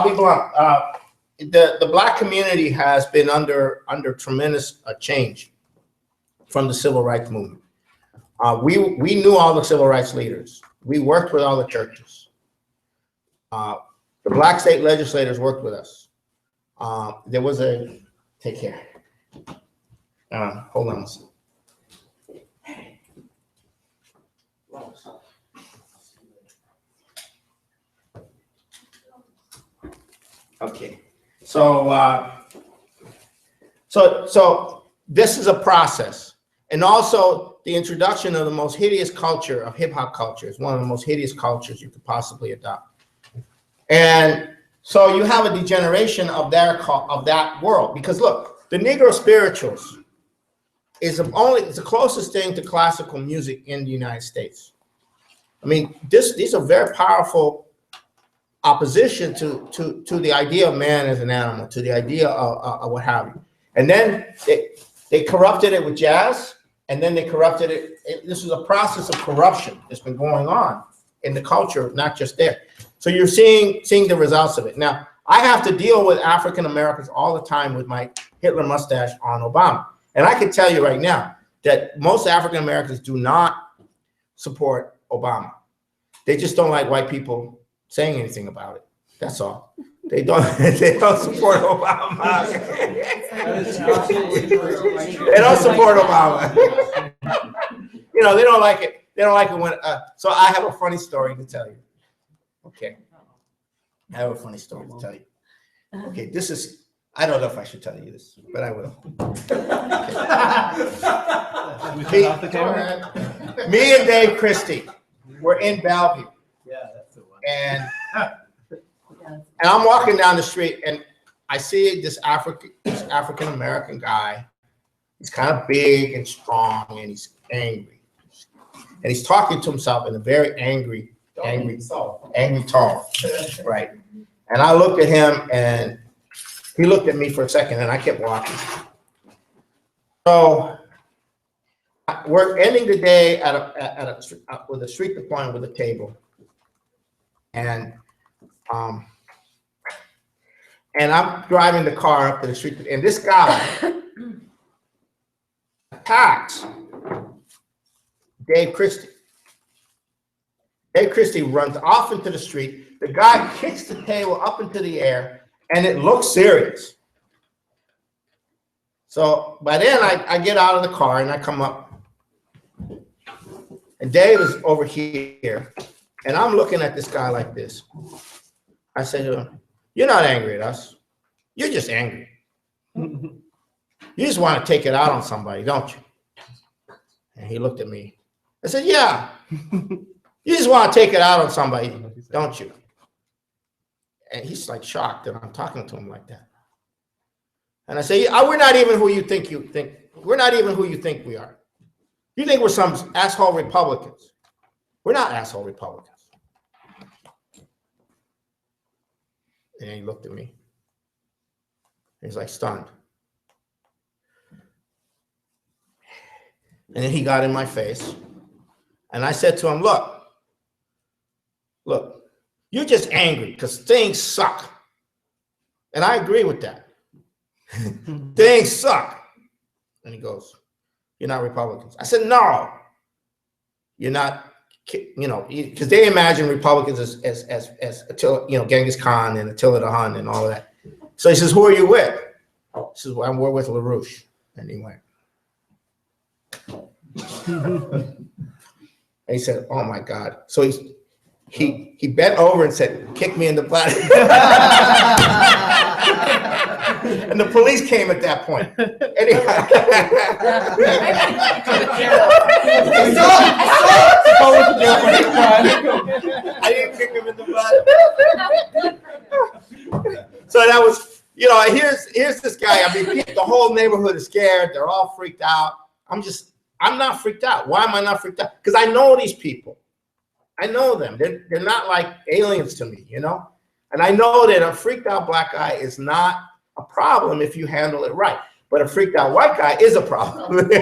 [SPEAKER 1] The black community has been under tremendous change from the civil rights movement. We knew all the civil rights leaders. We worked with all the churches. The black state legislators worked with us. There was take care. Hold on a second. Okay. So this is a process, and also the introduction of the most hideous culture of hip hop culture is one of the most hideous cultures you could possibly adopt, and so you have a degeneration of that world, because look, the Negro spirituals is the closest thing to classical music in the United States. I mean, these are very powerful opposition to the idea of man as an animal, to the idea of what have you. And then they corrupted it with jazz, and then they corrupted it. This is a process of corruption that's been going on in the culture, not just there. So you're seeing the results of it. Now, I have to deal with African Americans all the time with my Hitler mustache on Obama. And I can tell you right now that most African Americans do not support Obama. They just don't like white people saying anything about it. That's all. They don't support Obama. They don't support Obama. They don't like it. They don't like it when. So I have a funny story to tell you. Okay. I have a funny story to tell you. Okay, I don't know if I should tell you this, but I will. Okay. Me and Dave Christie were in Bellevue. Yeah, that's the one. And I'm walking down the street, and I see this African American guy. He's kind of big and strong, and he's angry. And he's talking to himself in a very angry tone, right? And I looked at him, and he looked at me for a second, and I kept walking. So we're ending the day with a street deployment with a table, and I'm driving the car up to the street, and this guy attacks Dave Christie. Dave Christie runs off into the street. The guy kicks the table up into the air, and it looks serious. So by then, I get out of the car, and I come up. And Dave is over here, and I'm looking at this guy like this. I said to him, "You're not angry at us. You're just angry. You just want to take it out on somebody, don't you?" And he looked at me. I said, "Yeah. You just want to take it out on somebody, don't you?" And he's like shocked that I'm talking to him like that. And I say, "We're not even who you think We're not even who you think we are. You think we're some asshole Republicans. We're not asshole Republicans." And then he looked at me. He's like stunned. And then he got in my face. And I said to him, look, you're just angry because things suck. And I agree with that. Things suck. And he goes, you're not Republicans. I said, no, you're not, because they imagine Republicans as Genghis Khan and Attila the Hun and all of that. So he says, who are you with? He says, well, we're with LaRouche. And he went. And he said, oh my God. So he bent over and said, kick me in the butt. And the police came at that point. Anyhow. I didn't kick him in the butt. So that was, here's this guy. I mean, the whole neighborhood is scared. They're all freaked out. I'm not freaked out. Why am I not freaked out? Because I know these people. I know them. They're not like aliens to me, And I know that a freaked out black guy is not a problem if you handle it right. But a freaked out white guy is a problem.
[SPEAKER 3] He's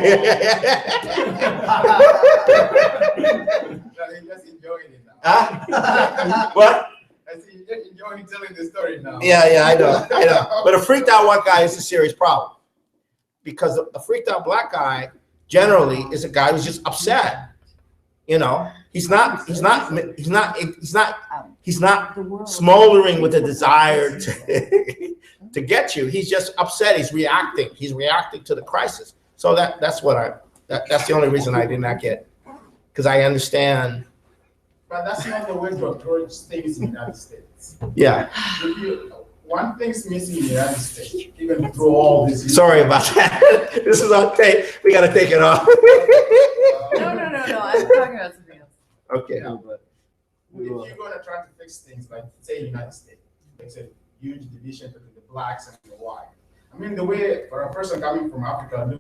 [SPEAKER 3] just enjoying it now.
[SPEAKER 1] What?
[SPEAKER 3] I see you're enjoying telling the story now.
[SPEAKER 1] Yeah, I know. But a freaked out white guy is a serious problem. Because a freaked out black guy generally is a guy who's just upset. He's not smoldering with a desire to get you. He's just upset. He's reacting to the crisis. So that's the only reason I did not get, because I understand.
[SPEAKER 3] But that's not the way to approach things in the United States.
[SPEAKER 1] Yeah.
[SPEAKER 3] One thing's missing in the United States, even through all this.
[SPEAKER 1] Sorry about that. This is on tape. We got to take it off.
[SPEAKER 8] No. I'm talking about something else.
[SPEAKER 1] Okay.
[SPEAKER 3] Yeah, but if you're going to try to fix things, like say the United States, there's a huge division between the blacks and the white. I mean, the way for a person coming from Africa,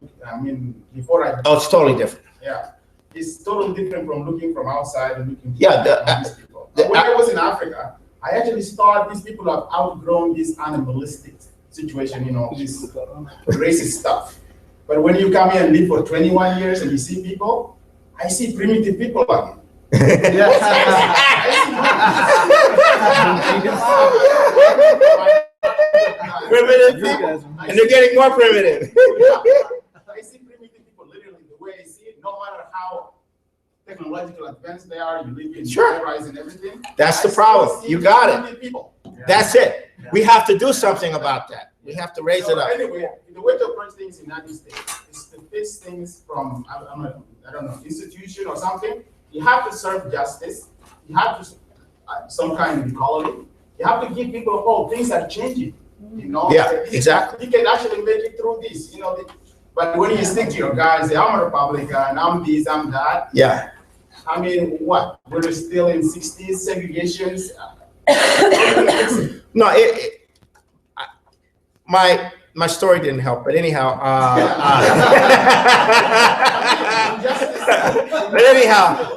[SPEAKER 1] Oh, it's totally different.
[SPEAKER 3] Yeah, it's totally different from looking from outside and looking.
[SPEAKER 1] Yeah,
[SPEAKER 3] these people. When I was in Africa, I actually thought these people have outgrown this animalistic situation, this racist stuff. But when you come here and live for 21 years and you see people, I see primitive people again.
[SPEAKER 1] Primitive people, and they're getting more primitive.
[SPEAKER 3] I see primitive people literally the way I see it, no matter how technological advanced they are, you live in high-rise and everything.
[SPEAKER 1] That's the problem. You got it. That's it. We have to do something about that. We have to raise it up.
[SPEAKER 3] Anyway, the way to approach things in the United States is to fix things from, I don't know, institution or something. You have to serve justice. You have to some kind of equality. You have to give people hope. Things are changing.
[SPEAKER 1] Yeah, exactly.
[SPEAKER 3] You can actually make it through this. But when you stick to your guys, say, I'm a Republican, I'm this, I'm that.
[SPEAKER 1] Yeah.
[SPEAKER 3] I mean, what? We're still in 60s segregations.
[SPEAKER 1] No, my story didn't help, but anyhow,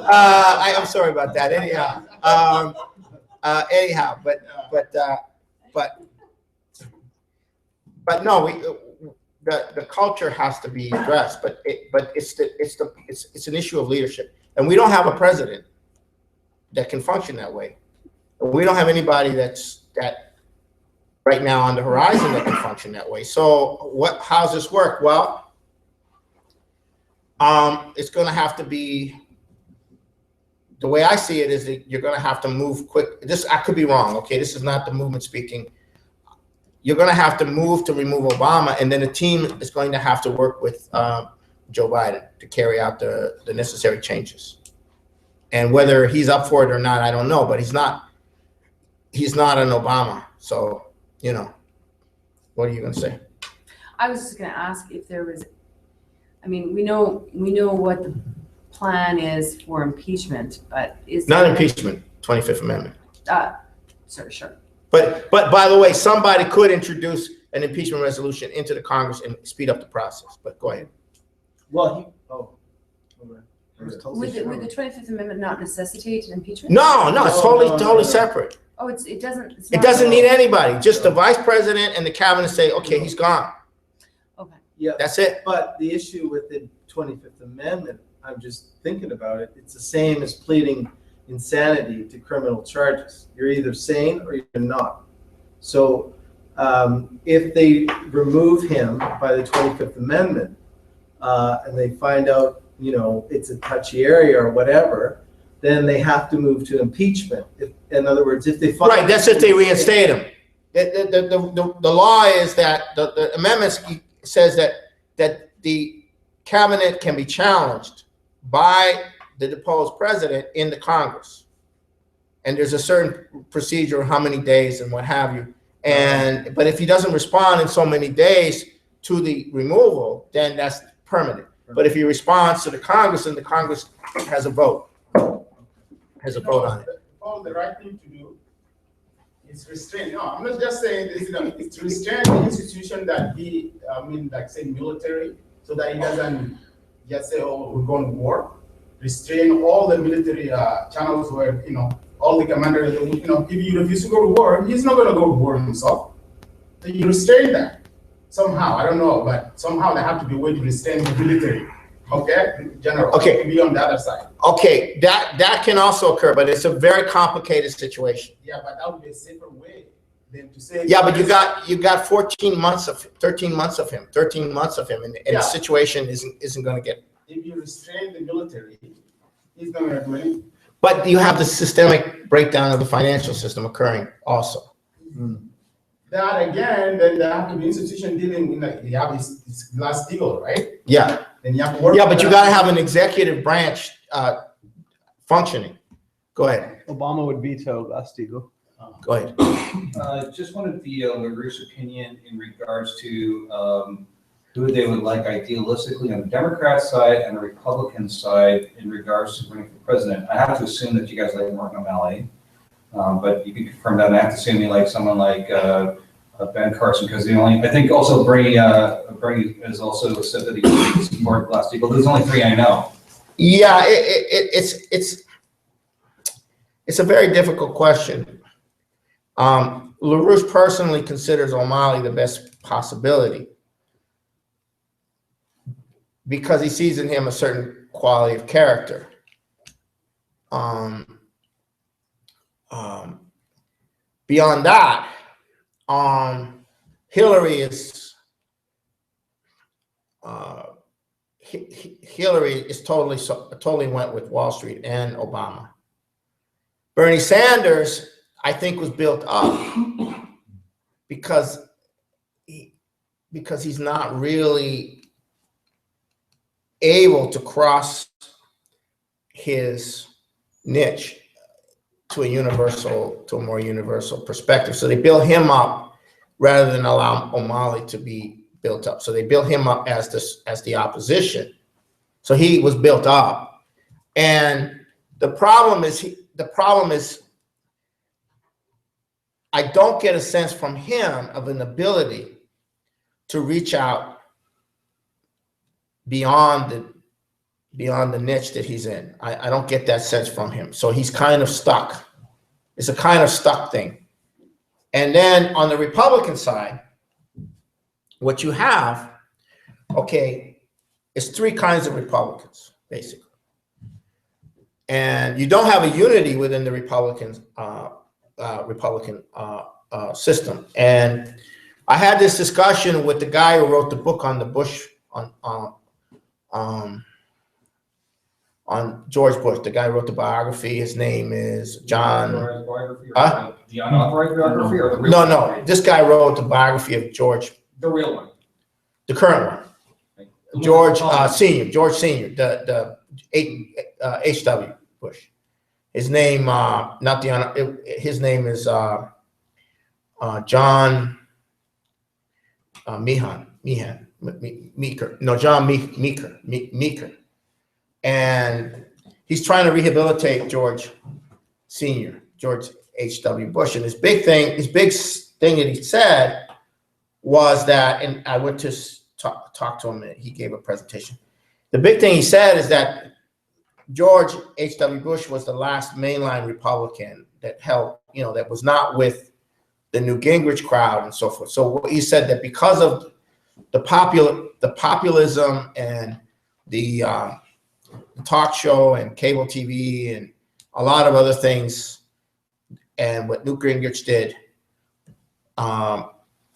[SPEAKER 1] I'm sorry about that. But no, the culture has to be addressed. But it's an issue of leadership, and we don't have a president that can function that way. We don't have anybody that right now on the horizon that can function that way. So how's this work? Well, it's going to have to be, the way I see it is that you're going to have to move quick. I could be wrong. Okay. This is not the movement speaking. You're going to have to move to remove Obama, and then the team is going to have to work with Joe Biden to carry out the necessary changes. And whether he's up for it or not, I don't know, but he's not an Obama. So, what are you going to say?
[SPEAKER 8] I was just going to ask if there was, we know what the plan is for impeachment, but is
[SPEAKER 1] not impeachment, 25th Amendment.
[SPEAKER 8] Sure.
[SPEAKER 1] But by the way, somebody could introduce an impeachment resolution into the Congress and speed up the process. But go ahead.
[SPEAKER 5] Well,
[SPEAKER 8] would the 25th Amendment not necessitate an impeachment?
[SPEAKER 1] No, it's totally separate.
[SPEAKER 8] Oh, it doesn't. It's
[SPEAKER 1] It
[SPEAKER 8] not-
[SPEAKER 1] doesn't need anybody, just the vice president and the cabinet say, okay, he's gone.
[SPEAKER 8] Okay.
[SPEAKER 11] Yeah,
[SPEAKER 1] That's it.
[SPEAKER 11] but the issue with the 25th Amendment, I'm just thinking about it, it's the same as pleading insanity to criminal charges. You're either sane or you're not. So if they remove him by the 25th Amendment and they find out, you know, it's a touchy area or whatever, then they have to move to impeachment. In other words, if they find.
[SPEAKER 1] Right, that's if they reinstate him. The law is that, the amendments says that the cabinet can be challenged by the deposed president in the Congress. And there's a certain procedure, how many days and what have you. But if he doesn't respond in so many days to the removal, then that's permanent. But if he responds to the Congress, then the Congress has a vote. Has a vote on it.
[SPEAKER 3] All the right thing to do is restrain. No, I'm not just saying this. It's to restrain the institution that he, like say military, so that he doesn't just say, "Oh, we're going to war." Restrain all the military channels where all the commanders. If he refuses to go to war, he's not going to go to war himself. So you restrain that somehow. I don't know, but somehow there have to be a way to restrain the military. Okay, general.
[SPEAKER 1] Okay.
[SPEAKER 3] Be on the other side.
[SPEAKER 1] Okay, that can also occur, but it's a very complicated situation.
[SPEAKER 3] Yeah, but that would be a safer way than to say.
[SPEAKER 1] Yeah, but you got 13 months of him, and
[SPEAKER 3] Yeah.
[SPEAKER 1] the situation isn't going to get.
[SPEAKER 3] If you restrain the military, he's not going to do anything.
[SPEAKER 1] But you have the systemic breakdown of the financial system occurring also.
[SPEAKER 3] That again, then there have to be institution dealing with you have this Glass-Steagall, right?
[SPEAKER 1] Yeah,
[SPEAKER 3] Then you have to work.
[SPEAKER 1] yeah,
[SPEAKER 3] with
[SPEAKER 1] but you
[SPEAKER 3] that.
[SPEAKER 1] got to have an executive branch functioning. Go ahead.
[SPEAKER 5] Obama would veto Glass-Steagall.
[SPEAKER 1] Go ahead.
[SPEAKER 9] Just wanted the LaRouche opinion in regards to who they would like idealistically on the Democrat side and the Republican side in regards to running for president. I have to assume that you guys like Martin O'Malley, but you can confirm that. And I have to assume you like someone like Ben Carson, because I think also Bernie has also said that he would support Glass-Steagall. There's only three I know.
[SPEAKER 1] Yeah, it's a very difficult question. LaRouche personally considers O'Malley the best possibility because he sees in him a certain quality of character. Beyond that, Hillary is totally went with Wall Street and Obama. Bernie Sanders, I think, was built up because he's not really able to cross his niche to a more universal perspective. So they built him up rather than allow O'Malley to be built up. So they built him up as the opposition. So he was built up. And the problem is I don't get a sense from him of an ability to reach out beyond the niche that he's in. I don't get that sense from him. So he's kind of stuck. It's a kind of stuck thing. And then on the Republican side, what you have, is three kinds of Republicans, basically. And you don't have a unity within the Republican system. And I had this discussion with the guy who wrote the book on the Bush, on George Bush. The guy who wrote the biography. His name is John. Huh?
[SPEAKER 9] The unauthorized biography or the real
[SPEAKER 1] No.
[SPEAKER 9] biography?
[SPEAKER 1] This guy wrote the biography of George,
[SPEAKER 9] The real one.
[SPEAKER 1] the current one. George Senior, the H.W. Bush. His name, his name is John Meeker. And he's trying to rehabilitate George Senior, George H.W. Bush. And his big thing that he said was that, and I went to talk to him, and he gave a presentation. The big thing he said is that George H.W. Bush was the last mainline Republican held, you know, that was not with the Newt Gingrich crowd and so forth. So he said that because of the populism and the talk show and cable TV and a lot of other things, and what Newt Gingrich did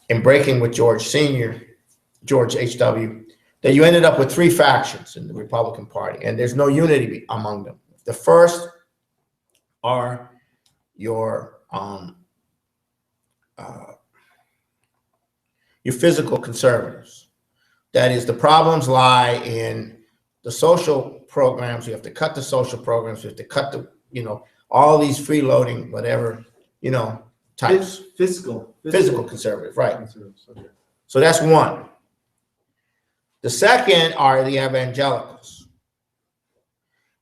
[SPEAKER 1] in breaking with George H.W., that you ended up with three factions in the Republican Party, and there's no unity among them. The first are your physical conservatives. That is, the problems lie in the social programs. You have to cut the social programs. You have to cut the, you know, all these freeloading, whatever, you know, types.
[SPEAKER 11] Physical
[SPEAKER 1] conservative, right.
[SPEAKER 11] conservatives, okay.
[SPEAKER 1] So that's one. The second are the evangelicals.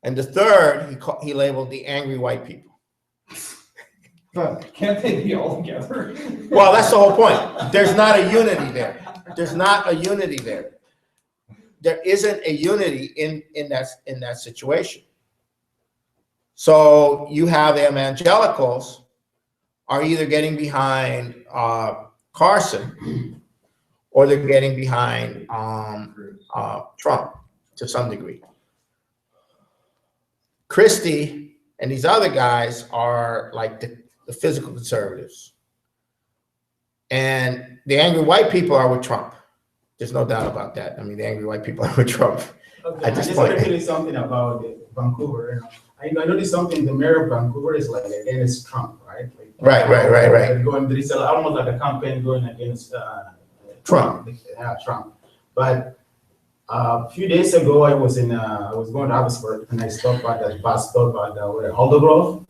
[SPEAKER 1] And the third, he labeled the angry white people.
[SPEAKER 9] Can't they be all together?
[SPEAKER 1] Well, that's the whole point. There's not a unity there. There's not a unity there. There isn't a unity in that situation. So you have evangelicals are either getting behind Carson, or they're getting behind Trump to some degree. Christie and these other guys are like the physical conservatives. And the angry white people are with Trump. There's no doubt about that. I mean, the angry white people are with Trump
[SPEAKER 3] Okay,
[SPEAKER 1] at this
[SPEAKER 3] I just
[SPEAKER 1] point.
[SPEAKER 3] want to tell you something about Vancouver. I noticed something. The mayor of Vancouver is like against Trump, right? Like,
[SPEAKER 1] Right.
[SPEAKER 3] There is almost like a campaign going against
[SPEAKER 1] Trump.
[SPEAKER 3] Trump. But a few days ago, I was going to Abbotsford, and I stopped at the bus stop at Aldergrove.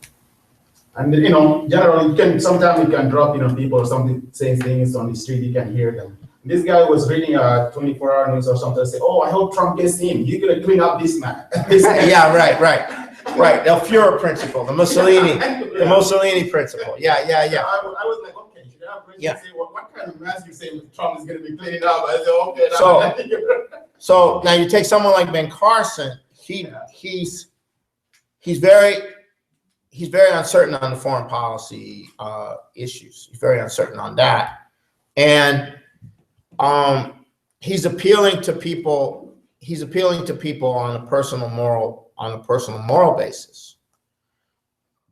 [SPEAKER 3] And you know, generally, sometimes you can drop, you know, people or something saying things on the street, you can hear them. This guy was reading 24-hour news or something. Say, "Oh, I hope Trump gets in. He's gonna clean up this man."
[SPEAKER 1] Yeah, right. The Fuhrer principle, the Mussolini principle. Yeah.
[SPEAKER 3] I was like, okay, should I say what kind of mess you say Trump is gonna be cleaning up? I said, okay.
[SPEAKER 1] So now you take someone like Ben Carson. He's very uncertain on the foreign policy issues. He's very uncertain on that, and he's appealing to people. He's appealing to people on a personal moral basis.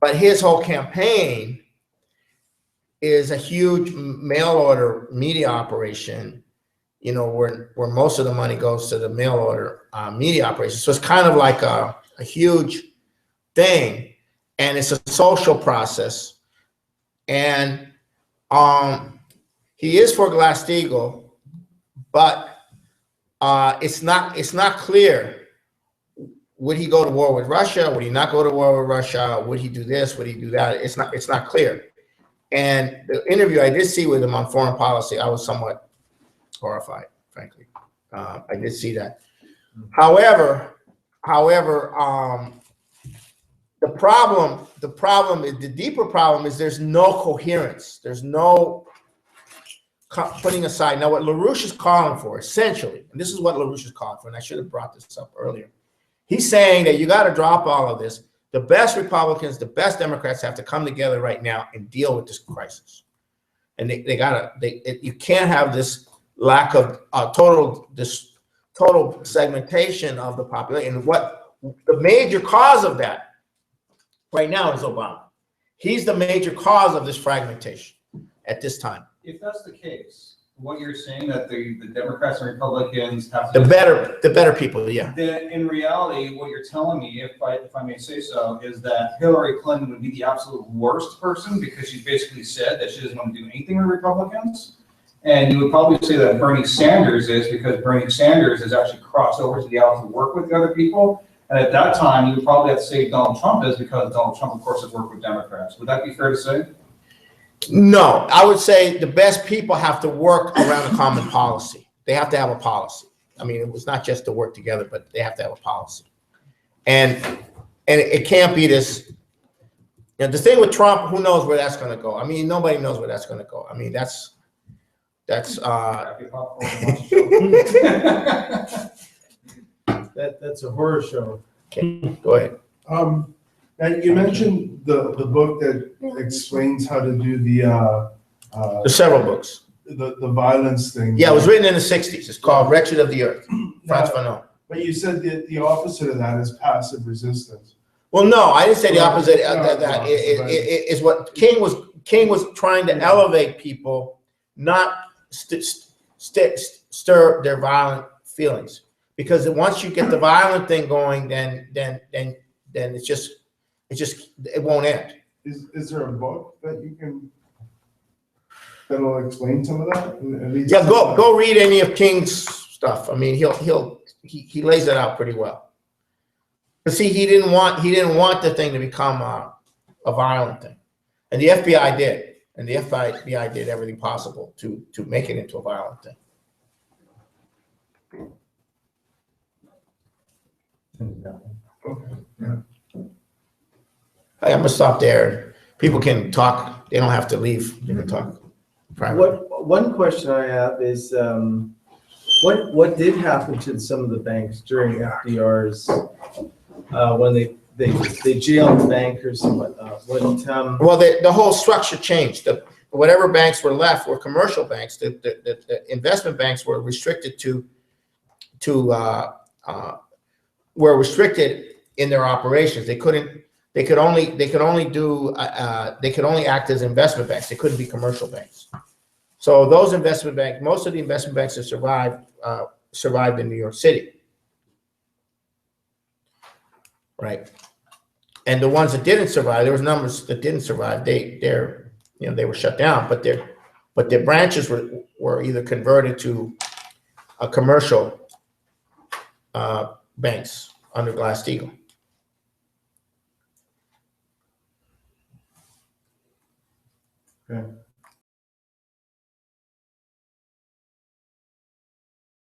[SPEAKER 1] But his whole campaign is a huge mail order media operation, you know, where most of the money goes to the mail order media operation. So it's kind of like a huge thing, and it's a social process. And he is for Glass-Steagall, but it's not clear. Would he go to war with Russia? Would he not go to war with Russia? Would he do this? Would he do that? It's not clear. And the interview I did see with him on foreign policy, I was somewhat horrified, frankly. I did see that. However, the deeper problem is there's no coherence. There's no putting aside. Now, what LaRouche is calling for, essentially, and this is what LaRouche is calling for, and I should have brought this up earlier. He's saying that you got to drop all of this. The best Republicans, the best Democrats have to come together right now and deal with this crisis. And you can't have this lack of total segmentation of the population. And what the major cause of that right now is Obama. He's the major cause of this fragmentation at this time.
[SPEAKER 9] If that's the case, what you're saying that the Democrats and Republicans have to
[SPEAKER 1] the better people, yeah.
[SPEAKER 9] Then in reality, what you're telling me, if I may say so, is that Hillary Clinton would be the absolute worst person because she basically said that she doesn't want to do anything with Republicans. And you would probably say that Bernie Sanders is because Bernie Sanders has actually crossed over to the aisle to work with the other people. And at that time, you would probably have to say Donald Trump is because Donald Trump, of course, has worked with Democrats. Would that be fair to say?
[SPEAKER 1] No, I would say the best people have to work around a common policy. They have to have a policy. I mean, it was not just to work together, but they have to have a policy. And it can't be this. You know, the thing with Trump, who knows where that's going to go? I mean, nobody knows where that's going to go. I mean, that's
[SPEAKER 11] That's a horror show.
[SPEAKER 1] Okay, go ahead.
[SPEAKER 2] Now, you mentioned the book that explains how to do the
[SPEAKER 1] There's several books.
[SPEAKER 2] the violence thing.
[SPEAKER 1] Yeah, it was written in the 60s. It's called Wretched of the Earth, Frantz
[SPEAKER 2] Now,
[SPEAKER 1] Fanon.
[SPEAKER 2] but you said the opposite of that is passive resistance.
[SPEAKER 1] Well, no, I didn't say the
[SPEAKER 2] Well,
[SPEAKER 1] opposite
[SPEAKER 2] no,
[SPEAKER 1] of
[SPEAKER 2] the
[SPEAKER 1] that.
[SPEAKER 2] opposite, but-
[SPEAKER 1] Is what King was trying to elevate people, not stir their violent feelings. Because once you get the violent thing going, then it won't end.
[SPEAKER 2] Is there a book that you can that'll explain some of that? At least
[SPEAKER 1] Yeah, go read any of King's stuff. I mean, he lays it out pretty well. But see, he didn't want the thing to become a violent thing, and the FBI did, and the FBI did everything possible to make it into a violent thing.
[SPEAKER 2] Okay, yeah.
[SPEAKER 1] I'm gonna stop there. People can talk. They don't have to leave. They can talk privately.
[SPEAKER 11] One question I have is, what did happen to some of the banks during FDR's, when they jailed bankers and whatnot?
[SPEAKER 1] Well, the whole structure changed. Whatever banks were left were commercial banks. The investment banks were restricted were restricted in their operations. They could only act as investment banks. They couldn't be commercial banks. So those investment banks, most of the investment banks that survived in New York City, right? And the ones that didn't survive, there was numbers that didn't survive. They were shut down, but their branches were either converted to a commercial banks under Glass-Steagall.
[SPEAKER 11] Okay.